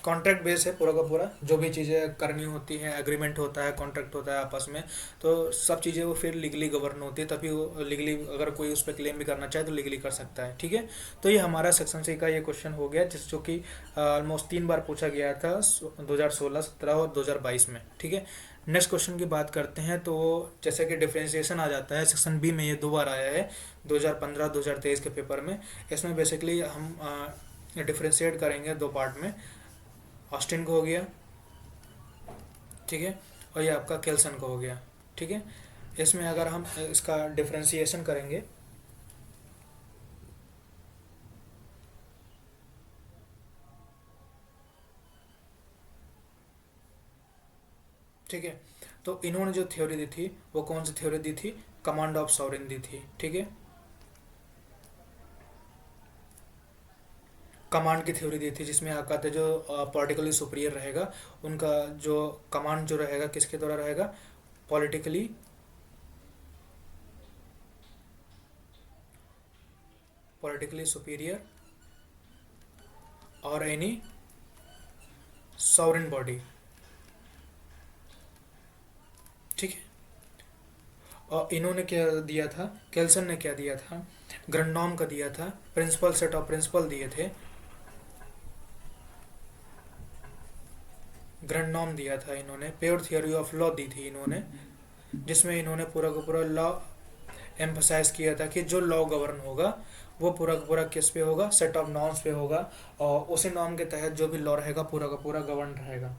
कॉन्ट्रैक्ट बेस है, पूरा का पूरा जो भी चीज़ें करनी होती हैं, एग्रीमेंट होता है, कॉन्ट्रैक्ट होता है आपस में, तो सब चीज़ें वो फिर लीगली गवर्न होती है, तभी वो लीगली अगर कोई उस पर क्लेम भी करना चाहे तो लीगली कर सकता है। ठीक है। तो ये हमारा सेक्शन सी का ये क्वेश्चन हो गया, जिस जो कि ऑलमोस्ट 3 बार पूछा गया था 2016, 17 और 2022 में। ठीक है। नेक्स्ट क्वेश्चन की बात करते हैं, तो जैसे कि डिफ्रेंसिएशन आ जाता है सेक्शन बी में, ये 2 बार आया है 2015 2023 के पेपर में। इसमें बेसिकली हम डिफ्रेंशिएट करेंगे 2 पार्ट में, ऑस्टिन को हो गया, ठीक है, और ये आपका केल्सन को हो गया। ठीक है। इसमें अगर हम इसका डिफ्रेंशिएशन करेंगे, ठीक है, तो इन्होंने जो थ्योरी दी थी वो कौन सी थ्योरी दी थी, कमांड ऑफ सॉवरेन दी थी। ठीक है, कमांड की थ्योरी दी थी, जिसमें आपका था जो पॉलिटिकली सुपीरियर रहेगा उनका जो कमांड जो रहेगा किसके द्वारा रहेगा, पॉलिटिकली सुपीरियर और एनी सॉवरेन बॉडी। ठीक है। और इन्होंने क्या दिया था, केल्सन ने क्या दिया था, ग्रंडॉम का दिया था, प्रिंसिपल सेट ऑफ प्रिंसिपल दिए थे, ग्रंडॉम दिया था इन्होंने, प्योर थियोरी ऑफ लॉ दी थी इन्होंने, जिसमें इन्होंने पूरा का पूरा लॉ एम्फसाइज किया था कि जो लॉ गवर्न होगा वो पूरा का पूरा किस पे होगा, सेट ऑफ नॉर्म्स पे होगा, और उसी नॉर्म के तहत जो भी लॉ रहेगा पूरा का पूरा गवर्न रहेगा।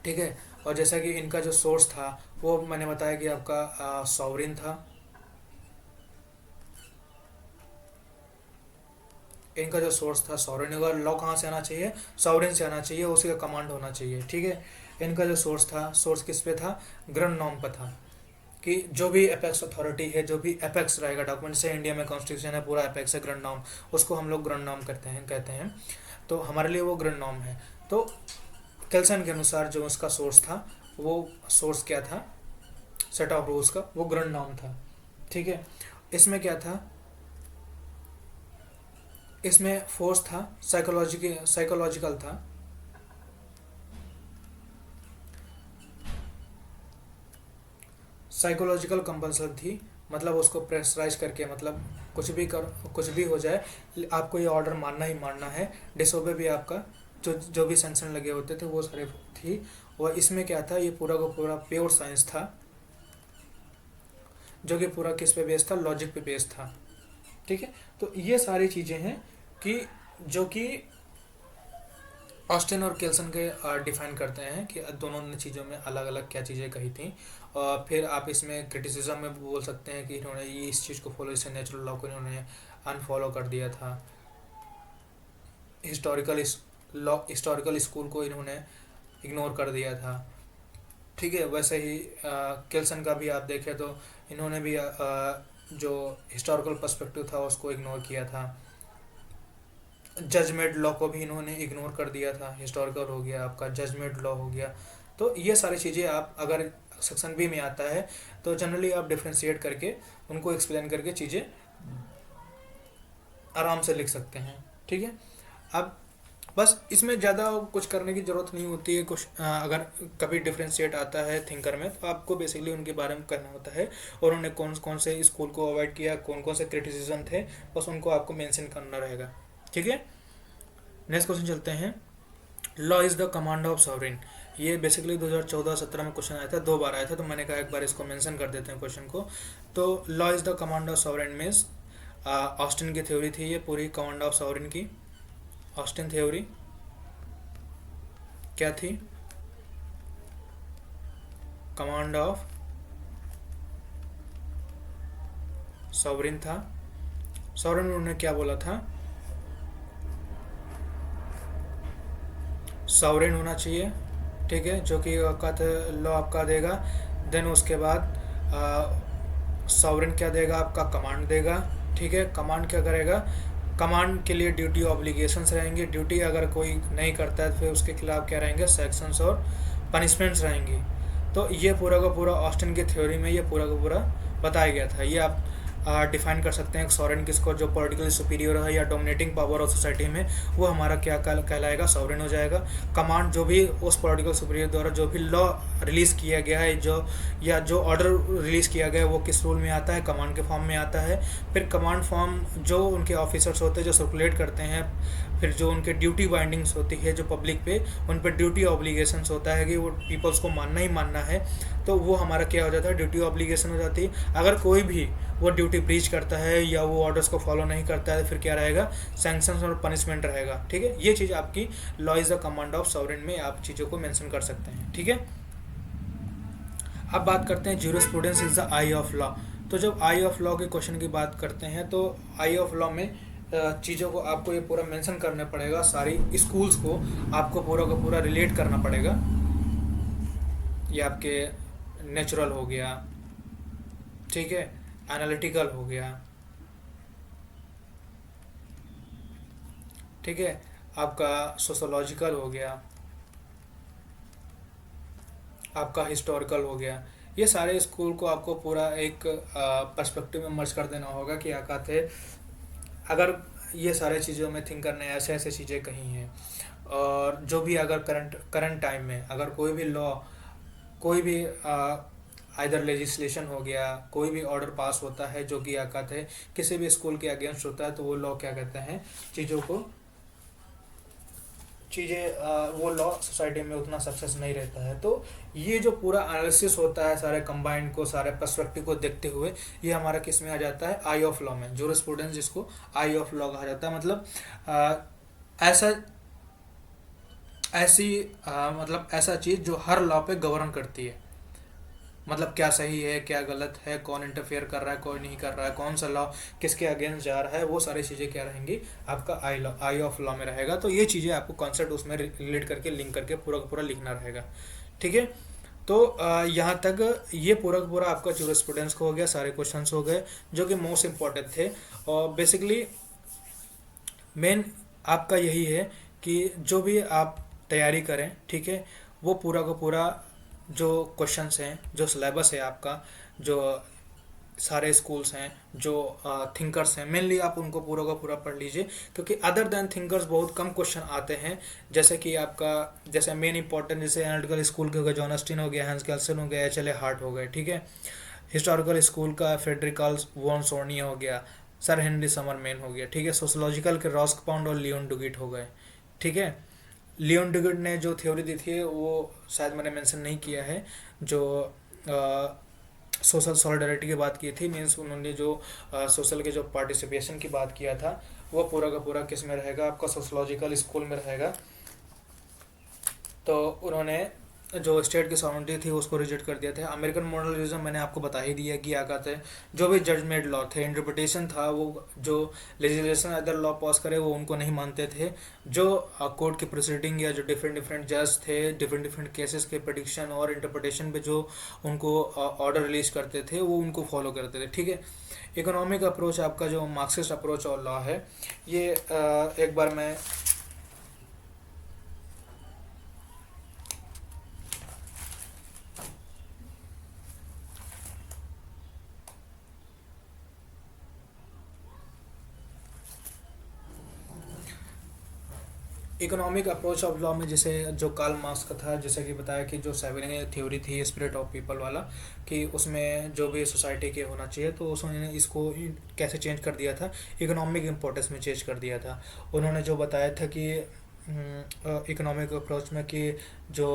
ठीक है। और जैसा कि इनका जो सोर्स था वो मैंने बताया कि आपका सॉवरिन था। इनका जो सोर्स था सॉवरिन होगा। लॉ कहाँ से आना चाहिए, सॉवरिन से आना चाहिए, उसी का कमांड होना चाहिए। ठीक है। इनका जो सोर्स था, सोर्स किस पे था, ग्रंड नॉर्म पर था, कि जो भी एपेक्स अथॉरिटी है, जो भी एपेक्स रहेगा डॉक्यूमेंट से, इंडिया में कॉन्स्टिट्यूशन है पूरा एपेक्स है ग्रंड नॉर्म, उसको हम लोग ग्रंड नॉर्म कहते हैं। तो हमारे लिए वो ग्रंड नॉर्म है। तो केल्सन के अनुसार जो उसका सोर्स था, वो सोर्स क्या था, सेट ऑफ रूल्स का, वो ग्रंड नॉर्म था। ठीक है। इसमें क्या था, इसमें फोर्स था साइकोलॉजिकल था। साइकोलॉजिकल कंपल्सन थी, मतलब उसको प्रेशराइज करके, मतलब कुछ भी हो जाए आपको ये ऑर्डर मानना ही मानना है। डिसोबे भी आपका जो भी सैंक्शन लगे होते थे वो सारे थी। और इसमें क्या था, ये पूरा का पूरा प्योर साइंस था, जो कि पूरा किस पे बेस्ड था, लॉजिक पे बेस्ड था। ठीक है। तो ये सारी चीज़ें हैं कि जो कि ऑस्टिन और केल्सन के डिफाइन करते हैं कि दोनों ने चीज़ों में अलग अलग क्या चीज़ें कही थी। और फिर आप इसमें क्रिटिसिज्म में बोल सकते हैं कि इन्होंने ये इस चीज़ को फॉलो, इससे नेचुरल लॉ को इन्होंने अनफॉलो कर दिया था। हिस्टोरिकल स्कूल को इन्होंने इग्नोर कर दिया था। ठीक है। वैसे ही केल्सन का भी आप देखें तो इन्होंने भी जो हिस्टोरिकल पर्सपेक्टिव था उसको इग्नोर किया था। जजमेंट लॉ को भी इन्होंने इग्नोर कर दिया था। हिस्टोरिकल हो गया आपका, जजमेंट लॉ हो गया। तो ये सारी चीज़ें आप अगर सेक्शन बी में आता है तो जनरली आप डिफ्रेंशिएट करके उनको एक्सप्लेन करके चीज़ें आराम से लिख सकते हैं। ठीक है। अब बस इसमें ज़्यादा कुछ करने की ज़रूरत नहीं होती है। कुछ अगर कभी डिफ्रेंशिएट आता है थिंकर में तो आपको बेसिकली उनके बारे में करना होता है, और उन्होंने कौन कौन से स्कूल को अवॉइड किया, कौन कौन से क्रिटिसिज्म थे, बस उनको आपको मेंशन करना रहेगा। ठीक है। नेक्स्ट क्वेश्चन चलते हैं। Law is the command of sovereign. ये बेसिकली 2014-17 में क्वेश्चन आया था, 2 बार आया था, तो मैंने कहा एक बार इसको मेंशन कर देते हैं क्वेश्चन को। तो law is the command of sovereign means Austin की थ्योरी थी ये पूरी, कमांड ऑफ सॉवरेन की। ऑस्टिन थ्योरी क्या थी, कमांड ऑफ सॉवरेन था। सॉवरेन में उन्होंने क्या बोला था, सॉवरेन होना चाहिए। ठीक है। जो कि लॉ आपका देगा। देन उसके बाद सॉवरेन क्या देगा, आपका कमांड देगा। ठीक है। कमांड क्या करेगा, कमांड के लिए ड्यूटी ऑब्लिगेशंस रहेंगे। ड्यूटी अगर कोई नहीं करता है तो फिर उसके खिलाफ क्या रहेंगे, सैक्शंस और पनिशमेंट्स रहेंगी। तो ये पूरा का पूरा ऑस्टिन की थ्योरी में ये पूरा का पूरा बताया गया था। ये आप डिफाइन कर सकते हैं सॉवरेन किसको, जो पॉलिटिकली सुपीरियर है या डोमिनेटिंग पावर ऑफ सोसाइटी में, वो हमारा क्या कहलाएगा, सॉवरेन हो जाएगा। कमांड जो भी उस पॉलिटिकल सुपीरियर द्वारा जो भी लॉ रिलीज़ किया गया है, जो ऑर्डर रिलीज़ किया गया है, वो किस रूल में आता है, कमांड के फॉर्म में आता है। फिर कमांड फॉर्म जो उनके ऑफिसर्स होते हैं जो सर्कुलेट करते हैं, फिर जो उनके ड्यूटी बाइंडिंग्स होती है जो पब्लिक पे, उन पर ड्यूटी ऑब्लिगेशंस होता है कि वो पीपल्स को मानना ही मानना है, तो वो हमारा क्या हो जाता है, ड्यूटी ऑब्लिगेशन हो जाती है। अगर कोई भी वो ड्यूटी ब्रीच करता है या वो ऑर्डर्स को फॉलो नहीं करता है, फिर क्या रहेगा, सैंक्शंस और पनिशमेंट रहेगा। ठीक है। ये चीज़ आपकी law is the command of sovereign में आप चीज़ों को मेंशन कर सकते हैं। ठीक है। अब बात करते हैं jurisprudence is the I of law. तो जब आई ऑफ लॉ के क्वेश्चन की बात करते हैं तो आई ऑफ लॉ में चीज़ों को आपको ये पूरा मेंशन करना पड़ेगा, सारी स्कूल्स को आपको पूरा का पूरा रिलेट करना पड़ेगा। ये आपके नेचुरल हो गया, ठीक है, एनालिटिकल हो गया, ठीक है, आपका सोशोलॉजिकल हो गया, आपका हिस्टोरिकल हो गया। ये सारे स्कूल को आपको पूरा एक पर्सपेक्टिव में मर्ज कर देना होगा कि क्या कहते हैं, अगर ये सारे चीज़ों में थिंकर ने ऐसे ऐसे चीज़ें कही हैं। और जो भी अगर करंट टाइम में अगर कोई भी लॉ, कोई भी आइदर लेजिस्लेशन हो गया, कोई भी ऑर्डर पास होता है जो कि क्या कहते हैं किसी भी स्कूल के अगेंस्ट होता है, तो वो लॉ क्या कहते हैं, चीज़ें वो लॉ सोसाइटी में उतना सक्सेस नहीं रहता है। तो ये जो पूरा एनालिसिस होता है सारे कंबाइंड को, सारे पर्सपेक्टिव को देखते हुए, ये हमारा किस में आ जाता है, आई ऑफ लॉ में, जूरिस्प्रूडेंस जिसको आई ऑफ लॉ कहा जाता है। मतलब अ, ऐसा ऐसी मतलब ऐसा चीज़ जो हर लॉ पे गवर्न करती है। मतलब क्या सही है, क्या गलत है, कौन इंटरफेयर कर रहा है, कौन नहीं कर रहा है, कौन सा लॉ किसके अगेंस्ट जा रहा है, वो सारी चीज़ें क्या रहेंगी, आपका आई ऑफ लॉ में रहेगा। तो ये चीज़ें आपको कॉन्सेप्ट उसमें रिलेट करके, लिंक करके पूरा का पूरा लिखना रहेगा। ठीक है। तो यहाँ तक ये पूरा का पूरा आपका जूरिस्प्रूडेंस का हो गया, सारे क्वेश्चंस हो गए जो कि मोस्ट इंपॉर्टेंट थे। और बेसिकली मेन आपका यही है कि जो भी आप तैयारी करें, ठीक है, वो पूरा का पूरा जो क्वेश्चंस हैं, जो सिलेबस है आपका, जो सारे स्कूल्स हैं, जो थिंकर्स हैं, मेनली आप उनको पूरा का पूरा पढ़ लीजिए। क्योंकि अदर देन थिंकर्स बहुत कम क्वेश्चन आते हैं। जैसे कि आपका जैसे मेन इंपॉर्टेंट जैसे एनालिटिकल स्कूल के हो गए, जॉन ऑस्टिन हो गया, हैंस कैल्सन हो गया, एच एल ए हार्ट हो गए। ठीक है। हिस्टोरिकल स्कूल का फ्रेडरिक कार्ल वॉन सोर्निया हो गया, सर हेनरी समरमैन हो गया। ठीक है। सोशोलॉजिकल के रॉस्कपाउंड और लियोन डुगिट हो गए। ठीक है। लियोन डुगिट ने जो थ्योरी दी थी वो शायद मैंने मेंशन नहीं किया है, जो सोशल सॉलिडरिटी की बात की थी, मीन्स उन्होंने जो सोशल के जो पार्टिसिपेशन की बात किया था, वो पूरा का पूरा किस में रहेगा, आपका सोशोलॉजिकल स्कूल में रहेगा। तो उन्होंने जो स्टेट की सॉवरेनिटी थी उसको रिजेक्ट कर दिया था। अमेरिकन मॉडलिज्म मैंने आपको बता ही दिया कि क्या कहते हैं, जो भी जजमेंट लॉ थे, इंटरप्रिटेशन था, वो जो लेजिस्लेशन अदर लॉ पास करे वो उनको नहीं मानते थे। जो कोर्ट के प्रोसीडिंग या जो डिफरेंट डिफरेंट जज थे, डिफरेंट डिफरेंट केसेस के प्रडिक्शन और इंटरप्रिटेशन पे जो उनको ऑर्डर रिलीज करते थे, वो उनको फॉलो करते थे। ठीक है। इकोनॉमिक अप्रोच आपका जो मार्क्सिस्ट अप्रोच और लॉ है, ये एक बार मैं इकोनॉमिक अप्रोच ऑफ लॉ में जैसे जो कार्ल मार्क्स का था, जैसे कि बताया कि जो सेवन थ्योरी थी स्पिरिट ऑफ पीपल वाला, कि उसमें जो भी सोसाइटी के होना चाहिए, तो उसने इसको कैसे चेंज कर दिया था, इकोनॉमिक इम्पोर्टेंस में चेंज कर दिया था। उन्होंने जो बताया था कि इकोनॉमिक अप्रोच में कि जो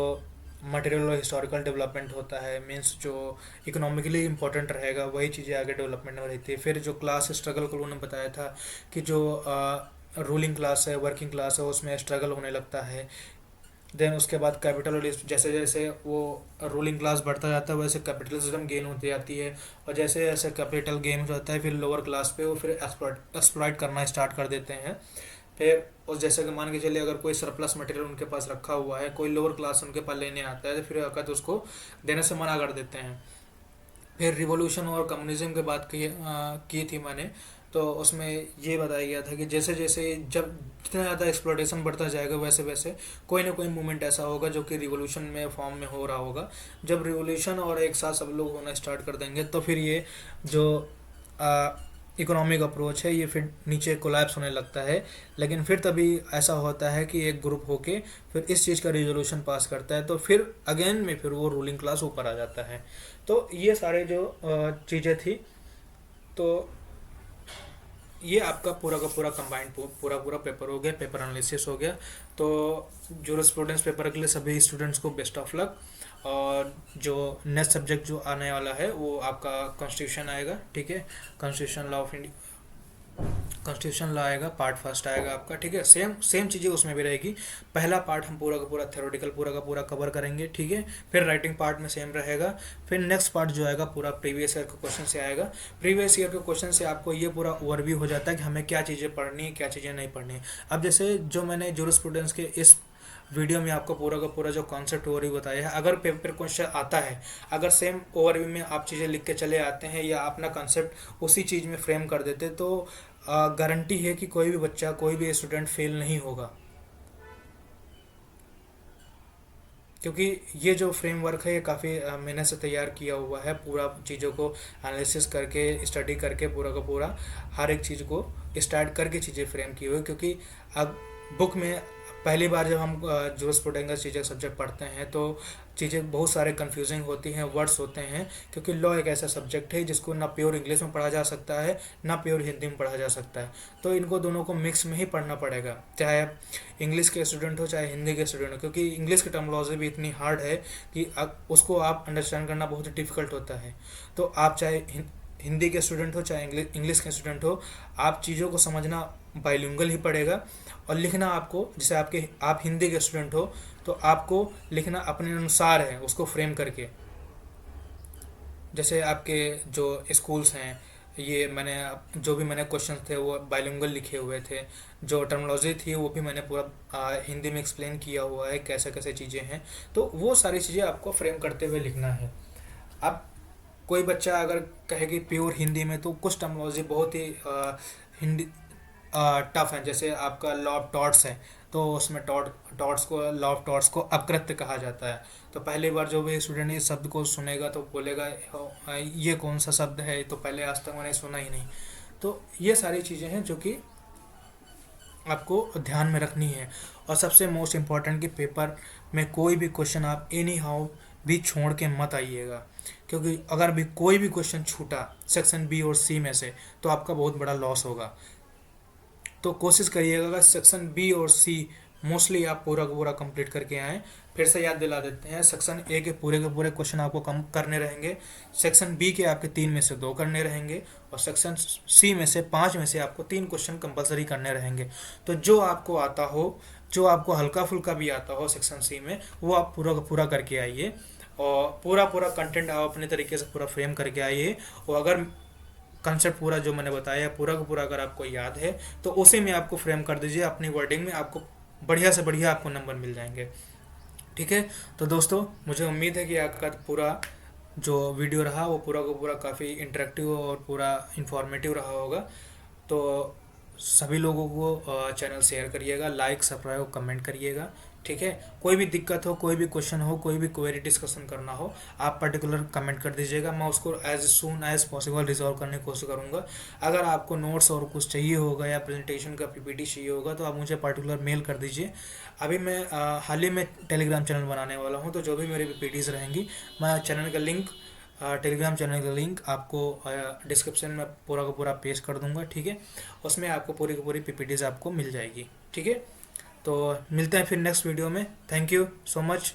मटेरियल और हिस्टोरिकल डेवलपमेंट होता है, मीन्स जो इकोनॉमिकली इम्पोर्टेंट रहेगा वही चीज़ें आगे डेवलपमेंट में रहती है। फिर जो क्लास स्ट्रगल को उन्होंने बताया था कि जो रूलिंग क्लास है, वर्किंग क्लास है, उसमें स्ट्रगल होने लगता है। देन उसके बाद कैपिटलिस्ट, जैसे जैसे वो रूलिंग क्लास बढ़ता जाता है वैसे कैपिटलिज्म गेन होती जाती है, और जैसे जैसे कैपिटल गेन हो जाता है फिर लोअर क्लास पे वो फिर एक्सप्लॉइट करना स्टार्ट कर देते हैं। फिर उस जैसे कि मान के चलिए अगर कोई सरप्लस मटेरियल उनके पास रखा हुआ है, कोई लोअर क्लास उनके पास लेने आता है, तो फिर अकत उसको देने से मना कर देते हैं। फिर रिवॉल्यूशन और कम्युनिज्म की बात की थी मैंने, तो उसमें ये बताया गया था कि जैसे जैसे जब जितना ज़्यादा एक्सप्लोटेशन बढ़ता जाएगा वैसे वैसे कोई ना कोई मूवमेंट ऐसा होगा जो कि रिवॉल्यूशन में फॉर्म में हो रहा होगा। जब रिवॉल्यूशन और एक साथ सब लोग होना स्टार्ट कर देंगे तो फिर ये जो इकोनॉमिक अप्रोच है ये फिर नीचे कोलैप्स होने लगता है। लेकिन फिर तभी ऐसा होता है कि एक ग्रुप होके फिर इस चीज़ का रिजोल्यूशन पास करता है, तो फिर अगेन में फिर वो रूलिंग क्लास ऊपर आ जाता है। तो ये सारे जो चीज़ें थी, तो ये आपका पूरा का पूरा कंबाइंड पूरा पूरा पेपर हो गया, पेपर एनालिसिस हो गया। तो जो स्टूडेंट्स पेपर के लिए सभी स्टूडेंट्स को बेस्ट ऑफ लक। और जो नेक्स्ट सब्जेक्ट जो आने वाला है वो आपका कॉन्स्टिट्यूशन आएगा। ठीक है। Constitution law of India, constitution law आएगा, पार्ट फर्स्ट आएगा आपका। ठीक है। सेम सेम चीज़ें उसमें भी रहेगी। पहला पार्ट हम पूरा का पूरा थ्योरेटिकल पूरा का पूरा कवर करेंगे। ठीक है। फिर राइटिंग पार्ट में सेम रहेगा। फिर नेक्स्ट पार्ट जो आएगा पूरा प्रीवियस ईयर के क्वेश्चन से आएगा। प्रीवियस ईयर के क्वेश्चन से आपको ये पूरा ओवरव्यू हो जाता है कि हमें क्या चीज़ें पढ़नी है, क्या चीज़ें नहीं पढ़नी है। अब जैसे जो मैंने जूरिस्प्रूडेंस के इस वीडियो में आपको पूरा का पूरा जो कॉन्सेप्ट ओवरव्यू बताया है, अगर पेपर क्वेश्चन आता है, अगर सेम ओवरव्यू में आप चीज़ें लिख के चले आते हैं या अपना कॉन्सेप्ट उसी चीज़ में फ्रेम कर देते, तो गारंटी है कि कोई भी बच्चा, कोई भी स्टूडेंट फेल नहीं होगा। क्योंकि ये जो फ्रेमवर्क है ये काफ़ी मेहनत से तैयार किया हुआ है, पूरा चीज़ों को एनालिसिस करके, स्टडी करके, पूरा का पूरा हर एक चीज़ को स्टार्ट करके चीज़ें फ्रेम की हुई। क्योंकि अब बुक में पहली बार जब हम जूरिस्प्रूडेंस चीज़ें सब्जेक्ट पढ़ते हैं तो चीज़ें बहुत सारे कंफ्यूजिंग होती हैं, वर्ड्स होते हैं, क्योंकि लॉ एक ऐसा सब्जेक्ट है जिसको ना प्योर इंग्लिश में पढ़ा जा सकता है ना प्योर हिंदी में पढ़ा जा सकता है। तो इनको दोनों को मिक्स में ही पढ़ना पड़ेगा, चाहे आप इंग्लिश के स्टूडेंट हो चाहे हिंदी के स्टूडेंट हो, क्योंकि इंग्लिश की टर्मिनोलॉजी भी इतनी हार्ड है कि उसको आप अंडरस्टैंड करना बहुत ही डिफिकल्ट होता है। तो आप चाहे हिंदी के स्टूडेंट हो चाहे इंग्लिश के स्टूडेंट हो, आप चीज़ों को समझना बाइलिंगुअल ही पड़ेगा। और लिखना आपको, जैसे आप हिंदी के स्टूडेंट हो तो आपको लिखना अपने अनुसार है, उसको फ्रेम करके। जैसे आपके जो स्कूल्स हैं, ये मैंने जो भी मैंने क्वेश्चन थे वो बाइलिंगुअल लिखे हुए थे, जो टर्मिनोलॉजी थी वो भी मैंने पूरा हिंदी में एक्सप्लेन किया हुआ है कैसे कैसे चीज़ें हैं। तो वो सारी चीज़ें आपको फ्रेम करते हुए लिखना है। अब कोई बच्चा अगर कहे कि प्योर हिंदी में, तो कुछ टर्मिनोलॉजी बहुत ही हिंदी टफ है। जैसे आपका लॉ ऑफ टॉर्ट्स है, तो उसमें लॉ ऑफ टॉर्ट्स को अपकृत्य कहा जाता है। तो पहली बार जो भी स्टूडेंट इस शब्द को सुनेगा तो बोलेगा ये कौन सा शब्द है, तो पहले आज तक मैंने सुना ही नहीं। तो ये सारी चीज़ें हैं जो कि आपको ध्यान में रखनी है। और सबसे मोस्ट इम्पॉर्टेंट कि पेपर में कोई भी क्वेश्चन आप एनी हाउ भी छोड़ के मत आइएगा, क्योंकि अगर भी कोई भी क्वेश्चन छूटा सेक्शन बी और सी में से तो आपका बहुत बड़ा लॉस होगा। तो कोशिश करिएगा अगर सेक्शन बी और सी मोस्टली आप पूरा का पूरा कंप्लीट करके आएँ। फिर से याद दिला देते हैं, सेक्शन ए के पूरे क्वेश्चन आपको कम करने रहेंगे, सेक्शन बी के आपके 3 में से 2 करने रहेंगे, और सेक्शन सी में से 5 में से आपको 3 क्वेश्चन कंपलसरी करने रहेंगे। तो जो आपको आता हो, जो आपको हल्का फुल्का भी आता हो सेक्शन सी में, वो आप पूरा का पूरा करके आइए, और पूरा कंटेंट आप अपने तरीके से पूरा फ्रेम करके आइए। और अगर कंसेप्ट पूरा जो मैंने बताया पूरा का पूरा अगर आपको याद है तो उसी में आपको फ्रेम कर दीजिए, अपनी वर्डिंग में आपको बढ़िया से बढ़िया आपको नंबर मिल जाएंगे। ठीक है। तो दोस्तों, मुझे उम्मीद है कि आपका पूरा जो वीडियो रहा वो पूरा का पूरा काफ़ी इंटरेक्टिव और पूरा इंफॉर्मेटिव रहा होगा। तो सभी लोगों को चैनल शेयर करिएगा, लाइक सब्सक्राइब कमेंट करिएगा। ठीक है। कोई भी दिक्कत हो, कोई भी क्वेश्चन हो, कोई भी क्वेरी डिस्कशन करना हो, आप पर्टिकुलर कमेंट कर दीजिएगा, मैं उसको as soon as possible resolve करने की कोशिश करूँगा। अगर आपको नोट्स और कुछ चाहिए होगा या प्रेजेंटेशन का पीपीटी चाहिए होगा तो आप मुझे पर्टिकुलर मेल कर दीजिए। अभी मैं हाल ही में टेलीग्राम चैनल बनाने वाला हूँ, तो जो भी मेरी पीपीटीज रहेंगी मैं चैनल का लिंक टेलीग्राम चैनल का लिंक आपको डिस्क्रिप्शन में पूरा का पूरा पेस्ट कर दूंगा। ठीक है। उसमें आपको पूरी की पूरी पीपीटीज आपको मिल जाएगी। ठीक है। तो मिलते हैं फिर नेक्स्ट वीडियो में। Thank you so much.